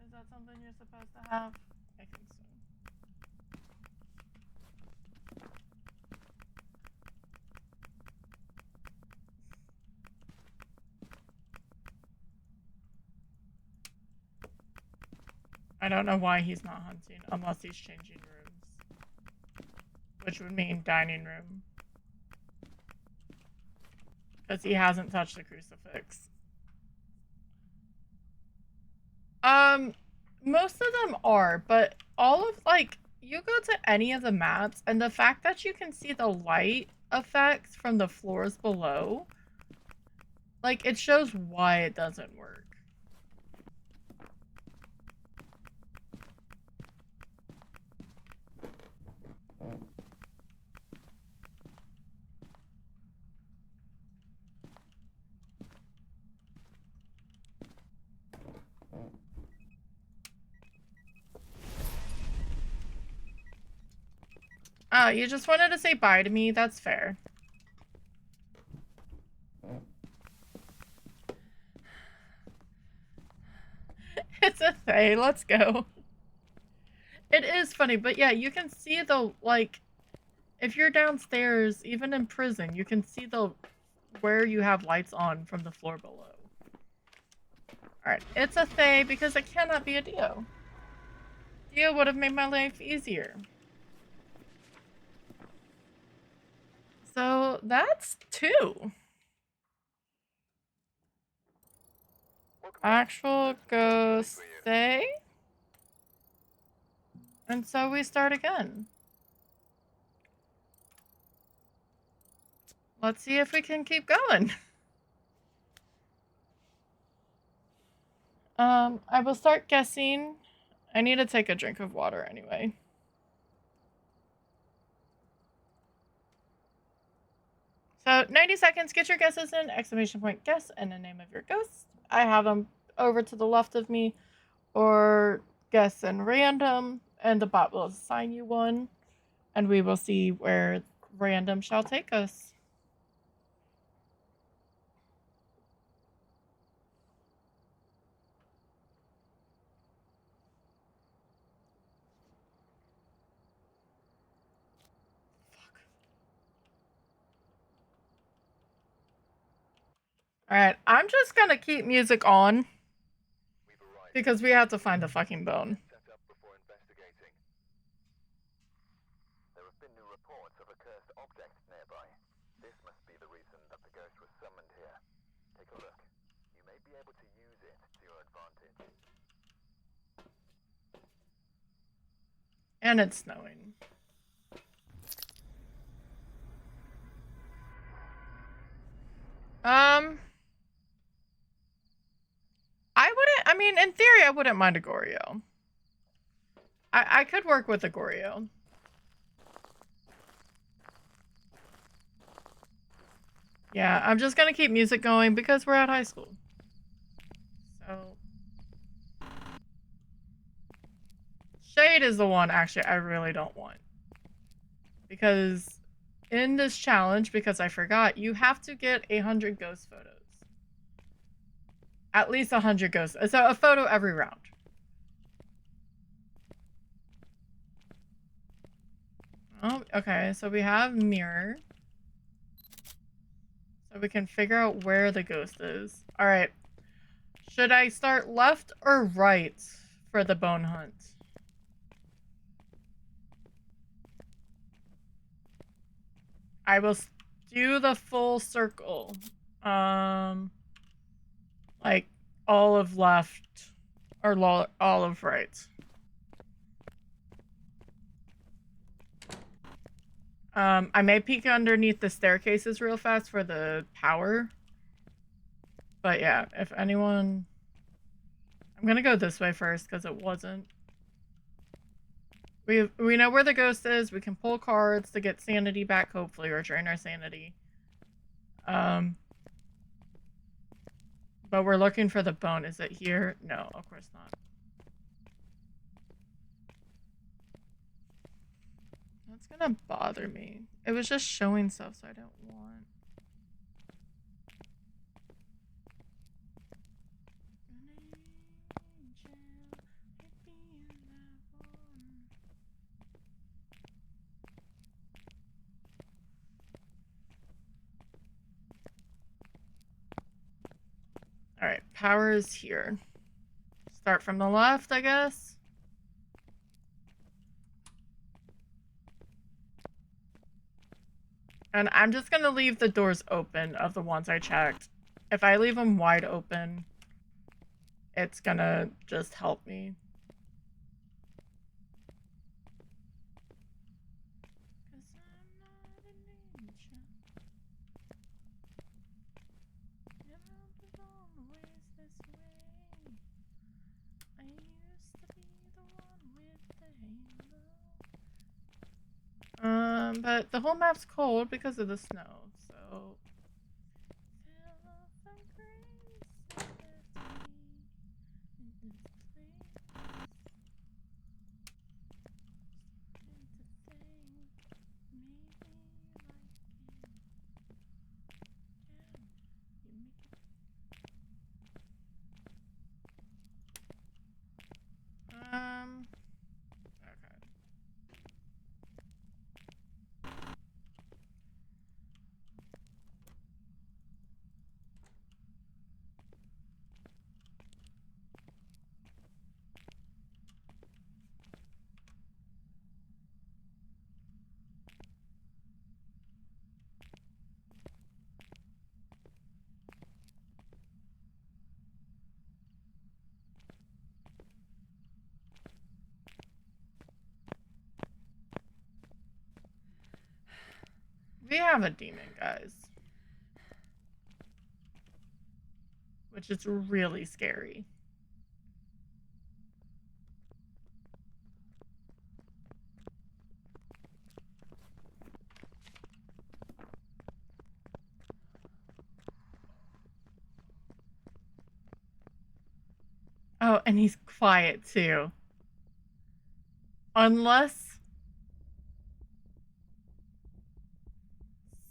Is that something you're supposed to have? I think so. I don't know why he's not hunting, unless he's changing rooms. Which would mean dining room. Because he hasn't touched the crucifix. Most of them are, but all of, like, you go to any of the maps, and the fact that you can see the light effects from the floors below, like, it shows why it doesn't work. Oh, you just wanted to say bye to me? That's fair. It's a Fae, let's go. It is funny, but yeah, you can see the, like, if you're downstairs, even in prison, you can see the where you have lights on from the floor below. Alright, it's a Fae because it cannot be a Dio. Dio would have made my life easier. So that's 2. Actual ghost Fae. And so we start again. Let's see if we can keep going. I will start guessing. I need to take a drink of water anyway. So 90 seconds, get your guesses in, exclamation point guess, and the name of your ghost. I have them over to the left of me, or guess in random, and the bot will assign you one, and we will see where random shall take us. Alright, I'm just gonna keep music on because we have to find the fucking bone. There have been new reports of a cursed object nearby. This must be the reason that the ghost was summoned here. Take a look. You may be able to use it to your advantage. And it's snowing. I mean, in theory, I wouldn't mind a Goryo. I could work with a Goryo. Yeah, I'm just gonna keep music going because we're at high school. So... Shade is the one, actually, I really don't want. Because in this challenge, because I forgot, you have to get 100 ghost photos. At least 100 ghosts. So a photo every round. Oh, okay. So we have mirror. So we can figure out where the ghost is. All right. Should I start left or right for the bone hunt? I will do the full circle. Like all of left or all of right. I may peek underneath the staircases real fast for the power. But yeah, if anyone... I'm gonna go this way first because it wasn't. We know where the ghost is. We can pull cards to get sanity back, hopefully, or drain our sanity. But we're looking for the bone. Is it here? No, of course not. That's gonna bother me. It was just showing stuff, so I don't want... Alright, power is here. Start from the left, I guess. And I'm just gonna leave the doors open of the ones I checked. If I leave them wide open, it's gonna just help me. But the whole map's cold because of the snow, so... Okay. We have a demon, guys. Which is really scary. Oh, and he's quiet too. Unless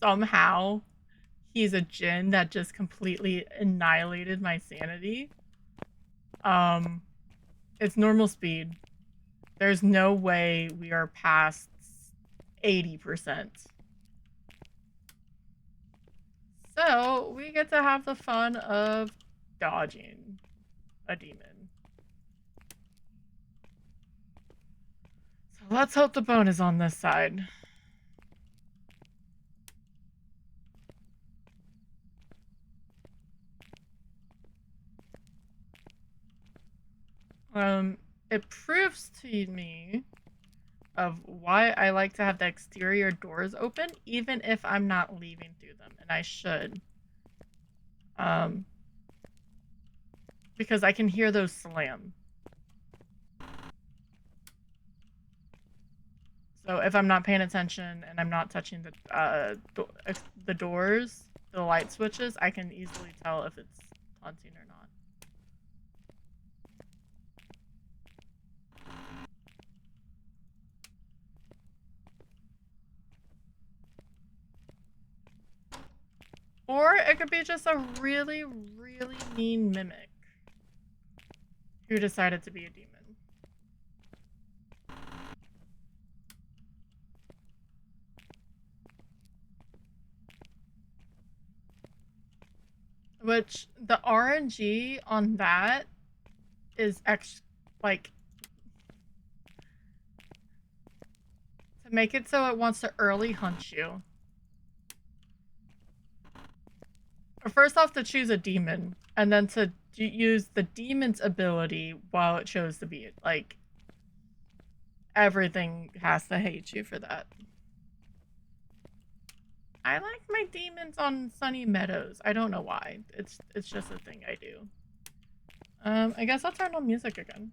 somehow he's a djinn that just completely annihilated my sanity. It's normal speed. There's no way we are past 80%. So we get to have the fun of dodging a demon. So let's hope the bone is on this side. It proves to me of why I like to have the exterior doors open, even if I'm not leaving through them, and I should. Because I can hear those slam. So if I'm not paying attention and I'm not touching the doors, the light switches, I can easily tell if it's haunting or not. Or it could be just a really, really mean mimic who decided to be a demon. Which, the RNG on that is like, to make it so it wants to early hunt you. Or first off, to choose a demon, and then to use the demon's ability while it chose to be, like, everything has to hate you for that. I like my demons on sunny meadows. I don't know why. It's just a thing I do. I guess I'll turn on music again.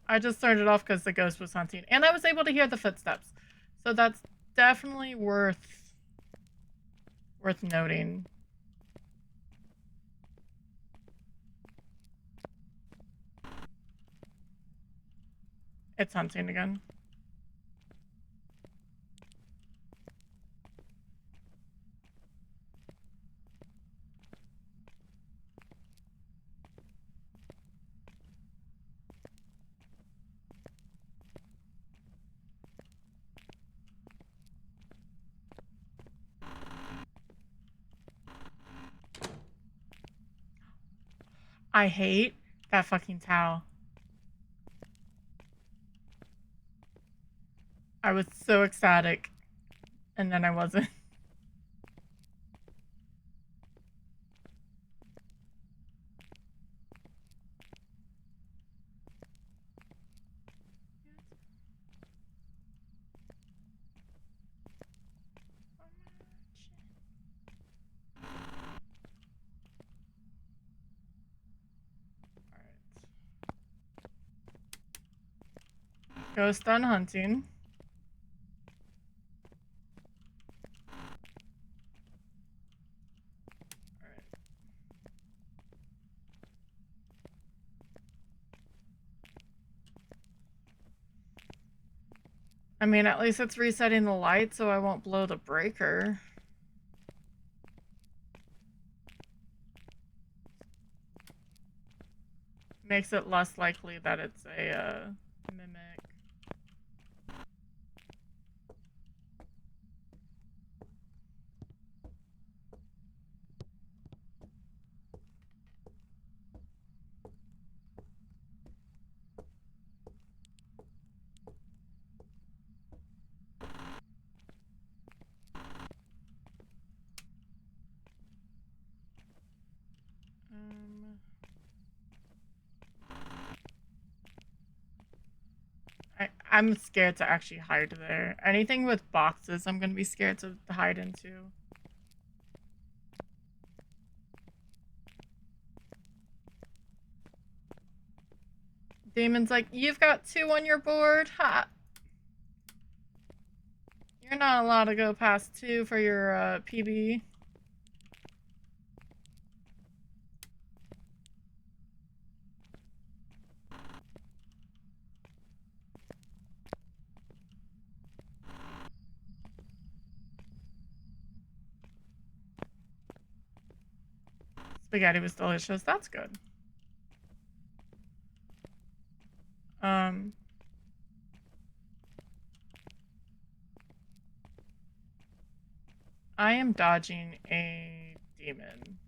I just turned it off because the ghost was hunting. And I was able to hear the footsteps. So that's definitely worth worth noting. It's hunting again. I hate that fucking towel. I was so ecstatic, and then I wasn't. Ghost on hunting. I mean, at least it's resetting the light so I won't blow the breaker. Makes it less likely that it's a mimic. I'm scared to actually hide there. Anything with boxes, I'm gonna be scared to hide into. Damon's like, you've got 2 on your board? Ha! You're not allowed to go past 2 for your PB. Spaghetti was delicious. That's good. I am dodging a demon.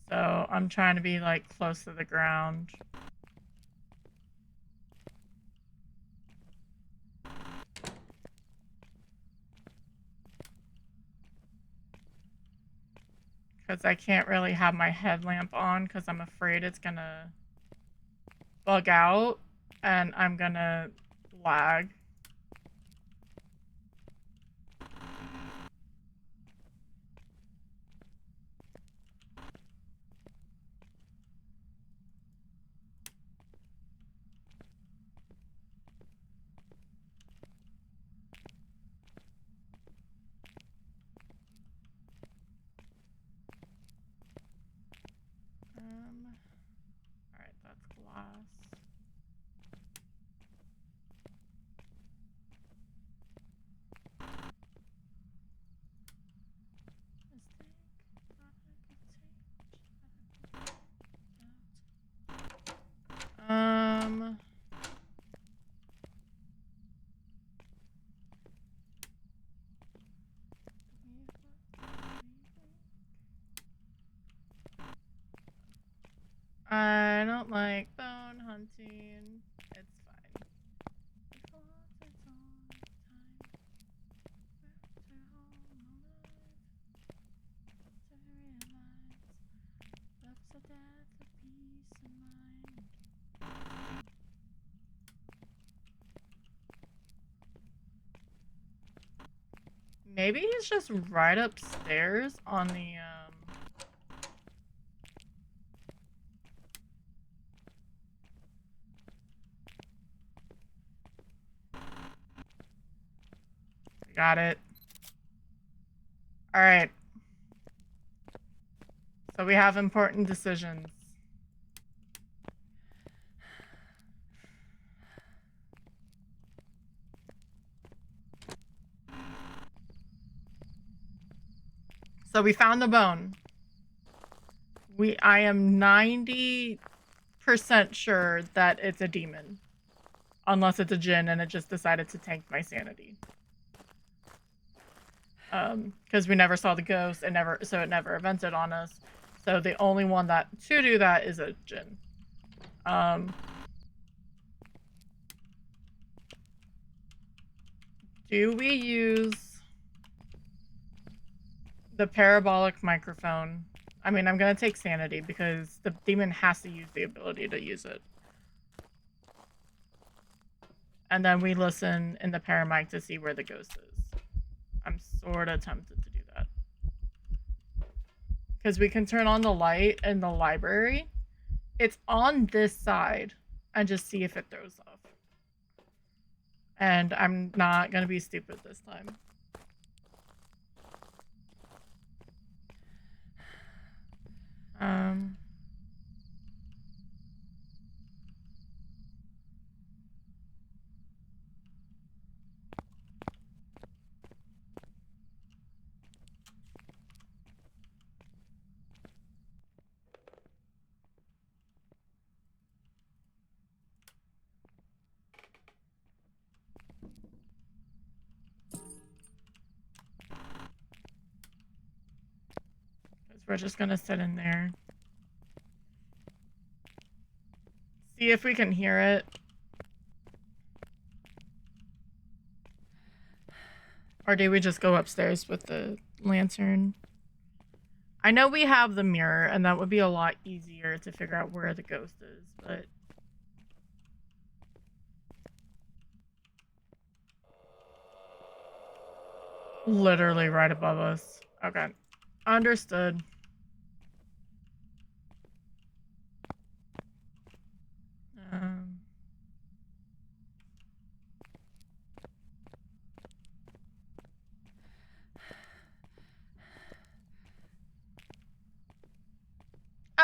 So I'm trying to be like close to the ground. Because I can't really have my headlamp on because I'm afraid it's gonna bug out and I'm gonna lag. Alright, that's glass. I don't like bone hunting. It's fine. Maybe he's just right upstairs on the Got it. All right. So we have important decisions. So we found the bone. I am 90% sure that it's a demon. Unless it's a djinn and it just decided to tank my sanity. Because we never saw the ghost, so it never evented on us. So the only one to do that is a djinn. Do we use the parabolic microphone? I mean, I'm gonna take sanity because the demon has to use the ability to use it. And then we listen in the paramic to see where the ghost is. I'm sort of tempted to do that. Because we can turn on the light in the library. It's on this side. And just see if it throws off. And I'm not going to be stupid this time. We're just gonna sit in there. See if we can hear it. Or do we just go upstairs with the lantern? I know we have the mirror, and that would be a lot easier to figure out where the ghost is, but... Literally right above us. Okay. Understood.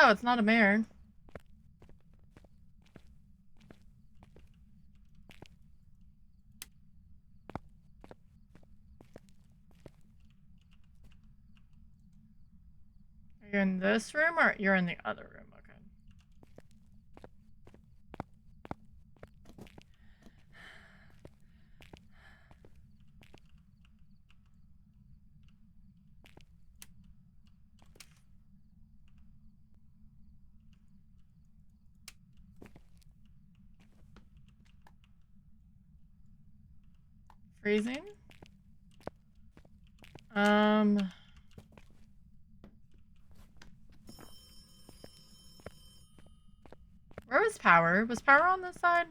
Oh, it's not a mare. Are you in this room or you're in the other room? Okay. Freezing? Where was power? Was power on this side?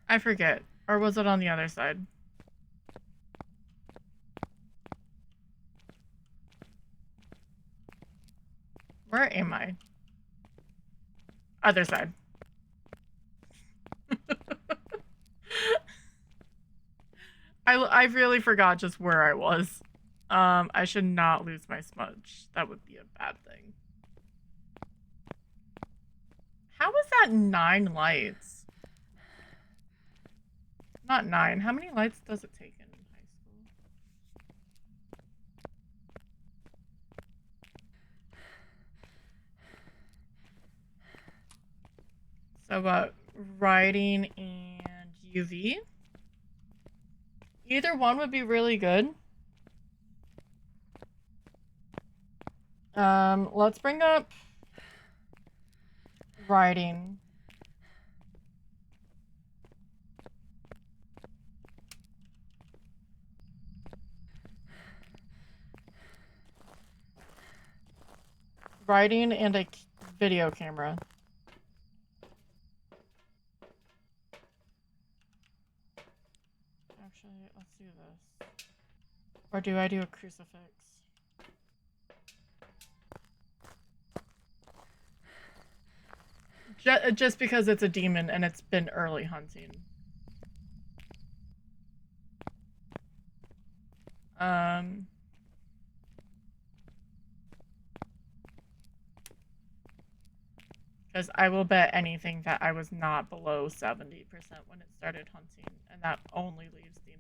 I forget. Or was it on the other side? Where am I? Other side. I really forgot just where I was. I should not lose my smudge. That would be a bad thing. How was that 9 lights? Not 9. How many lights does it take in high school? So, writing and UV? Either one would be really good. Let's bring up writing. Writing and a video camera. Actually, let's do this. Or do I do a crucifix? Just because it's a demon and it's been early hunting. Because I will bet anything that I was not below 70% when it started hunting, and that only leaves demon.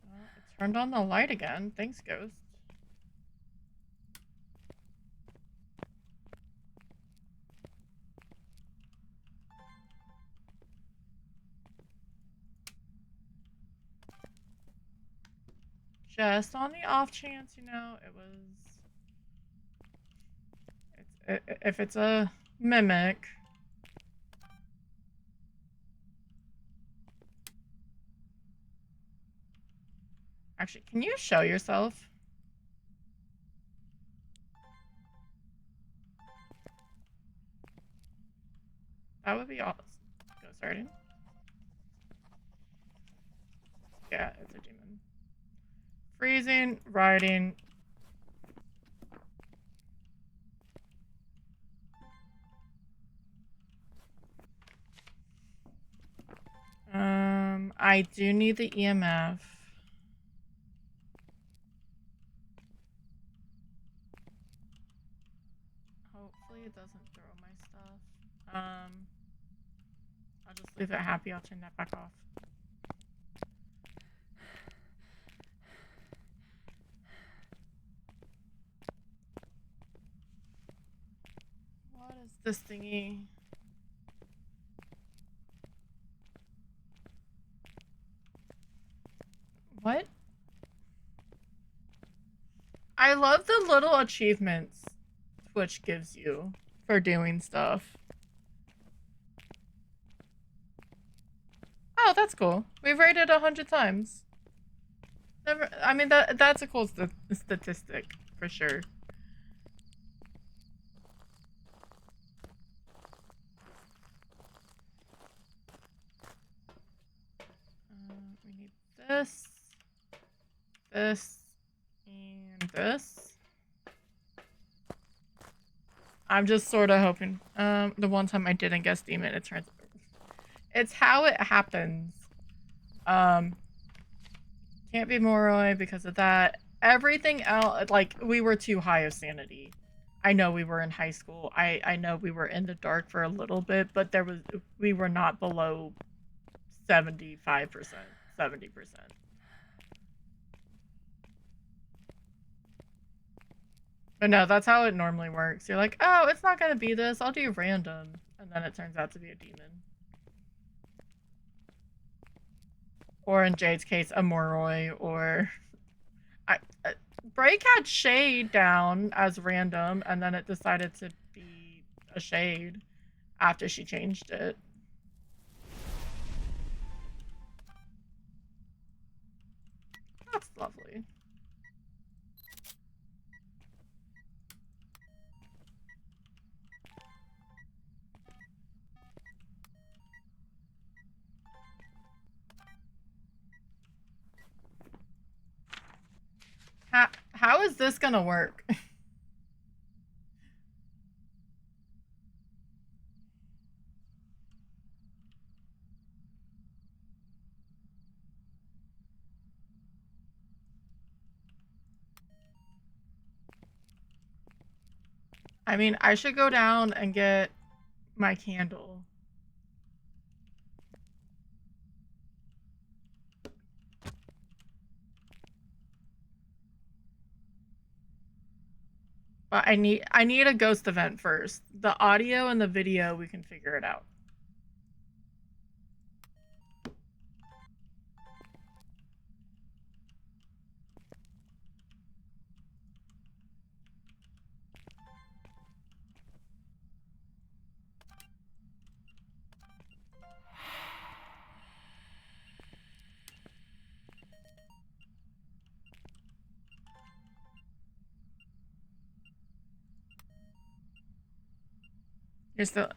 Well, it turned on the light again. Thanks, Ghost. Just on the off chance, you know, it was... if it's a mimic... Actually, can you show yourself? That would be awesome. Go starting. Yeah, it's a demon. Freezing, riding. I do need the EMF. Hopefully it doesn't throw my stuff. I'll just leave it happy. I'll turn that back off. What is this thingy? What? I love the little achievements Twitch gives you for doing stuff. Oh, that's cool. We've rated 100 times. Never. I mean, that's a cool statistic for sure. We need this, this, and this. I'm just sort of hoping. The one time I didn't guess demon, it turns. It's how it happens. Can't be Moroi because of that. Everything else, like, we were too high of sanity. I know we were in high school. I know we were in the dark for a little bit, but we were not below 75%, 70%. But no, that's how it normally works. You're like, oh, it's not gonna be this. I'll do random. And then it turns out to be a demon. Or in Jade's case, a Moroi, or... Break had Shade down as random, and then it decided to be a Shade after she changed it. That's lovely. How is this gonna work? I mean, I should go down and get my candle. But I need a ghost event first. The audio and the video, we can figure it out.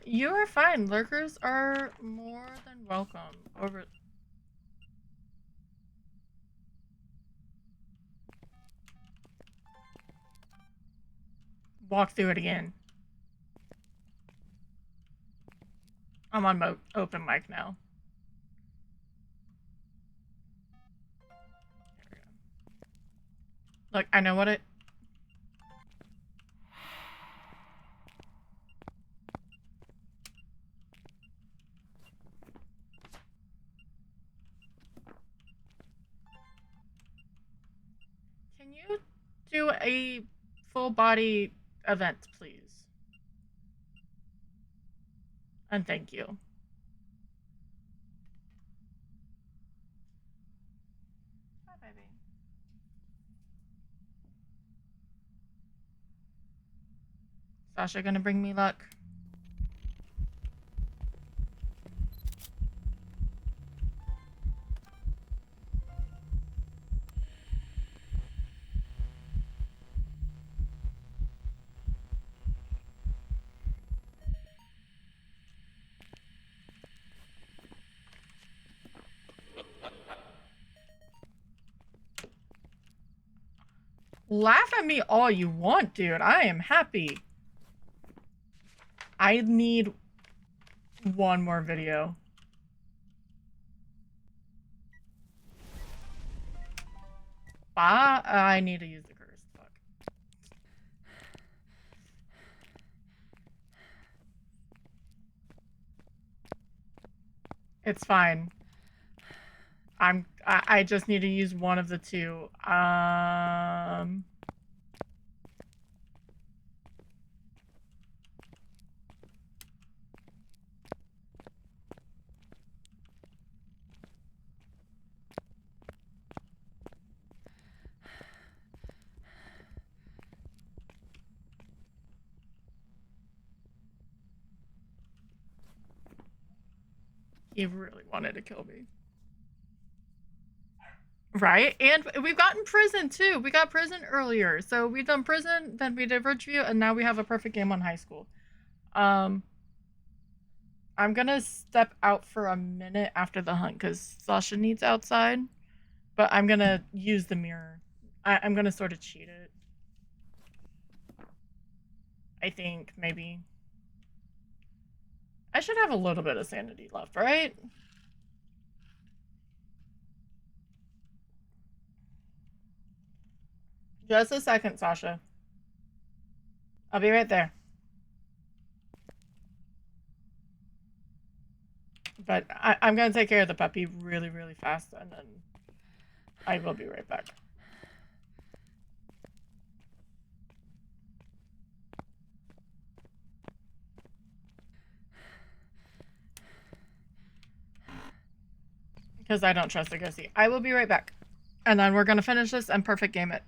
You are fine. Lurkers are more than welcome. Walk through it again. I'm on open mic now. There we go. Look, I know what it... Can you do a full body event, please? And thank you. Hi, baby. Sasha gonna bring me luck? Laugh at me all you want, dude. I am happy. I need one more video. I need to use the curse. Fuck. It's fine. I just need to use one of the two. He really wanted to kill me. Right? And we've gotten prison too. We got prison earlier. So we've done prison, then we did Ridgeview, and now we have a perfect game on high school. I'm gonna step out for a minute after the hunt because Sasha needs outside. But I'm gonna use the mirror. I'm gonna sort of cheat it. I think, maybe. I should have a little bit of sanity left, right? Just a second, Sasha. I'll be right there. But I'm gonna take care of the puppy really, really fast, and then I will be right back. Because I don't trust the ghostie. I will be right back. And then we're gonna finish this and perfect game it.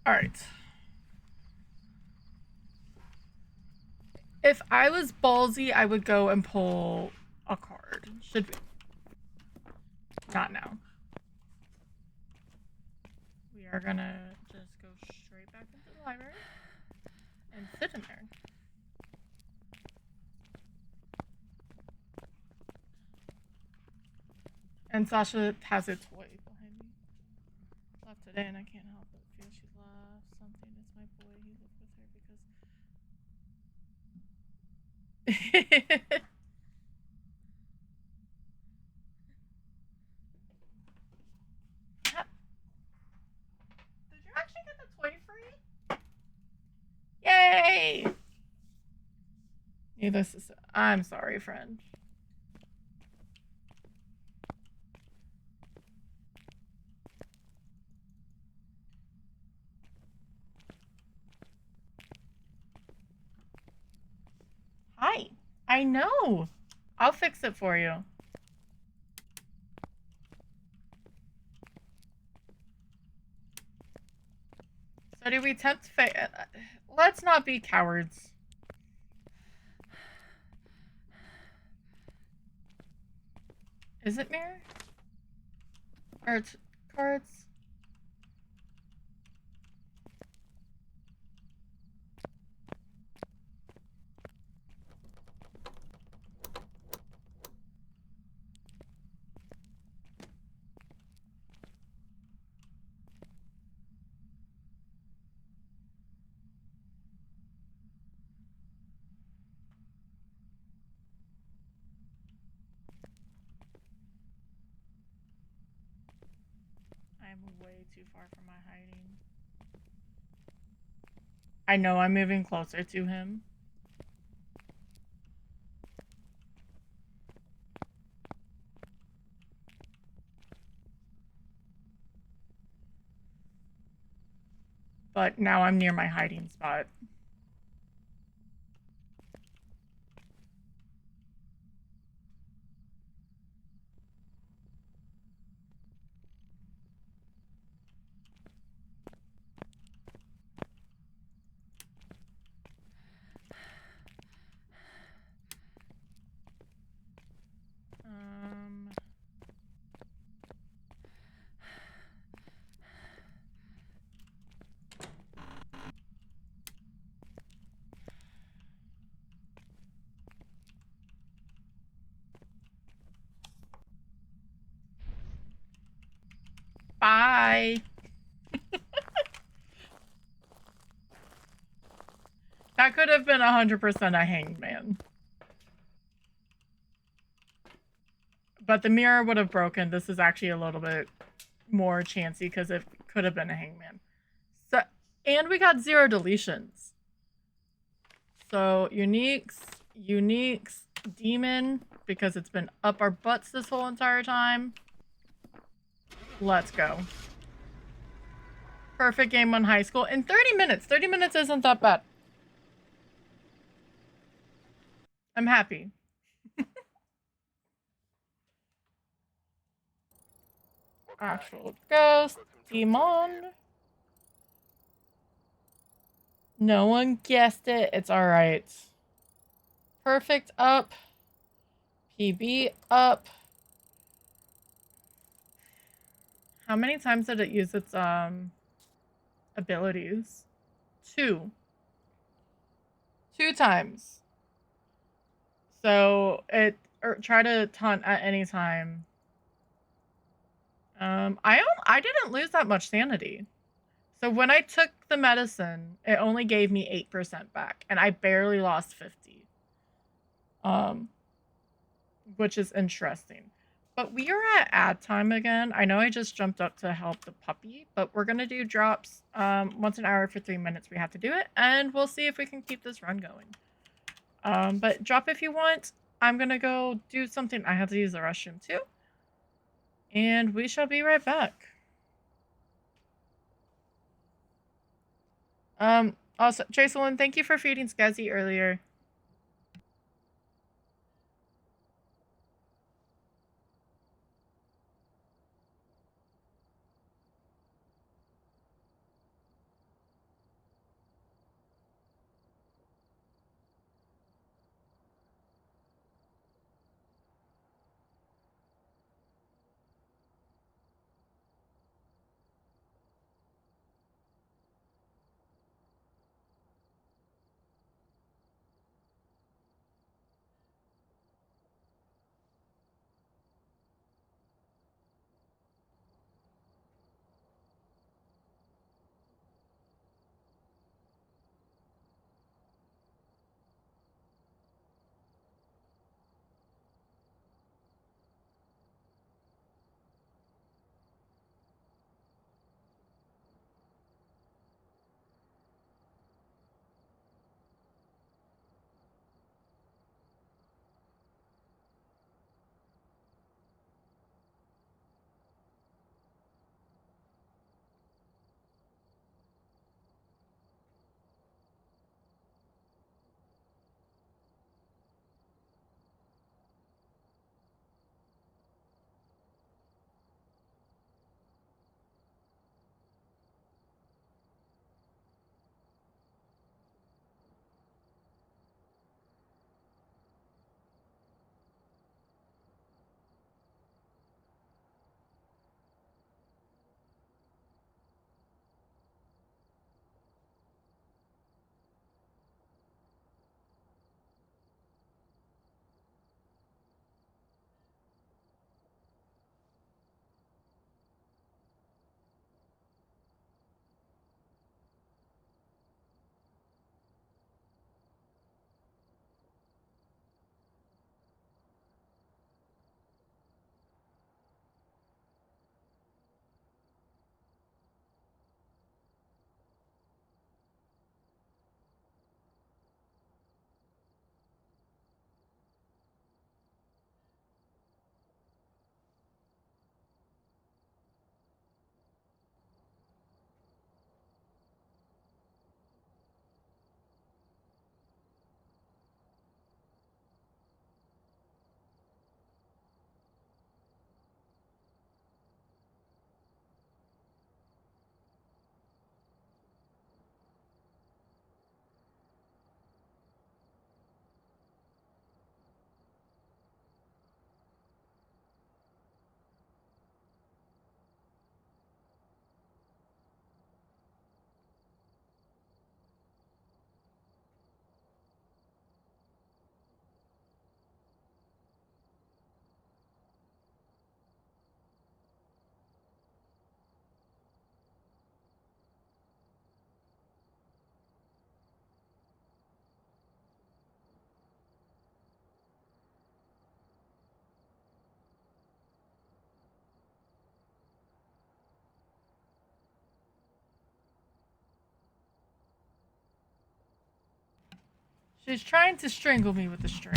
Alright. If I was ballsy, I would go and pull a card. Should be. Not now. We are gonna just go straight back into the library and sit in there. And Sasha has a toy behind me. Left today and I can't help but feel she loves something. It's my boy. He lived with her because... Needless to say, I'm sorry, friend. Hi. I know. I'll fix it for you. So do we tempt fate? Let's not be cowards. Is it mirror? Or cards? I'm way too far from my hiding. I know I'm moving closer to him. But now I'm near my hiding spot. Bye. That could have been 100% a hanged man. But the mirror would have broken. This is actually a little bit more chancy because it could have been a hangman. So, and we got 0 deletions. So uniques, demon, because it's been up our butts this whole entire time. Let's go. Perfect game on high school in 30 minutes. 30 minutes isn't that bad. I'm happy. Actual ghost, demon. No one guessed it. It's alright. Perfect up. PB up. How many times did it use its abilities? 2. 2 times. So it try to taunt at any time. I didn't lose that much sanity. So when I took the medicine, it only gave me 8% back, and I barely lost 50. Which is interesting. But we are at ad time again. I know I just jumped up to help the puppy, but we're gonna do drops once an hour for 3 minutes. We have to do it, and we'll see if we can keep this run going. But drop if you want. I'm gonna go do something. I have to use the restroom too. And we shall be right back. Also, Tracelyn, thank you for feeding Skazzy earlier. She's trying to strangle me with the string.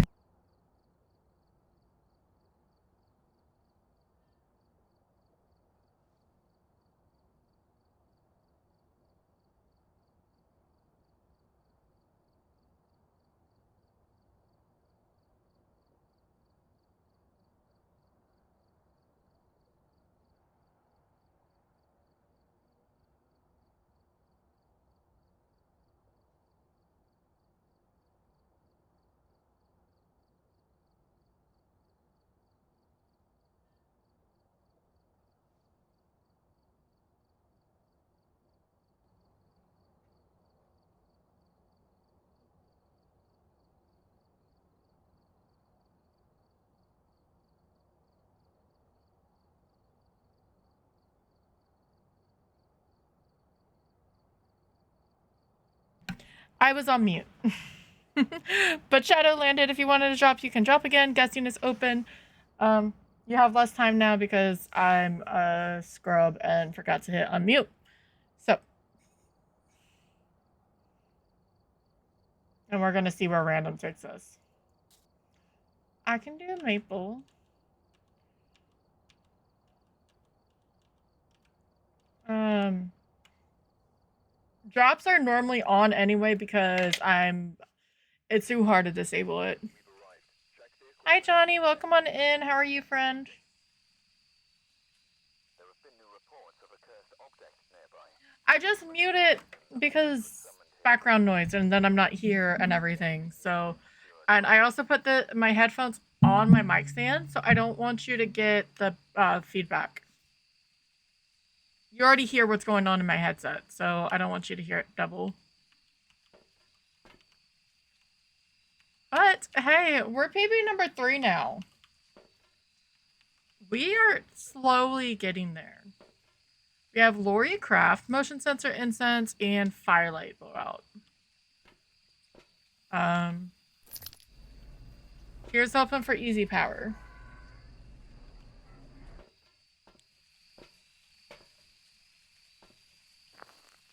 I was on mute. But Shadow landed. If you wanted to drop, you can drop again. Guessing is open. You have less time now because I'm a scrub and forgot to hit unmute. So, and we're gonna see where random takes us. I can do maple. Drops are normally on anyway because it's too hard to disable it. Hi Johnny, welcome on in. How are you, friend? I just mute it because background noise and then I'm not here and everything. So, and I also put my headphones on my mic stand, so I don't want you to get the feedback. You already hear what's going on in my headset, so I don't want you to hear it double. But hey, we're PB number 3 now. We are slowly getting there. We have Lori Craft, Motion Sensor Incense, and Firelight Blowout. Here's hoping for easy power.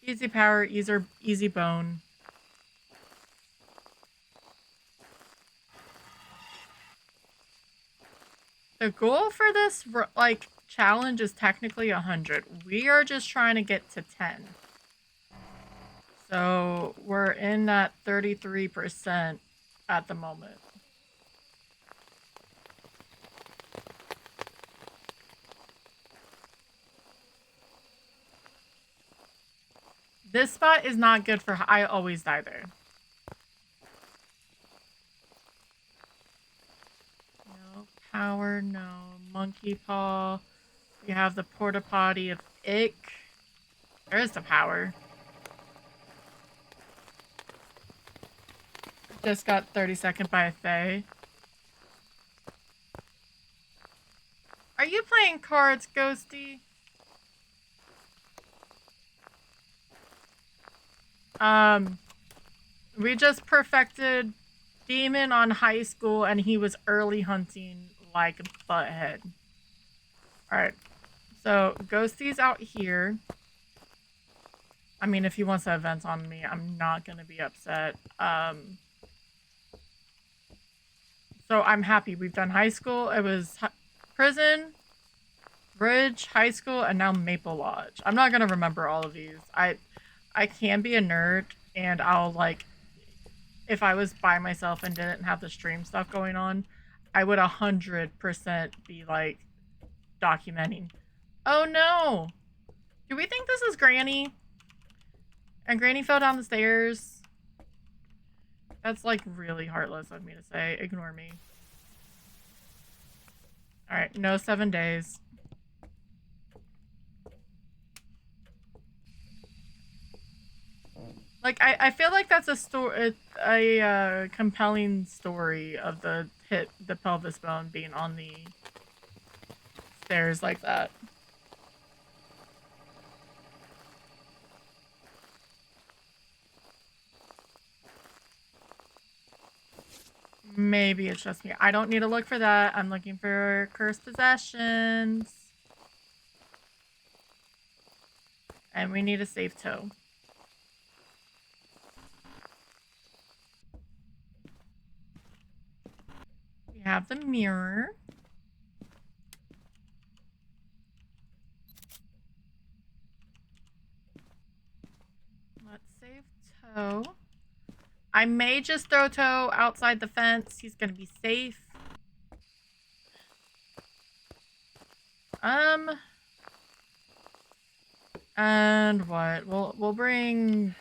Easy power, easy bone. The goal for this, like, challenge is technically 100. We are just trying to get to 10. So we're in that 33% at the moment. This spot is not good for... I always die there. No power, no monkey paw. We have the porta potty of ick. There's the power. Just got 30-second by a Fae. Are you playing cards, Ghosty? We just perfected Demon on high school and he was early hunting like a butthead. Alright. So, Ghosty's out here. I mean, if he wants to event on me, I'm not gonna be upset. So I'm happy. We've done high school. It was prison, bridge, high school, and now Maple Lodge. I'm not gonna remember all of these. I can be a nerd, and I'll, like, if I was by myself and didn't have the stream stuff going on, I would 100% be, like, documenting. Oh no! Do we think this is Granny? And Granny fell down the stairs? That's, like, really heartless of me to say. Ignore me. Alright, no 7 days. Like, I feel like that's a compelling story of the pelvis bone being on the stairs like that. Maybe it's just me. I don't need to look for that. I'm looking for cursed possessions. And we need a safe toe. have the mirror. Let's save Toe. I may just throw Toe outside the fence. He's gonna be safe. And what? We'll bring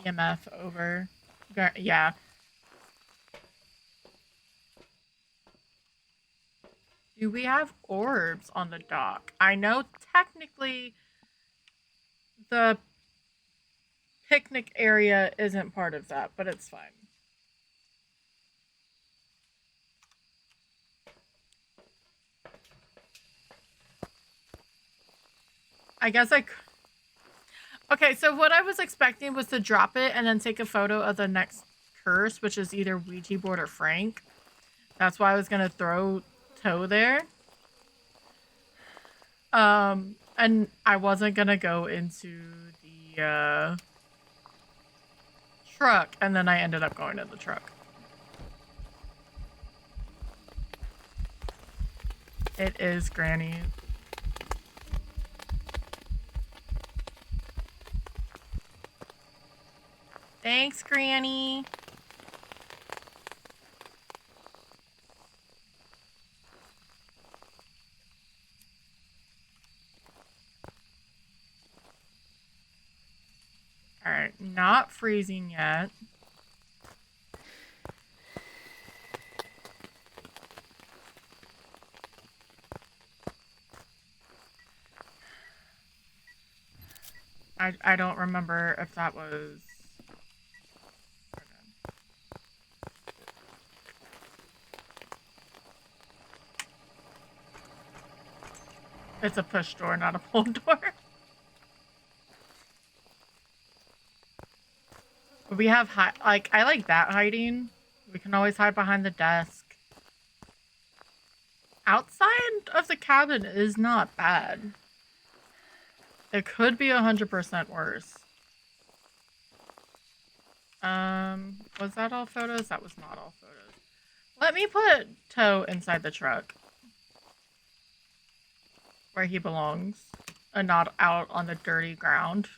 EMF over. Yeah. Do we have orbs on the dock? I know technically the picnic area isn't part of that, but it's fine. I guess okay, so what I was expecting was to drop it and then take a photo of the next curse, which is either Ouija board or Frank. That's why I was gonna throw Toe there. And I wasn't gonna go into the truck, and then I ended up going to the truck. It is Granny. Thanks, Granny. Alright, not freezing yet. I don't remember if that was... It's a push door, not a pull door. We have I like that hiding. We can always hide behind the desk. Outside of the cabin is not bad. It could be 100% worse. Was that all photos? That was not all photos. Let me put Toe inside the truck. Where he belongs. And not out on the dirty ground.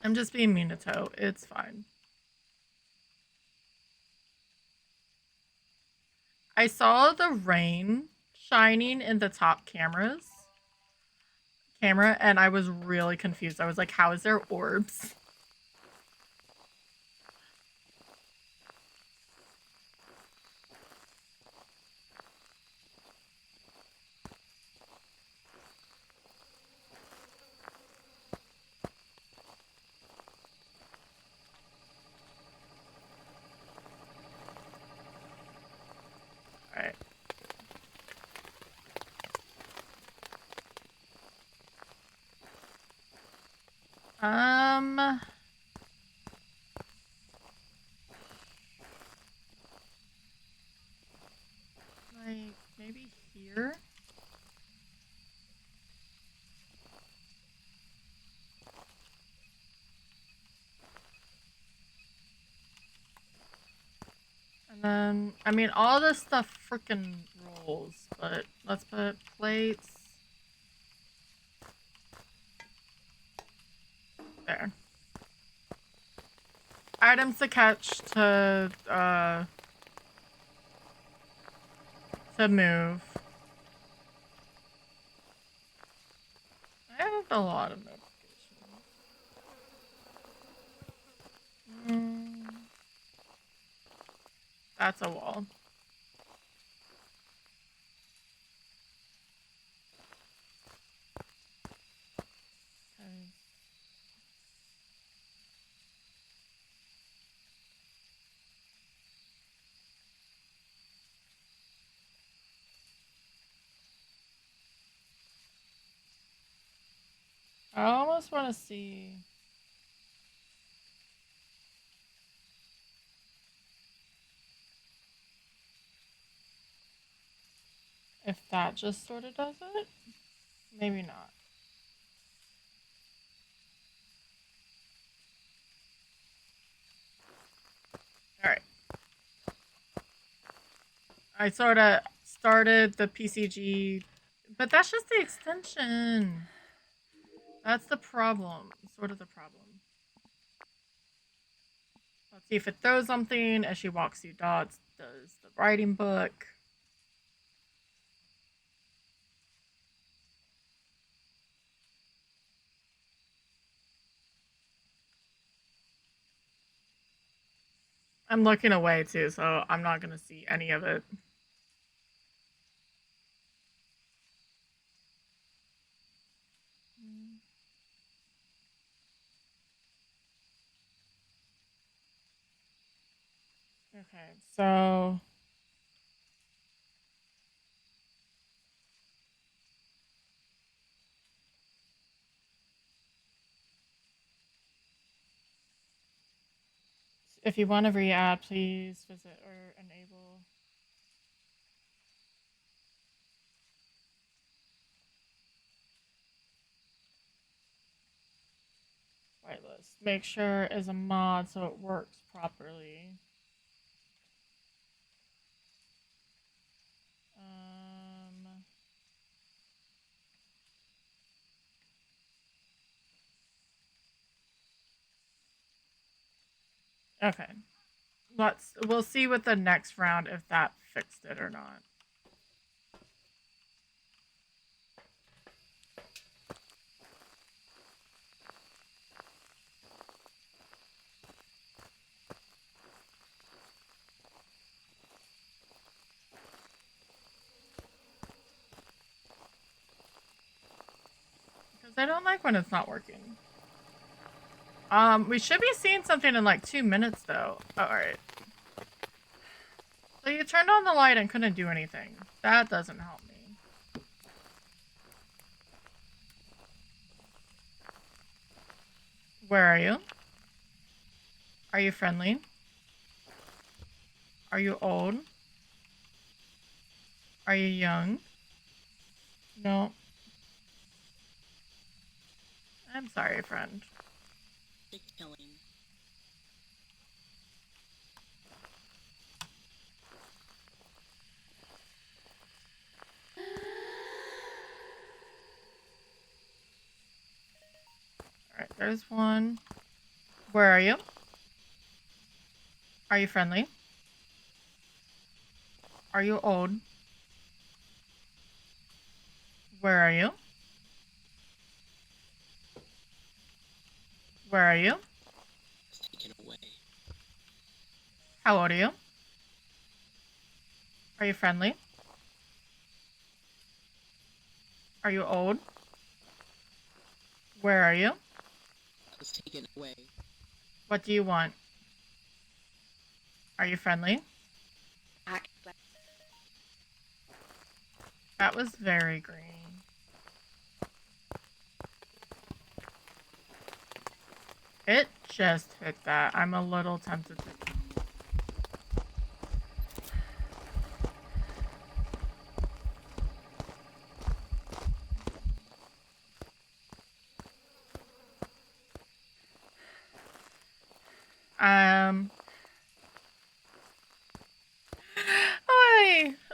I'm just being mean to Toe. It's fine. I saw the rain shining in the top camera, and I was really confused. I was like, how is there orbs? Alright. Like, maybe here? And then, I mean, all this stuff freaking rolls, but let's put plates. There. Items to catch to move. I have a lot of notifications. That's a wall. I almost want to see. If that just sort of does it? Maybe not. I sort of started the PCG, but that's just the extension. That's the problem. Sort of the problem. Let's see if it throws something as she walks you dots. Does the writing book. I'm looking away too, so I'm not going to see any of it. Okay, so if you want to re-add, please visit or enable. Whitelist. Make sure is a mod so it works properly. Okay. We'll see with the next round if that fixed it or not. Because I don't like when it's not working. We should be seeing something in like 2 minutes though. Oh, alright. So you turned on the light and couldn't do anything. That doesn't help me. Where are you? Are you friendly? Are you old? Are you young? No. I'm sorry, friend. Big killing. Alright, there's one. Where are you? Are you friendly? Are you old? Where are you? Where are you? It's taken away. How old are you? Are you friendly? Are you old? Where are you? It's taken away. What do you want? Are you friendly? That was very green. It just hit that. I'm a little tempted to...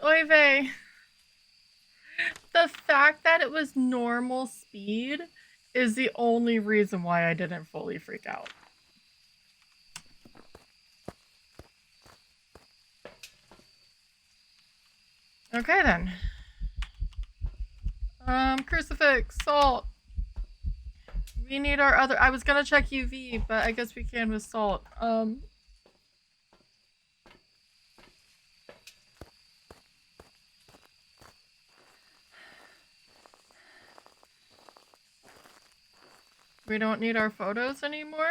Oy vey. The fact that it was normal speed is the only reason why I didn't fully freak out. Okay then. Crucifix, salt. We need our other... I was gonna check UV, but I guess we can with salt. We don't need our photos anymore?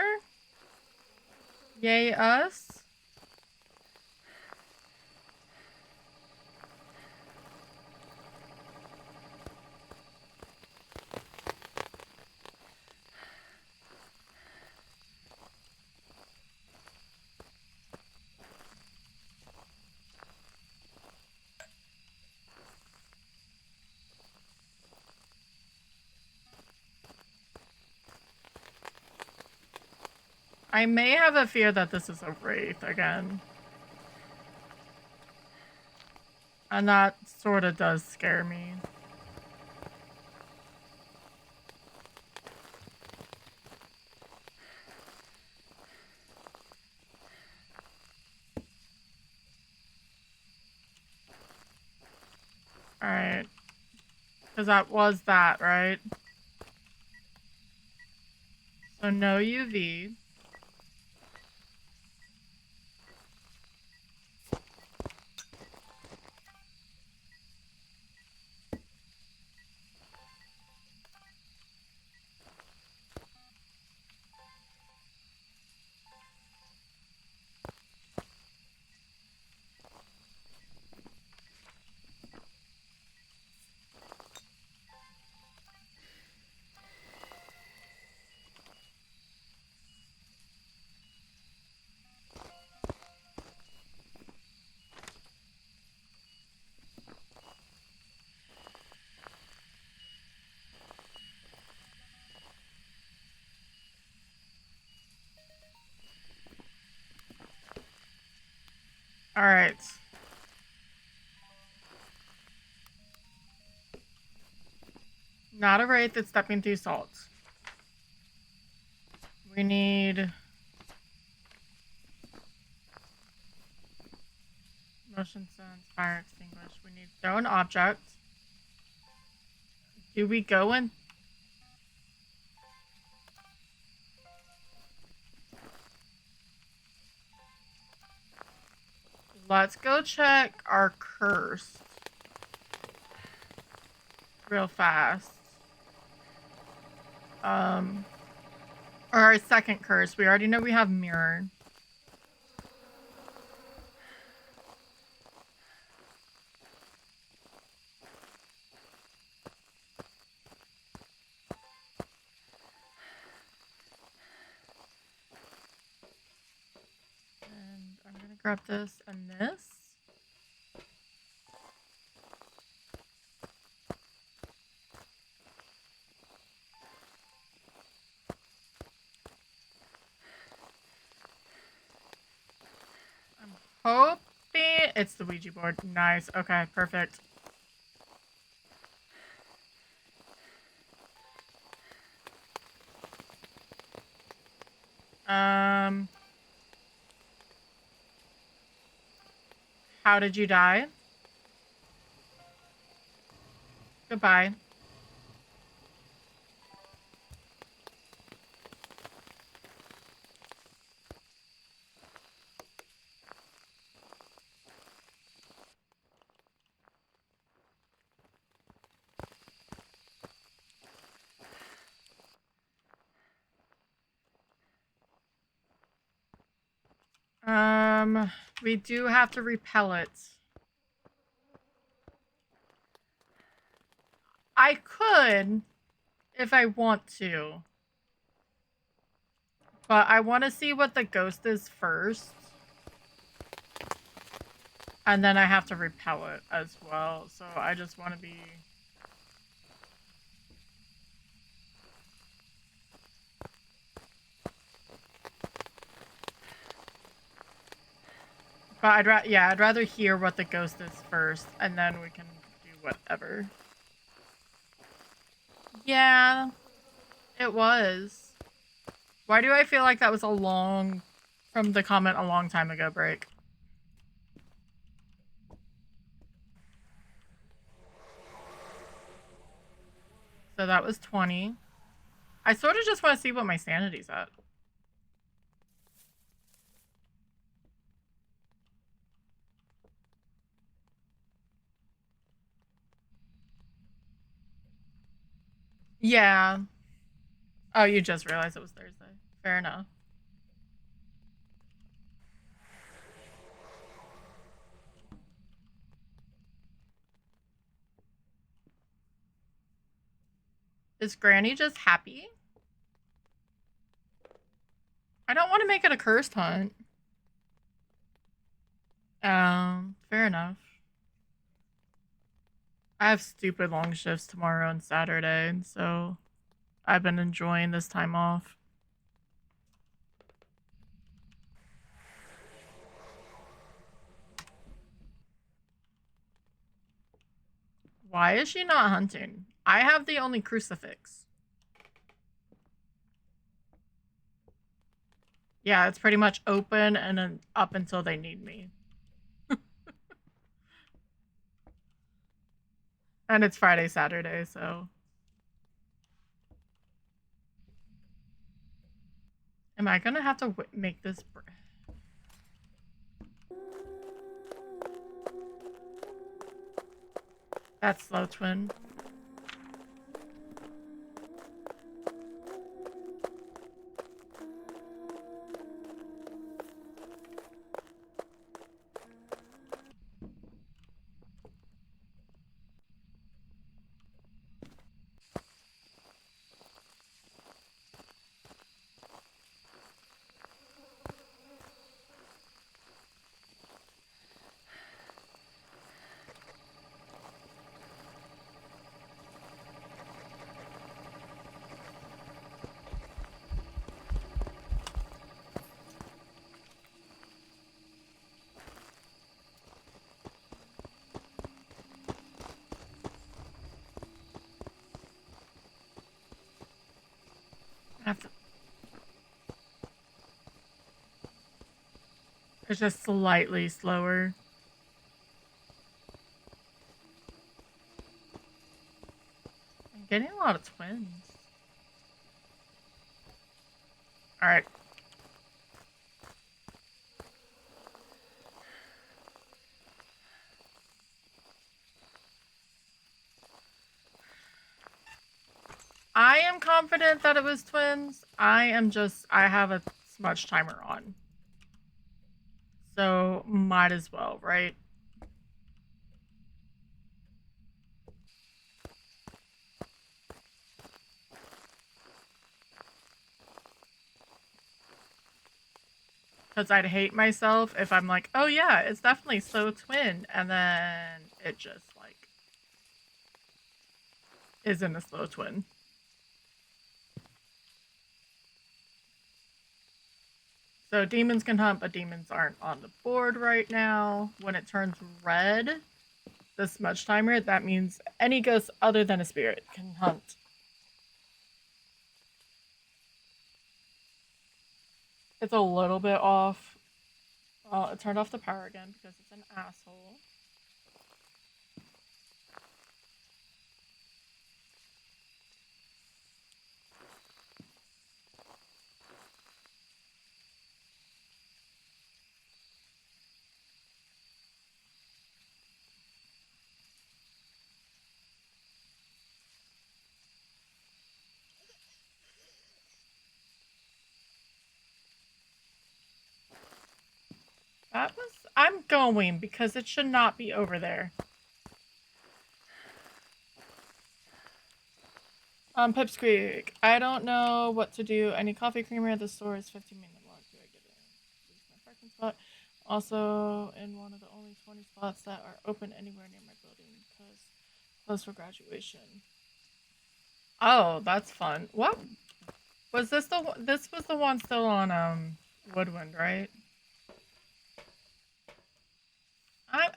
Yay us. I may have a fear that this is a wraith again. And that sort of does scare me. Alright. Because that was that, right? So no UV. Alright. Not a wraith that's stepping through salt. We need motion sense, fire extinguish. We need throw an object. Do we go in? Let's go check our curse real fast. Or our second curse. We already know we have mirror. And I'm gonna grab this and this. I'm hoping it's the Ouija board. Nice. Okay, perfect. How did you die? Goodbye. We do have to repel it. I could, if I want to. But I want to see what the ghost is first. And then I have to repel it as well. So I just want to be... But I'd rather hear what the ghost is first, and then we can do whatever. Yeah, it was. Why do I feel like that was a long, from the comment a long time ago break? So that was 20. I sort of just want to see what my sanity's at. Yeah. Oh, you just realized it was Thursday. Fair enough. Is Granny just happy? I don't want to make it a cursed hunt. Fair enough. I have stupid long shifts tomorrow and Saturday, so I've been enjoying this time off. Why is she not hunting? I have the only crucifix. Yeah, it's pretty much open and then up until they need me. And it's Friday, Saturday, so. Am I gonna have to make this? That's slow twin. It's just slightly slower. I'm getting a lot of twins. Alright. I am confident that it was twins. I have a smudge timer on. So, might as well, right? Because I'd hate myself if I'm like, oh yeah, it's definitely slow twin, and then it just, like, isn't a slow twin. So demons can hunt, but demons aren't on the board right now. When it turns red, the smudge timer, that means any ghost other than a spirit can hunt. It's a little bit off. It turned off the power again because it's an asshole. I'm going because it should not be over there. Pips Creek. I don't know what to do. Any coffee creamer at the store is 15-minute walk. Do I get it? Use my parking spot. Also, in one of the only 20 spots that are open anywhere near my building because close for graduation. Oh, that's fun. What was this? This was the one still on Woodwind, right?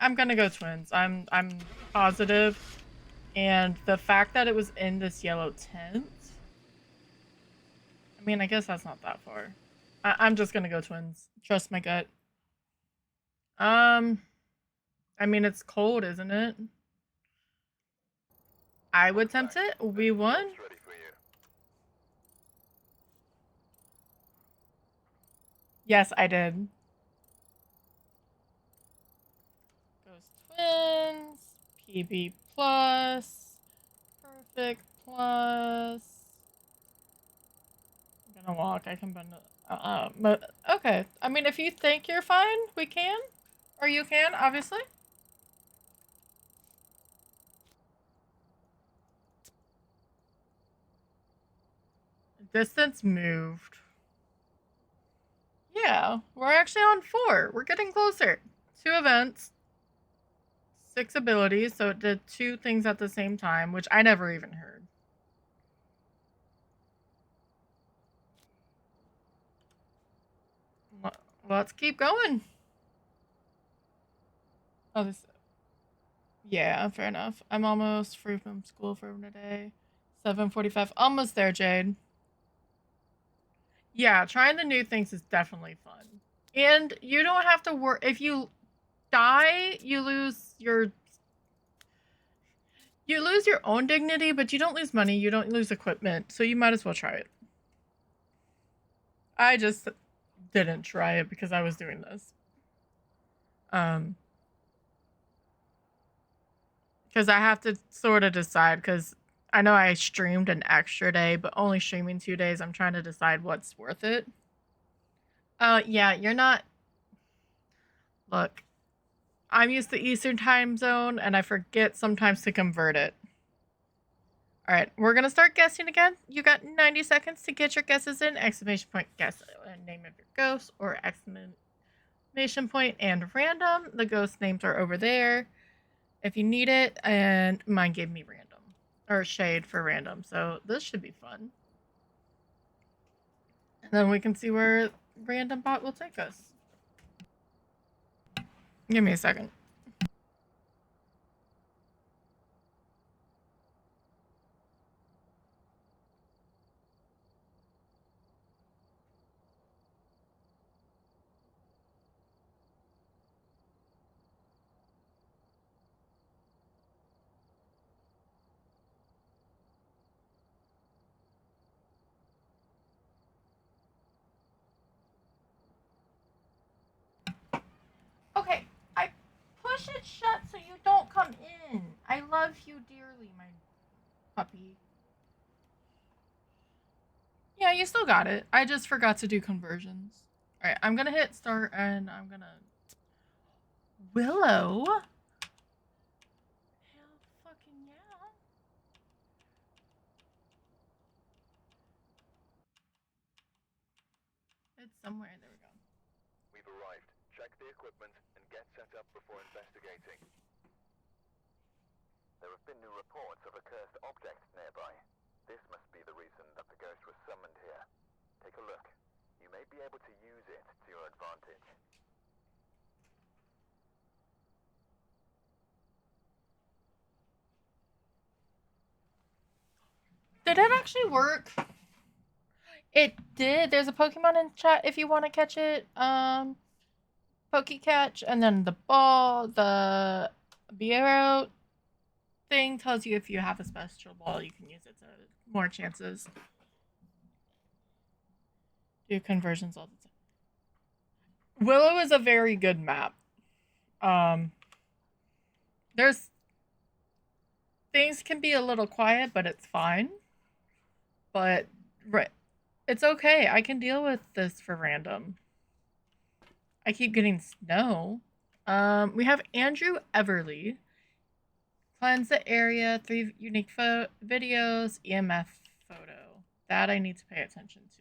I'm gonna go twins. I'm positive, and the fact that it was in this yellow tent. I mean, I guess that's not that far. I'm just gonna go twins. Trust my gut. I mean, it's cold, isn't it? I would tempt it. We won. Yes, I did. Ghost twins. PB plus. Perfect plus. I'm gonna walk. I can bend it. But okay. I mean, if you think you're fine, we can. Or you can, obviously. Distance moved. Yeah, we're actually on 4. We're getting closer. 2 events. 6 abilities, so it did 2 things at the same time, which I never even heard. Let's keep going. Oh, this. Yeah, fair enough. I'm almost free from school for today. 7:45. Almost there, Jade. Yeah, trying the new things is definitely fun. And you don't have to work. If you die, you lose your own dignity, but you don't lose money, you don't lose equipment, so you might as well try it. I just didn't try it because I was doing this. Because I have to sort of decide, because I know I streamed an extra day, but only streaming 2 days, I'm trying to decide what's worth it. Yeah, you're not... Look, I'm used to Eastern time zone, and I forget sometimes to convert it. Alright, we're gonna start guessing again. You got 90 seconds to get your guesses in. Exclamation point guess name of your ghost, or exclamation point and random. The ghost names are over there if you need it, and mine gave me random. Or shade for random, so this should be fun. And then we can see where random bot will take us. Give me a second. Okay, I push it shut so you don't come in. I love you dearly, my puppy. Yeah, you still got it. I just forgot to do conversions. Alright, I'm gonna hit start and I'm gonna... Willow? Hell fucking yeah. It's somewhere. There we go. We've arrived. Check the equipment and get set up before investigating. There have been new reports of a cursed object nearby. This must be the reason that the ghost was summoned here. Take a look. You may be able to use it to your advantage. Did it actually work? It did. There's a Pokemon in chat if you want to catch it. Pokecatch, and then the ball, the Bureau thing tells you if you have a special ball, you can use it to more chances. Do conversions all the time. Willow is a very good map. There's things can be a little quiet, but it's fine. But right, it's okay. I can deal with this for random. I keep getting snow. We have Andrew Everly. Cleanse the area, 3 unique videos, EMF photo. That I need to pay attention to.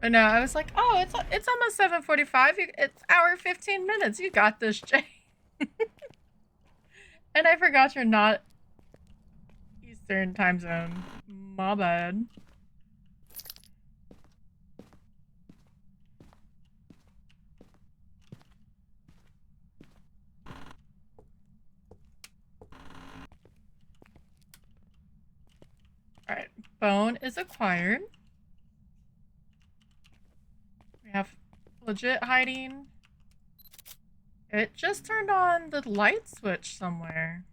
But no, I was like, oh, it's almost 7:45. It's hour 15 minutes. You got this, Jay. And I forgot you're not Eastern time zone. My bad. Alright, bone is acquired. We have legit hiding. It just turned on the light switch somewhere.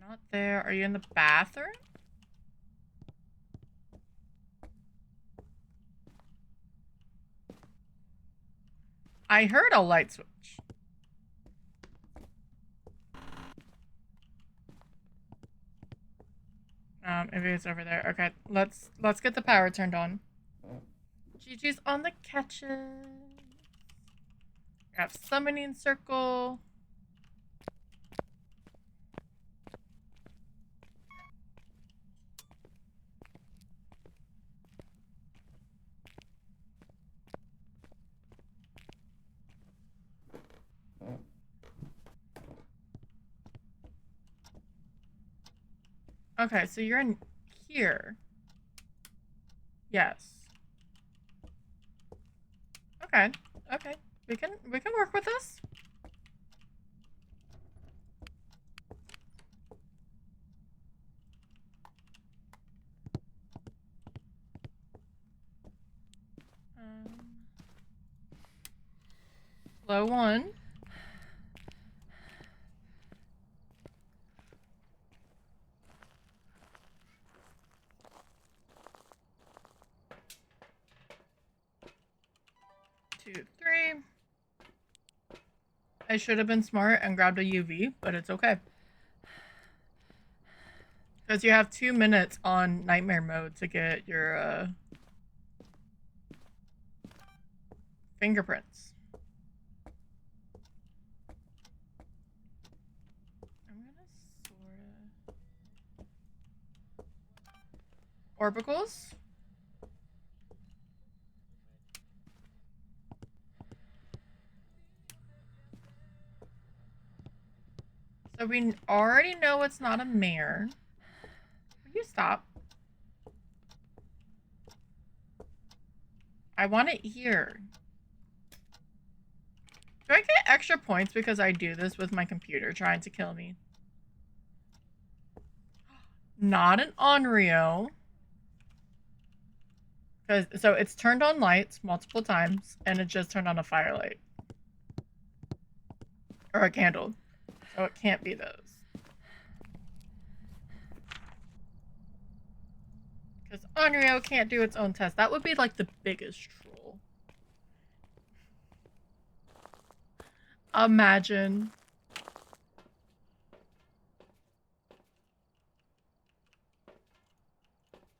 Not there. Are you in the bathroom? I heard a light switch. Maybe it's over there. Okay, let's get the power turned on. Gigi's on the catches. We have summoning circle. Okay, so you're in here. Yes. Okay. Okay. We can work with this. Flow 1. Two, 3. I should have been smart and grabbed a UV, but it's okay. Because you have 2 minutes on nightmare mode to get your fingerprints. I'm gonna sorta... Orbicals? So we already know it's not a mare. Will you stop? I want it here. Do I get extra points because I do this with my computer trying to kill me? Not an Onryo. So it's turned on lights multiple times, and it just turned on a firelight. Or a candle. So it can't be those. Because Onryo can't do its own test. That would be like the biggest troll. Imagine.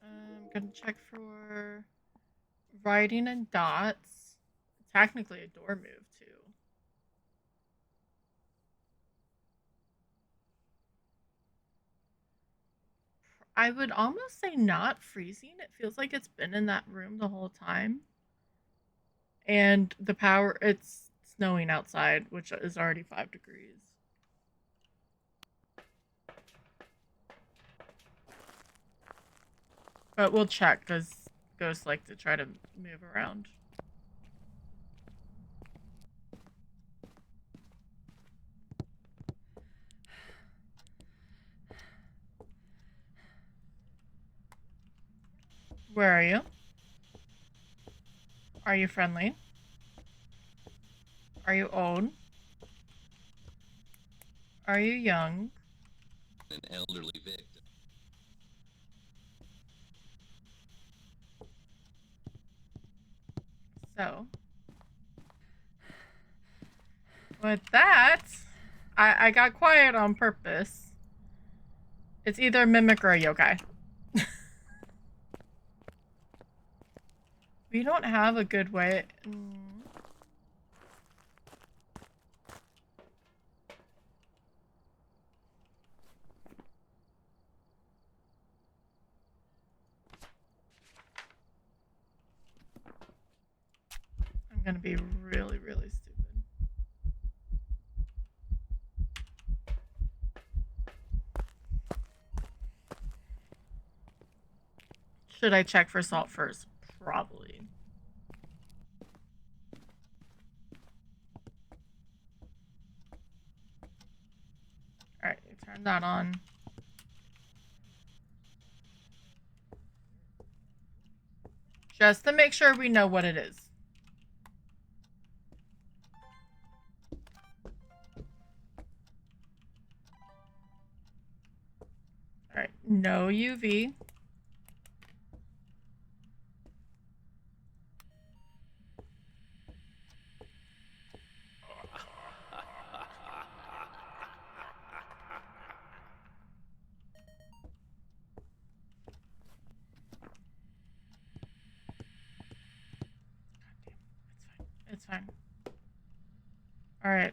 I'm gonna check for writing and dots. Technically a door move too. I would almost say not freezing. It feels like it's been in that room the whole time. And the power, it's snowing outside, which is already 5 degrees. But we'll check because ghosts like to try to move around. Where are you? Are you friendly? Are you old? Are you young? An elderly victim. So, with that, I got quiet on purpose. It's either a mimic or a yokai. We don't have a good way. I'm gonna be really, really stupid. Should I check for salt first? Probably. Alright, turn that on. Just to make sure we know what it is. Alright, no UV. It's fine. Alright.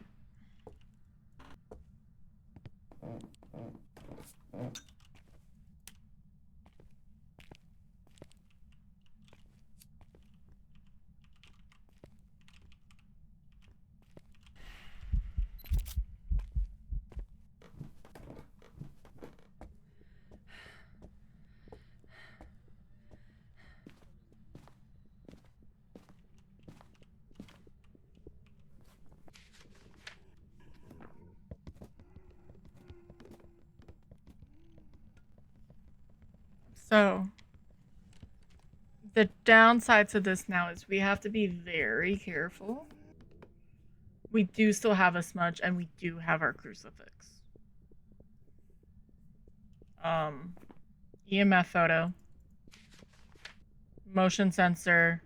So, the downside to this now is we have to be very careful. We do still have a smudge, and we do have our crucifix. EMF photo. Motion sensor.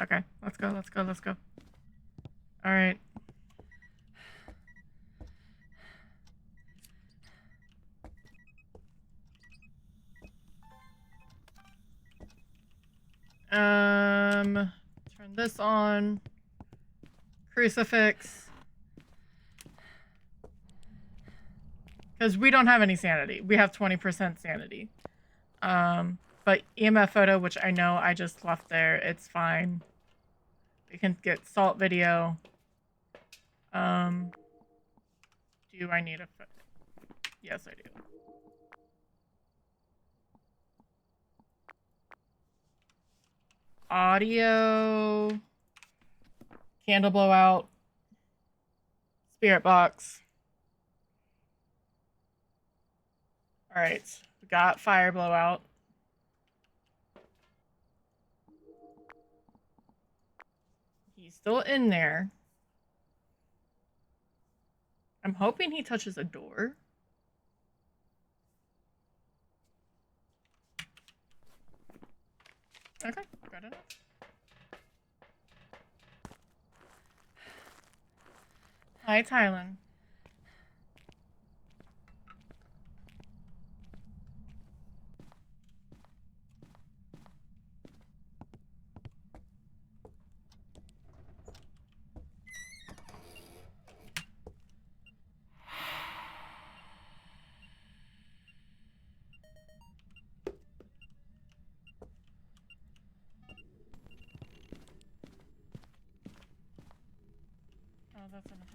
Okay, let's go, let's go, let's go. All right. Turn this on. Crucifix. Because we don't have any sanity. We have 20% sanity. But EMF photo, which I know I just left there, it's fine. We can get salt video. Do I need a photo? Yes, I do. Audio. Candle blowout. Spirit box. Alright. We got fire blowout. He's still in there. I'm hoping he touches a door. Okay, got it. Hi, Tylen. Oh, that's another.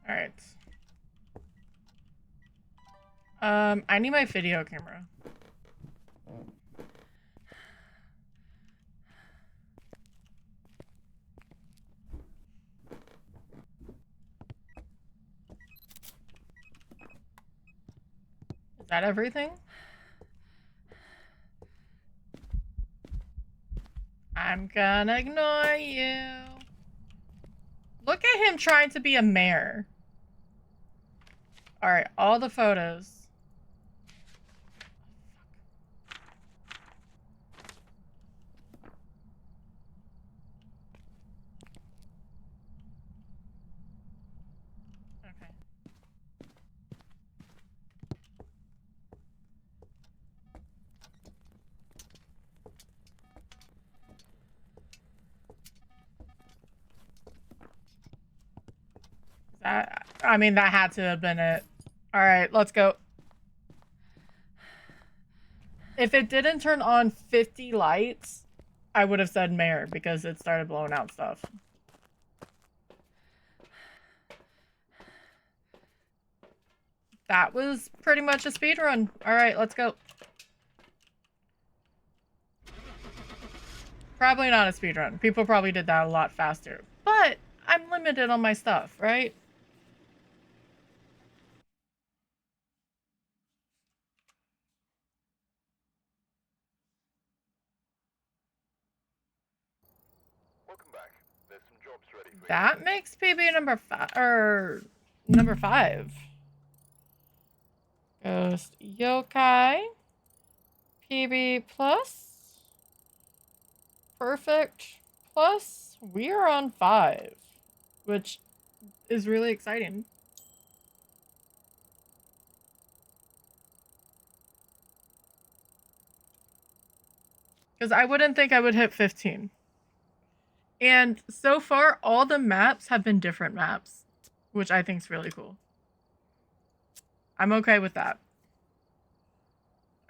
All right. I need my video camera. Is that everything? I'm gonna ignore you. Look at him trying to be a mayor. Alright, all the photos. Okay. That, I mean, that had to have been it. Alright, let's go. If it didn't turn on 50 lights, I would have said mayor because it started blowing out stuff. That was pretty much a speed run. Alright, let's go. Probably not a speed run. People probably did that a lot faster. But I'm limited on my stuff, right? Welcome back. There's some jobs ready for you. That makes PB number 5 or number 5. Ghost Yokai. PB plus. Perfect plus. We are on 5, which is really exciting. Because I wouldn't think I would hit 15. And so far, all the maps have been different maps. which I think is really cool. I'm okay with that.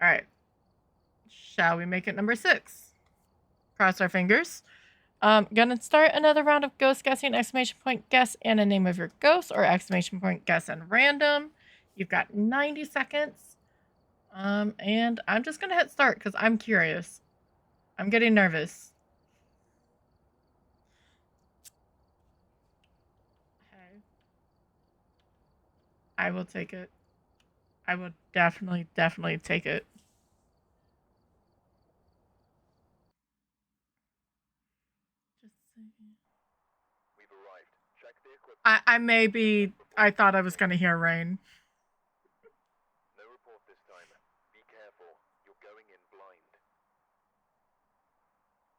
All right. Shall we make it number 6? Cross our fingers. Gonna start another round of ghost guessing, exclamation point guess and a name of your ghost, or exclamation point guess and random. You've got 90 seconds. And I'm just gonna hit start because I'm curious. I'm getting nervous. Okay. I will take it. I will definitely take it. We've arrived. Check the equipment. I thought I was gonna hear rain. No report this time. Be careful. You're going in blind.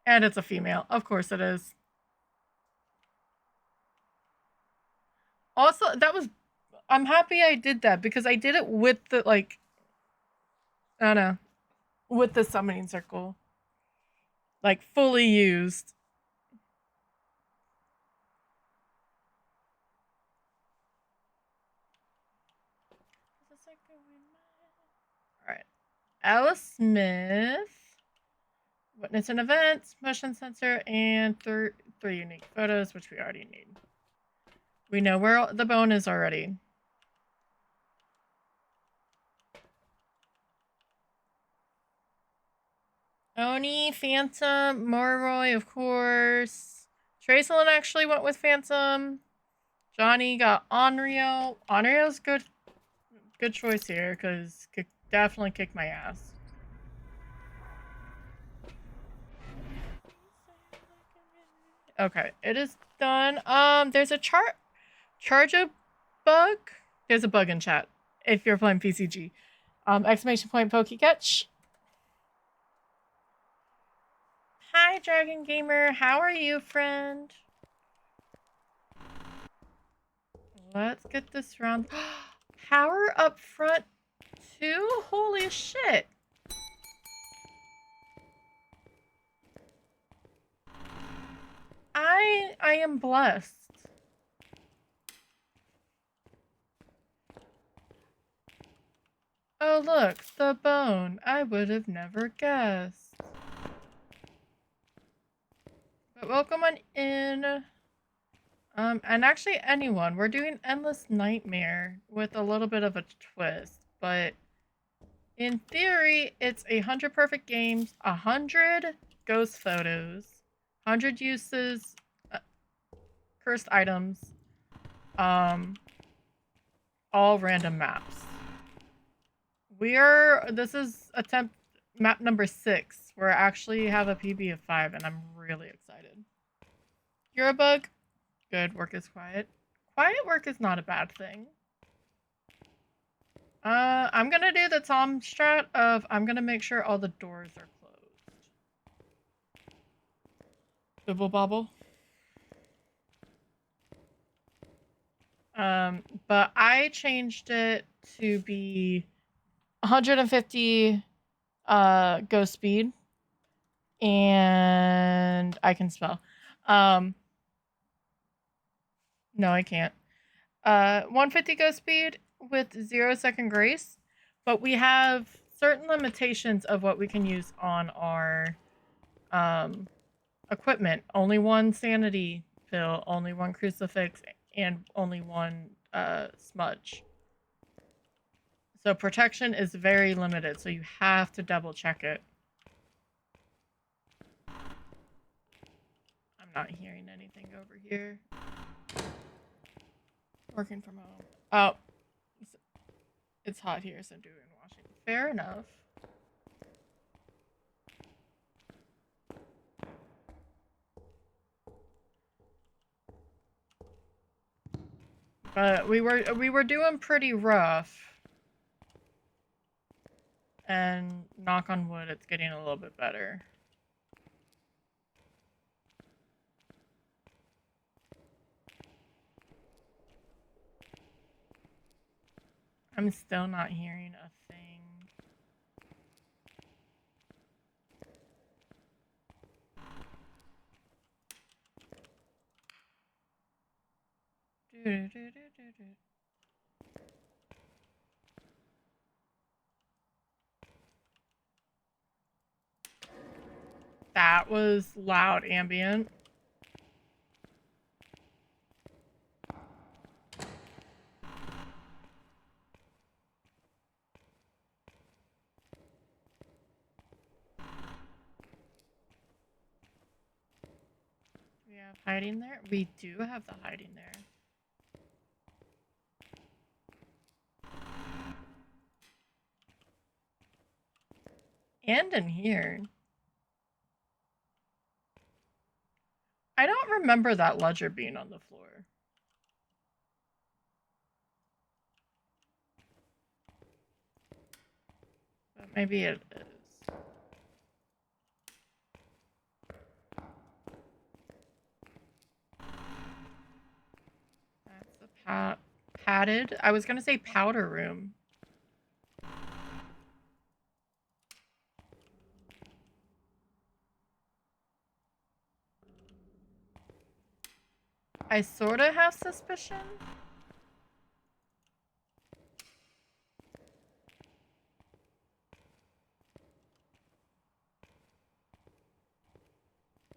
And it's a female. Of course it is. Also, I'm happy I did that because I did it with the, like, I don't know, with the summoning circle. Like, fully used. Alright. Alice Smith. Witness an event, motion sensor, and 3 unique photos, which we already need. We know where the bone is already. Oni, Phantom, Morroy, of course. Tracelyn actually went with Phantom. Johnny got Onryo. Onryo's good choice here, because could definitely kick my ass. Okay, it is done. There's a charge a bug. There's a bug in chat if you're playing PCG. Exclamation point Pokecatch. Hi, Dragon Gamer. How are you, friend? Let's get this round. Power up front 2? Holy shit. I am blessed. Oh, look, the bone. I would have never guessed. But welcome on in. And actually anyone. We're doing Endless Nightmare with a little bit of a twist, but in theory, it's 100 perfect games, 100 ghost photos, 100 uses, cursed items, all random maps. This is attempt map number 6. We actually have a PB of 5, and I'm really excited. You're a bug? Good, work is quiet. Quiet work is not a bad thing. I'm gonna do the Tom strat of I'm gonna make sure all the doors are closed. Bibble bobble. But I changed it to be 150 ghost speed, and I can spell. No, I can't. 150 ghost speed with 0-second grace, but we have certain limitations of what we can use on our equipment. Only 1 sanity pill, only 1 crucifix, and only 1 smudge. So protection is very limited, so you have to double check it. I'm not hearing anything over here. Working from home. Oh. It's hot here, so doing washing. Fair enough. But we were doing pretty rough. And knock on wood, it's getting a little bit better. I'm still not hearing a thing. Do-do-do-do-do-do. That was loud ambient. We have hiding there? We do have the hiding there. And in here. I don't remember that ledger being on the floor. But maybe it is. That's the padded. I was gonna say powder room. I sorta have suspicion.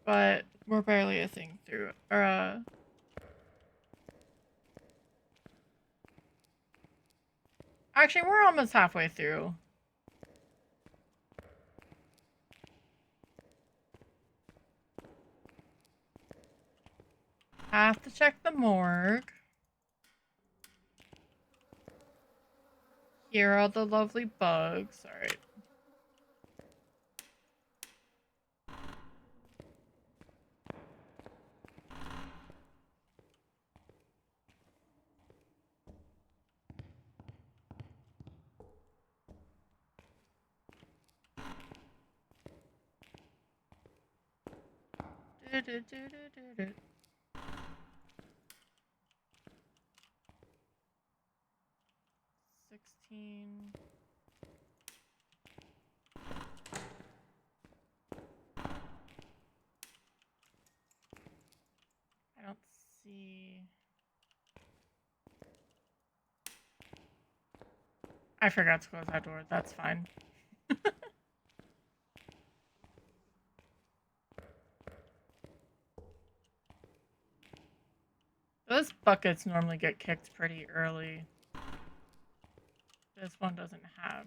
But we're barely a thing through. Or, actually, we're almost halfway through. Have to check the morgue. Here are the lovely bugs. Alright. Do-do-do-do-do-do. 16. I don't see. I forgot to close that door. That's fine. Those buckets normally get kicked pretty early. This one doesn't have.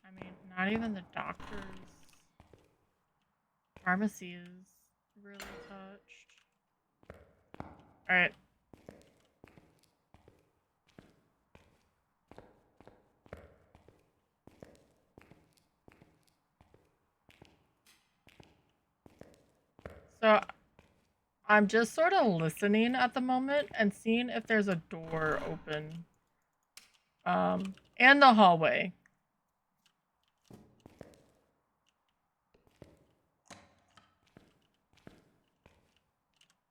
I mean, not even the doctor's pharmacy is really touched. Alright. So, I'm just sort of listening at the moment and seeing if there's a door open. And the hallway.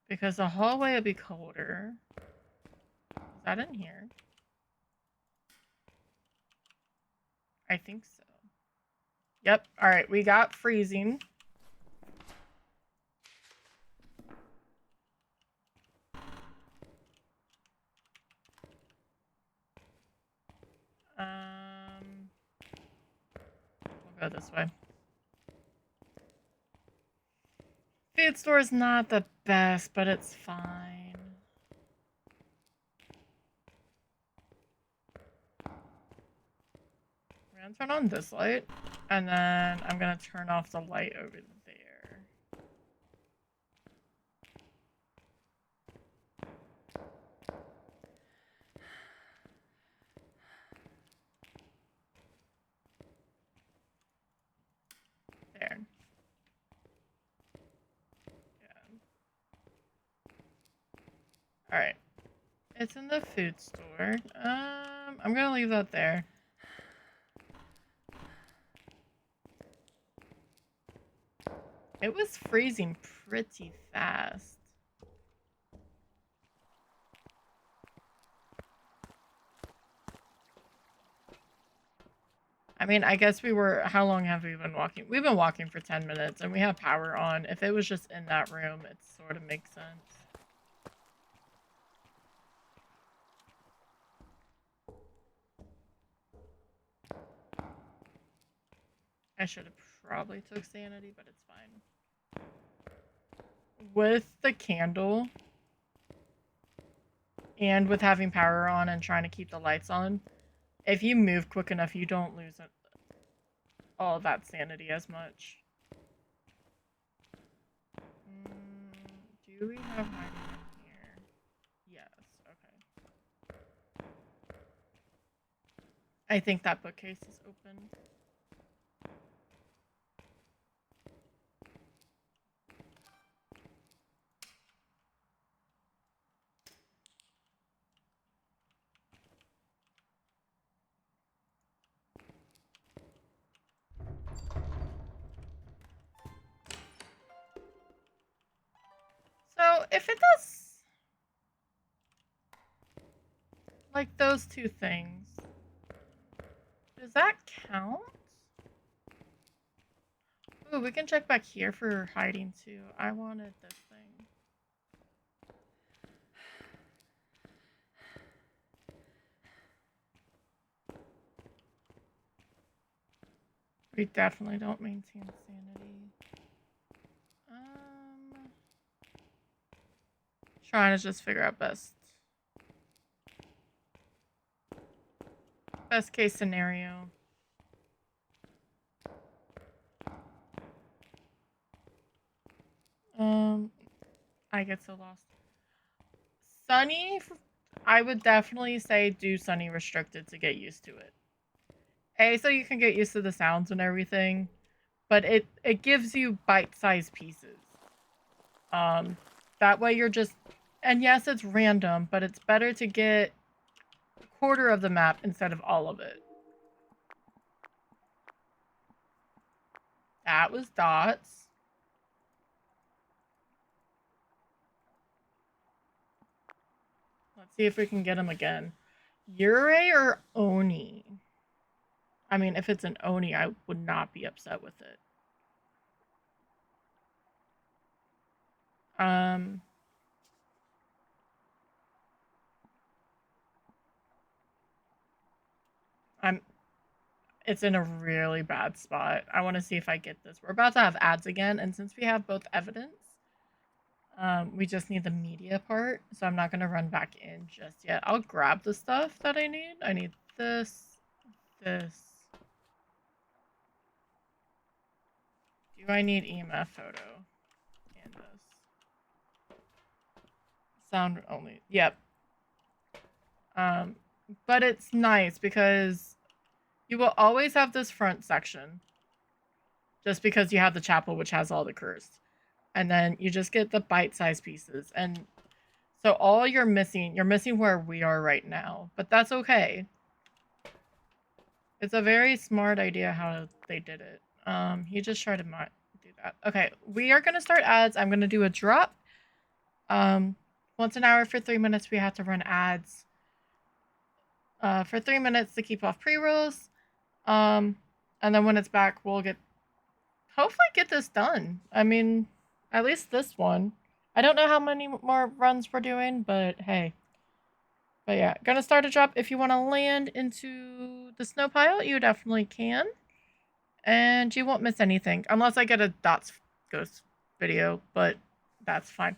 Because the hallway would be colder. Is that in here? I think so. Yep. Alright, we got freezing. We'll go this way. Food store is not the best, but it's fine. We're gonna turn on this light, and then I'm gonna turn off the light over there. There. Alright. It's in the food store. I'm I'm gonna leave that there. It was freezing pretty fast. I mean, I guess we were... How long have we been walking? We've been walking for 10 minutes, and we have power on. If it was just in that room, it sort of makes sense. I should have probably took sanity, but it's fine. With the candle, and with having power on and trying to keep the lights on, if you move quick enough, you don't lose all that sanity as much. Do we have hiding in here? Yes, okay. I think that bookcase is open. So, if it does... like those two things, does that count? Ooh, we can check back here for hiding too. I wanted this thing. We definitely don't maintain sanity. Trying to just figure out best case scenario. I get so lost. Sunny, I would definitely say do Sunny restricted to get used to it. So you can get used to the sounds and everything, but it gives you bite-sized pieces. That way you're just... And yes, it's random, but it's better to get a quarter of the map instead of all of it. That was dots. Let's see if we can get him again. Yurei or Oni? I mean, if it's an Oni, I would not be upset with it. It's in a really bad spot. I want to see if I get this. We're about to have ads again, and since we have both evidence, we just need the media part, so I'm not going to run back in just yet. I'll grab the stuff that I need. I need this, this. Do I need EMF photo? And this. Sound only. Yep. But it's nice because you will always have this front section. Just because you have the chapel, which has all the cursed. And then you just get the bite-sized pieces. And so all you're missing where we are right now. But that's okay. It's a very smart idea how they did it. He just tried to do that. Okay, we are going to start ads. I'm going to do a drop. Once an hour for 3 minutes, we have to run ads. For 3 minutes to keep off pre-rolls. And then when it's back, we'll hopefully get this done. I mean, at least this one. I don't know how many more runs we're doing, but hey. But yeah, gonna start a drop. If you want to land into the snow pile, you definitely can. And you won't miss anything. Unless I get a Dots Ghost video, but that's fine.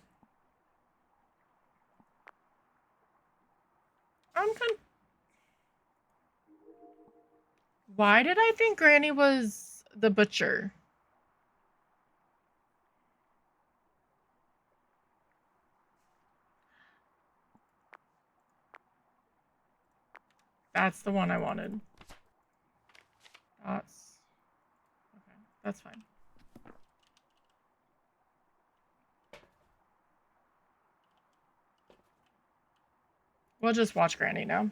Why did I think Granny was the butcher? That's the one I wanted. Dots. Okay, that's fine. We'll just watch Granny now.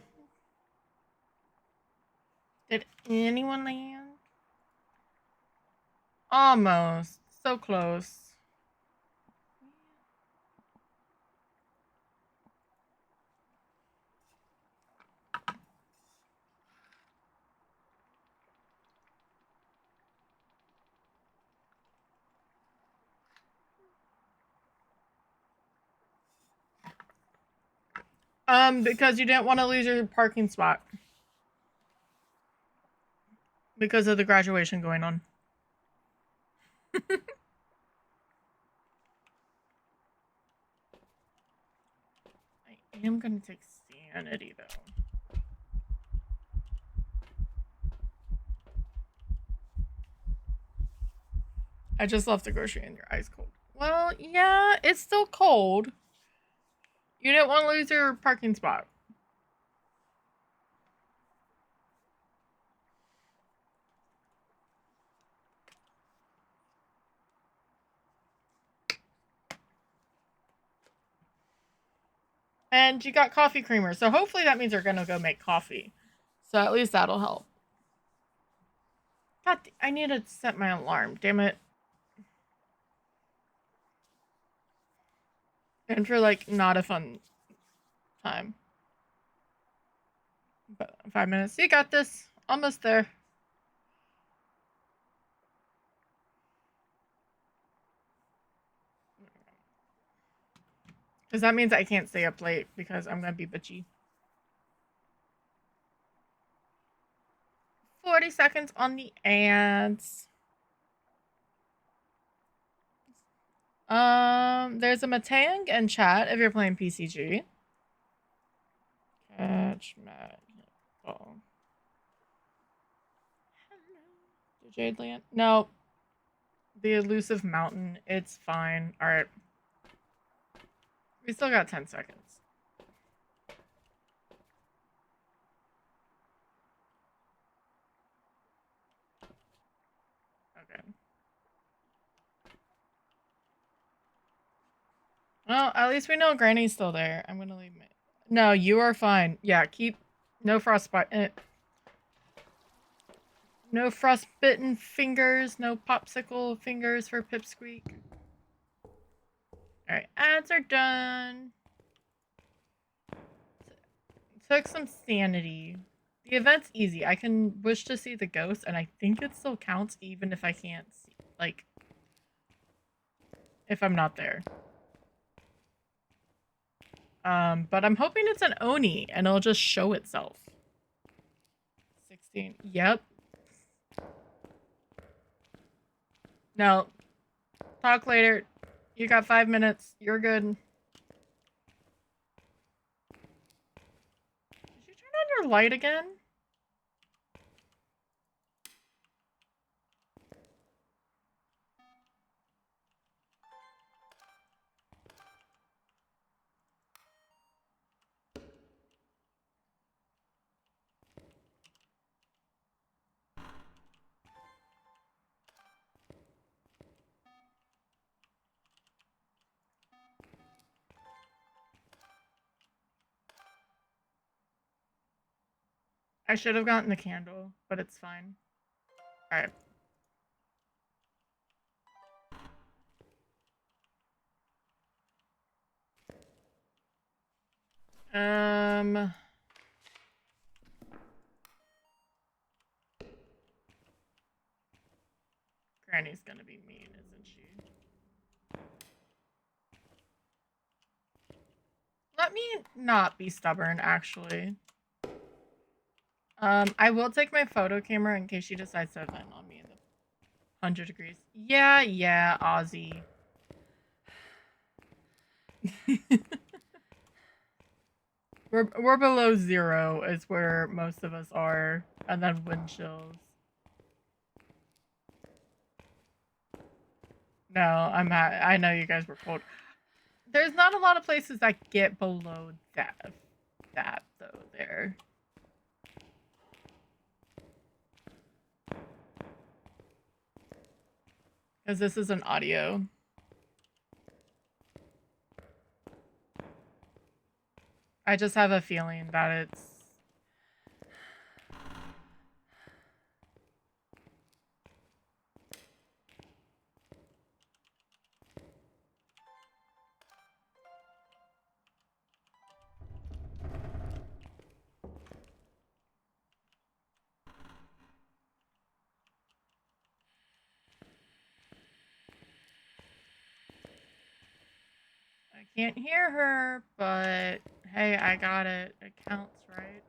Did anyone land? Almost. So close. Because you didn't want to lose your parking spot. Because of the graduation going on. I am gonna take sanity though. I just left the grocery and your ice cold. Well, yeah, it's still cold. You didn't want to lose your parking spot. And you got coffee creamer, so hopefully that means you're gonna go make coffee. So at least that'll help. God, I need to set my alarm, damn it. And for like not a fun time. But 5 minutes. You got this. Almost there. Because that means I can't stay up late because I'm gonna be bitchy. 40 seconds on the ads. There's a Matang and chat if you're playing PCG. Catch Matt. Oh. Did Jade land? No. The elusive mountain. It's fine. Alright. We still got 10 seconds. Okay. Well, at least we know Granny's still there. I'm gonna leave my... No, you are fine. Yeah, keep... No frostbite... No frostbitten fingers. No popsicle fingers for Pipsqueak. Alright, ads are done. Took some sanity. The event's easy. I can wish to see the ghost, and I think it still counts even if I can't see, like, if I'm not there. But I'm hoping it's an Oni, and it'll just show itself. 16. Yep. No. Talk later. You got 5 minutes. You're good. Did you turn on your light again? I should have gotten the candle, but it's fine. Alright. Granny's gonna be mean, isn't she? Let me not be stubborn, actually. I will take my photo camera in case she decides to vent on me in the 100 degrees. Yeah, Ozzy. We're below 0 is where most of us are, and then wind chills. No, I know you guys were cold. There's not a lot of places that get below that though there. Because this is an audio. I just have a feeling that it's... can't hear her, but hey, I got it. It counts, right?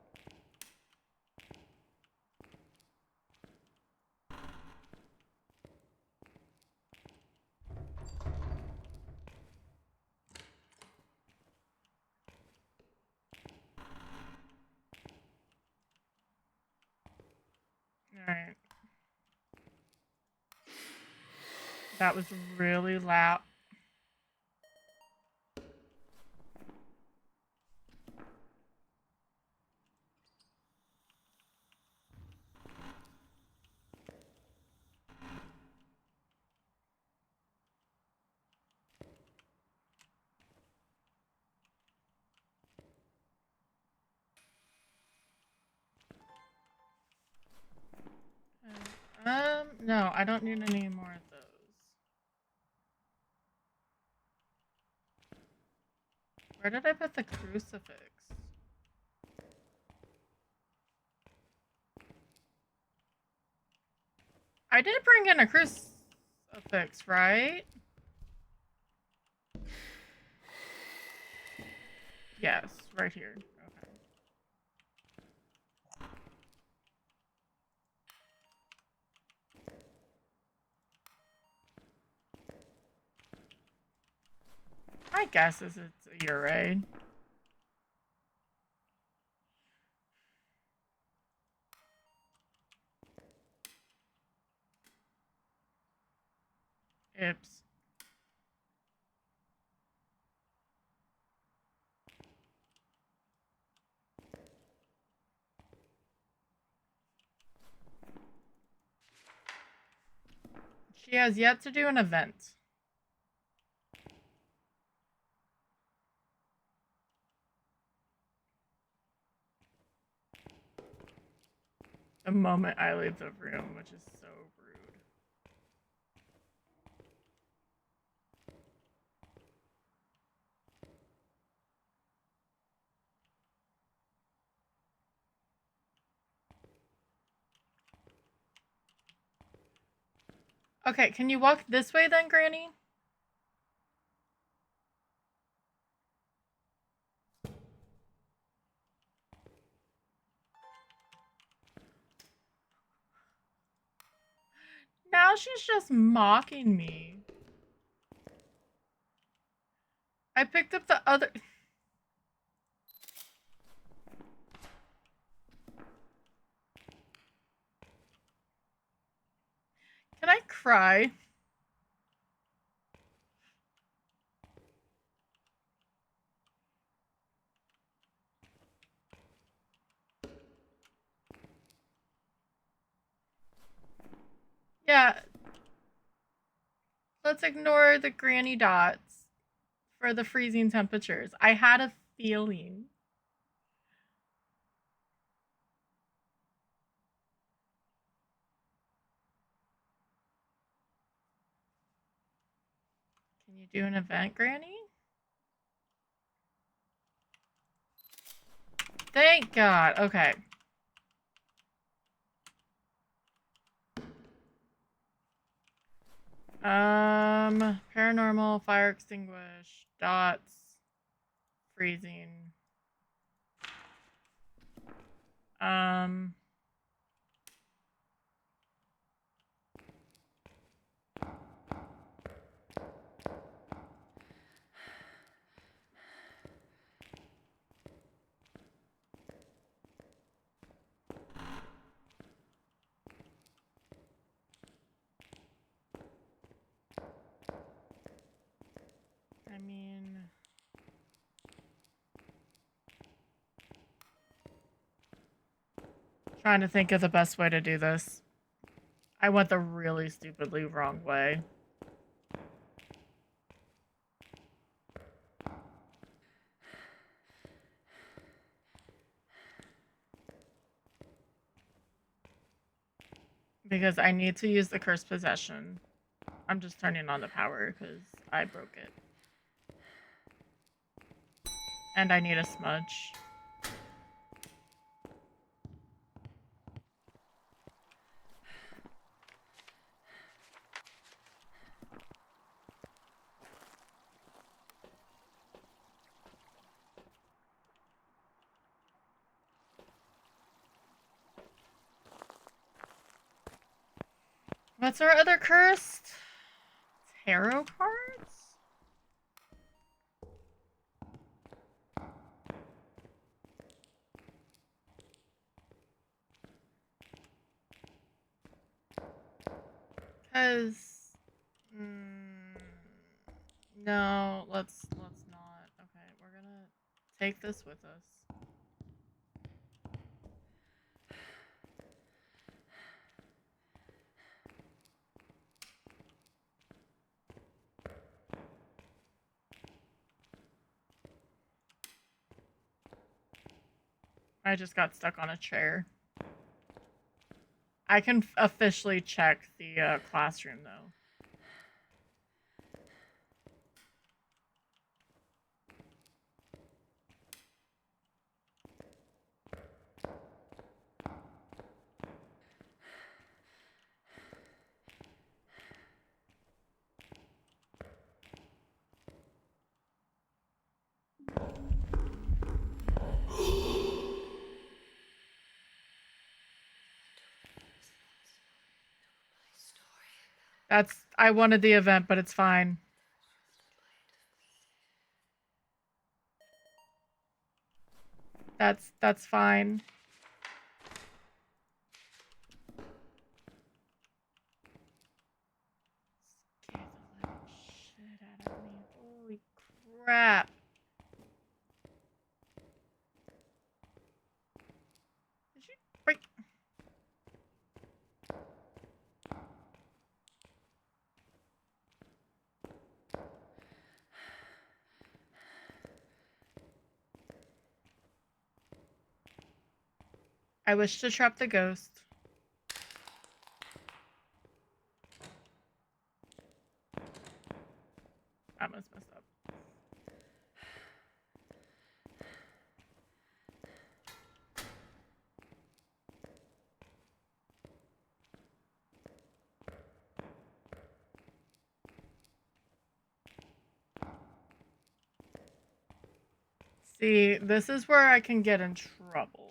Alright. That was really loud. No, I don't need any more of those. Where did I put the crucifix? I did bring in a crucifix, right? Yes, right here. Okay. My guess is it's a urade. Ips. She has yet to do an event. The moment I leave the room, which is so rude. Okay, can you walk this way then, Granny? Now she's just mocking me. I picked up the other... Can I cry? Yeah. Let's ignore the granny dots for the freezing temperatures. I had a feeling. Can you do an event, Granny? Thank God. Okay. Paranormal, fire extinguish, dots, freezing. I mean, trying to think of the best way to do this. I went the really stupidly wrong way. Because I need to use the cursed possession. I'm just turning on the power because I broke it. And I need a smudge. What's our other cursed? Tarot cards? Cause no, let's not. Okay, we're gonna take this with us. I just got stuck on a chair. I can officially check the classroom though. I wanted the event, but it's fine. That's fine. Scared the living shit out of me. Holy crap. Did you break? I wish to trap the ghost. I must mess up. See, this is where I can get in trouble.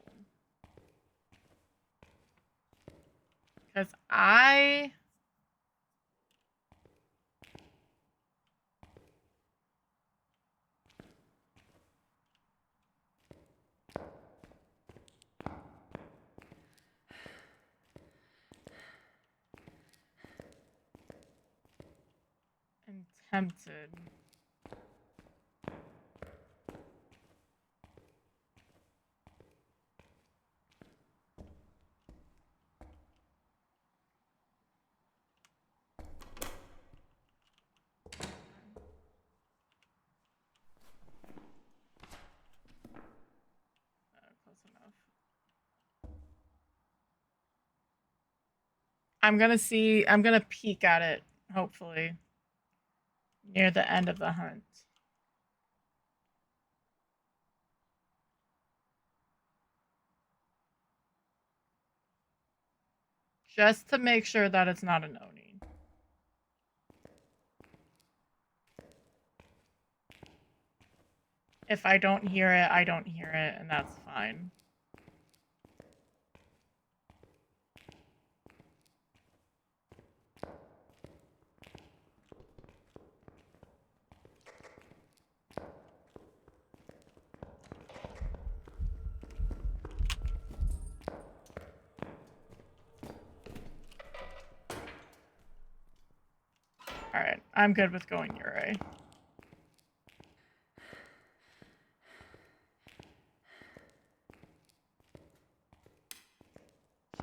Because I... am tempted. Close enough. I'm gonna peek at it, hopefully, near the end of the hunt. Just to make sure that it's not an Oni. If I don't hear it, I don't hear it, and that's fine. Alright, I'm good with going your way.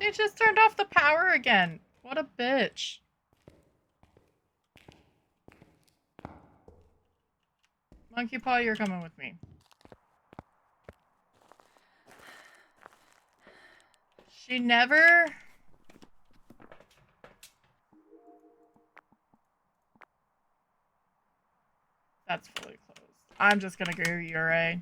She just turned off the power again. What a bitch. Monkey Paw, you're coming with me. She never... That's fully closed. I'm just gonna go Ure.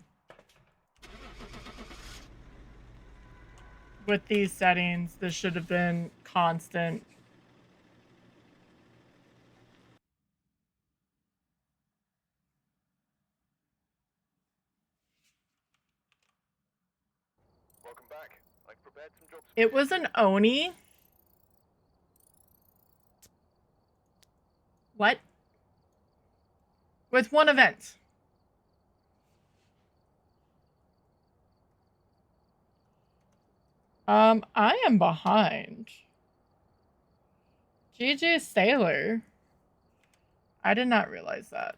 With these settings, this should have been constant. Welcome back. I've prepared some jobs. It was an Oni. What? With one event. I am behind. GG Sailor. I did not realize that.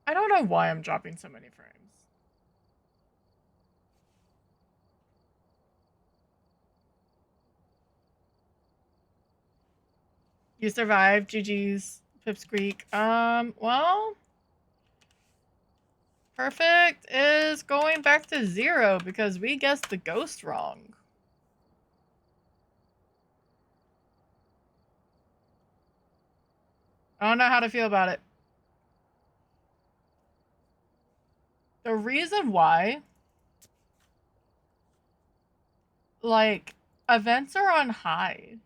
I don't know why I'm dropping so many frames. You survived. GG's Pipsqueak. Well, Perfect is going back to 0 because we guessed the ghost wrong. I don't know how to feel about it. The reason why, like, events are on high.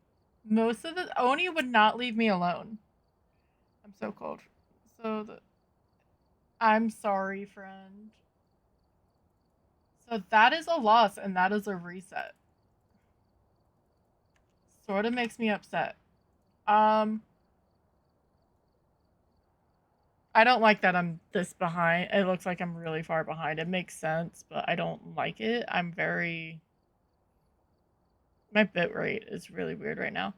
Most of the Oni would not leave me alone. I'm so cold. I'm sorry, friend. So that is a loss and that is a reset. Sort of makes me upset. I don't like that I'm this behind. It looks like I'm really far behind. It makes sense, but I don't like it. My bit rate is really weird right now.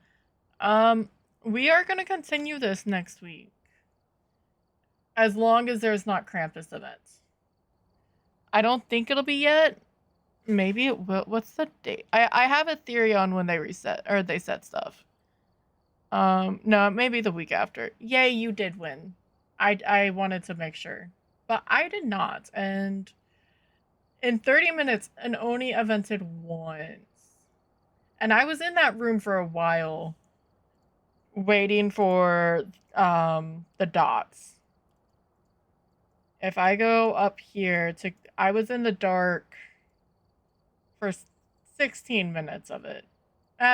We are going to continue this next week. As long as there's not Krampus events. I don't think it'll be yet. Maybe it will. What's the date? I have a theory on when they reset, or they set stuff. No, maybe the week after. Yay, you did win. I wanted to make sure. But I did not, and in 30 minutes, an Oni evented once. And I was in that room for a while, waiting for the dots. If I go up here I was in the dark for 16 minutes of it.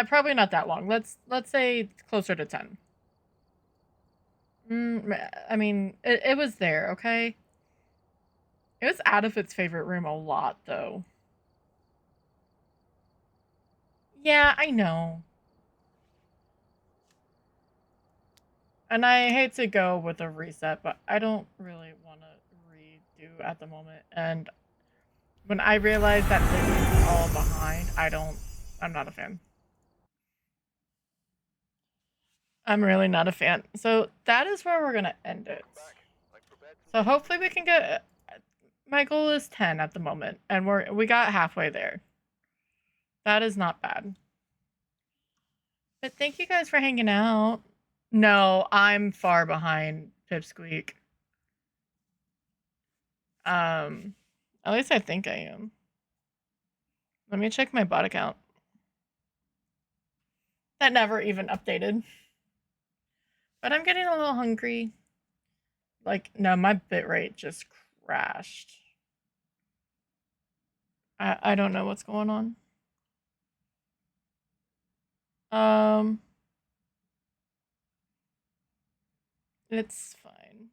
Probably not that long. Let's say closer to 10. I mean, it was there, okay? It was out of its favorite room a lot, though. Yeah, I know. And I hate to go with a reset, but I don't really want to redo at the moment. And when I realize that this is all behind, I'm not a fan. I'm really not a fan. So that is where we're going to end it. So hopefully we can get, my goal is 10 at the moment, and we got halfway there. That is not bad. But thank you guys for hanging out. No, I'm far behind Pipsqueak. At least I think I am. Let me check my bot account. That never even updated. But I'm getting a little hungry. Like, no, my bitrate just crashed. I don't know what's going on. It's fine.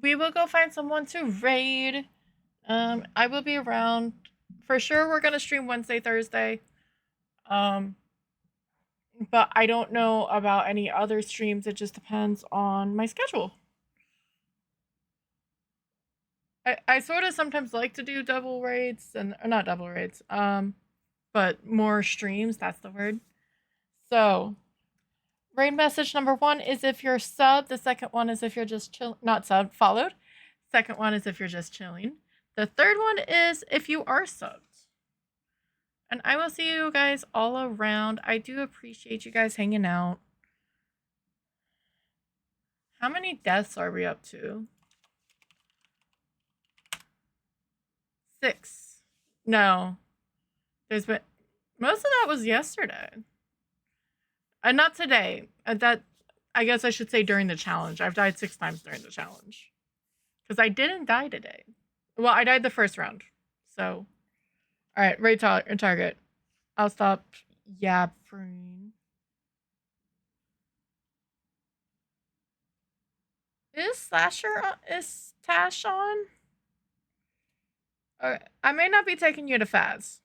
We will go find someone to raid. I will be around. For sure, we're gonna stream Wednesday, Thursday. But I don't know about any other streams. It just depends on my schedule. I sort of sometimes like to do double raids or not double raids, but more streams, that's the word. So, raid message number 1 is if you're sub. The second one is if you're just not sub, followed. Second one is if you're just chilling. The third one is if you are subbed. And I will see you guys all around. I do appreciate you guys hanging out. How many deaths are we up to? 6. No. There's been... Most of that was yesterday. Not today. I guess I should say during the challenge. I've died 6 times during the challenge. Because I didn't die today. Well, I died the first round. So... Alright, raid target. I'll stop yapping. Is Tash on? I may not be taking you to Phaz.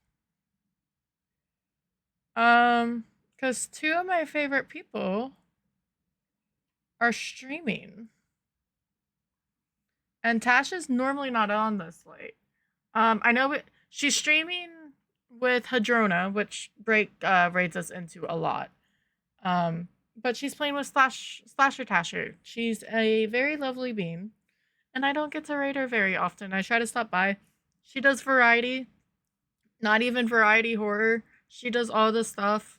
Because two of my favorite people are streaming. And Tash is normally not on this late. I know she's streaming with Hadrona, which Break raids us into a lot. But she's playing with Slasher Tasher. She's a very lovely bean, and I don't get to raid her very often. I try to stop by. She does variety, not even variety horror. She does all the stuff.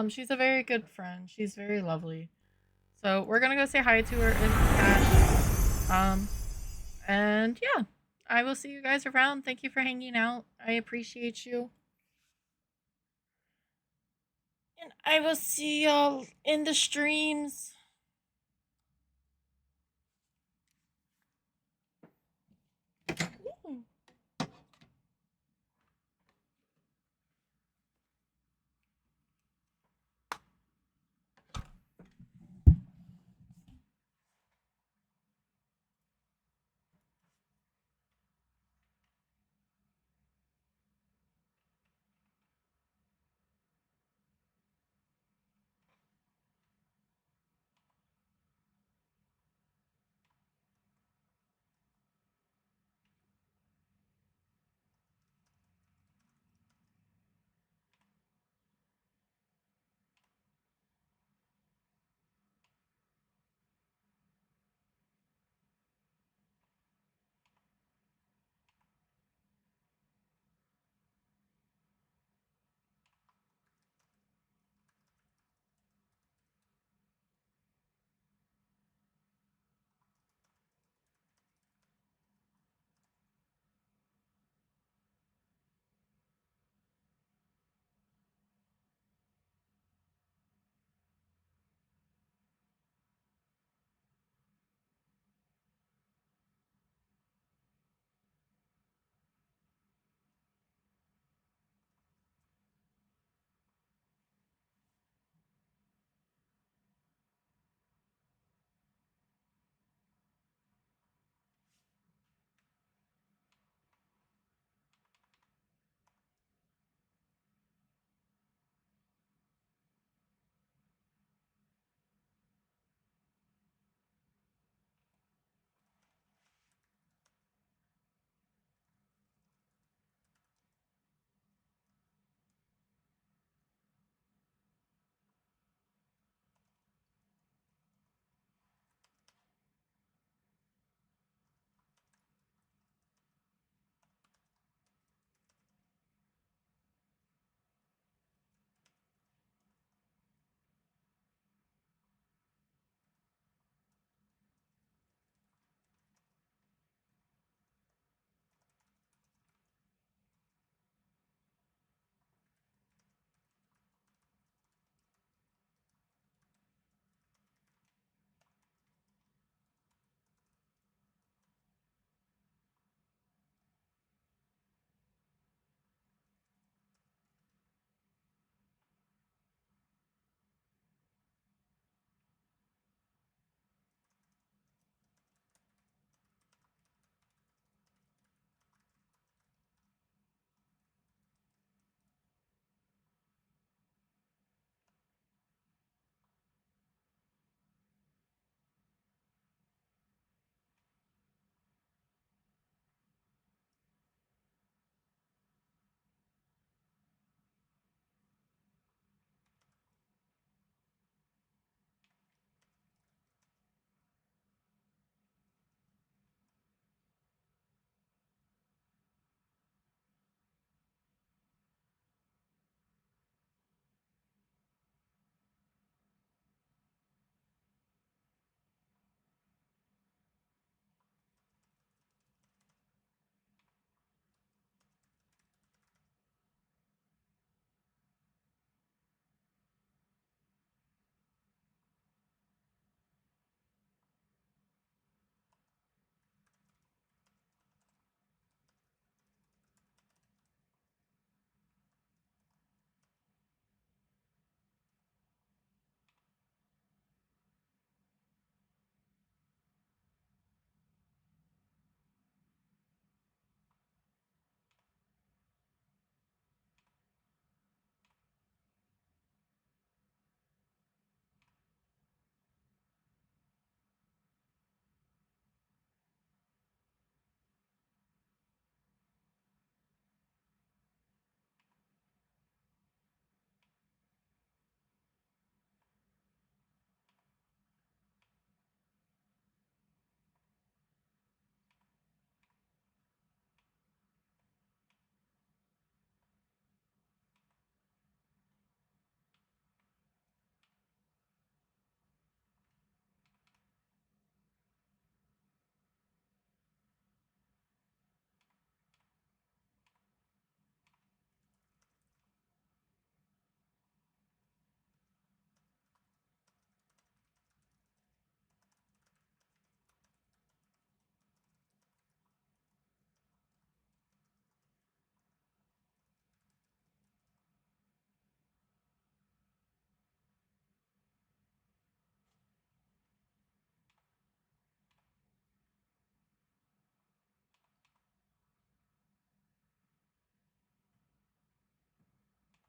She's a very good friend. She's very lovely. So we're gonna go say hi to her in chat. And yeah, I will see you guys around. Thank you for hanging out. I appreciate you. And I will see y'all in the streams.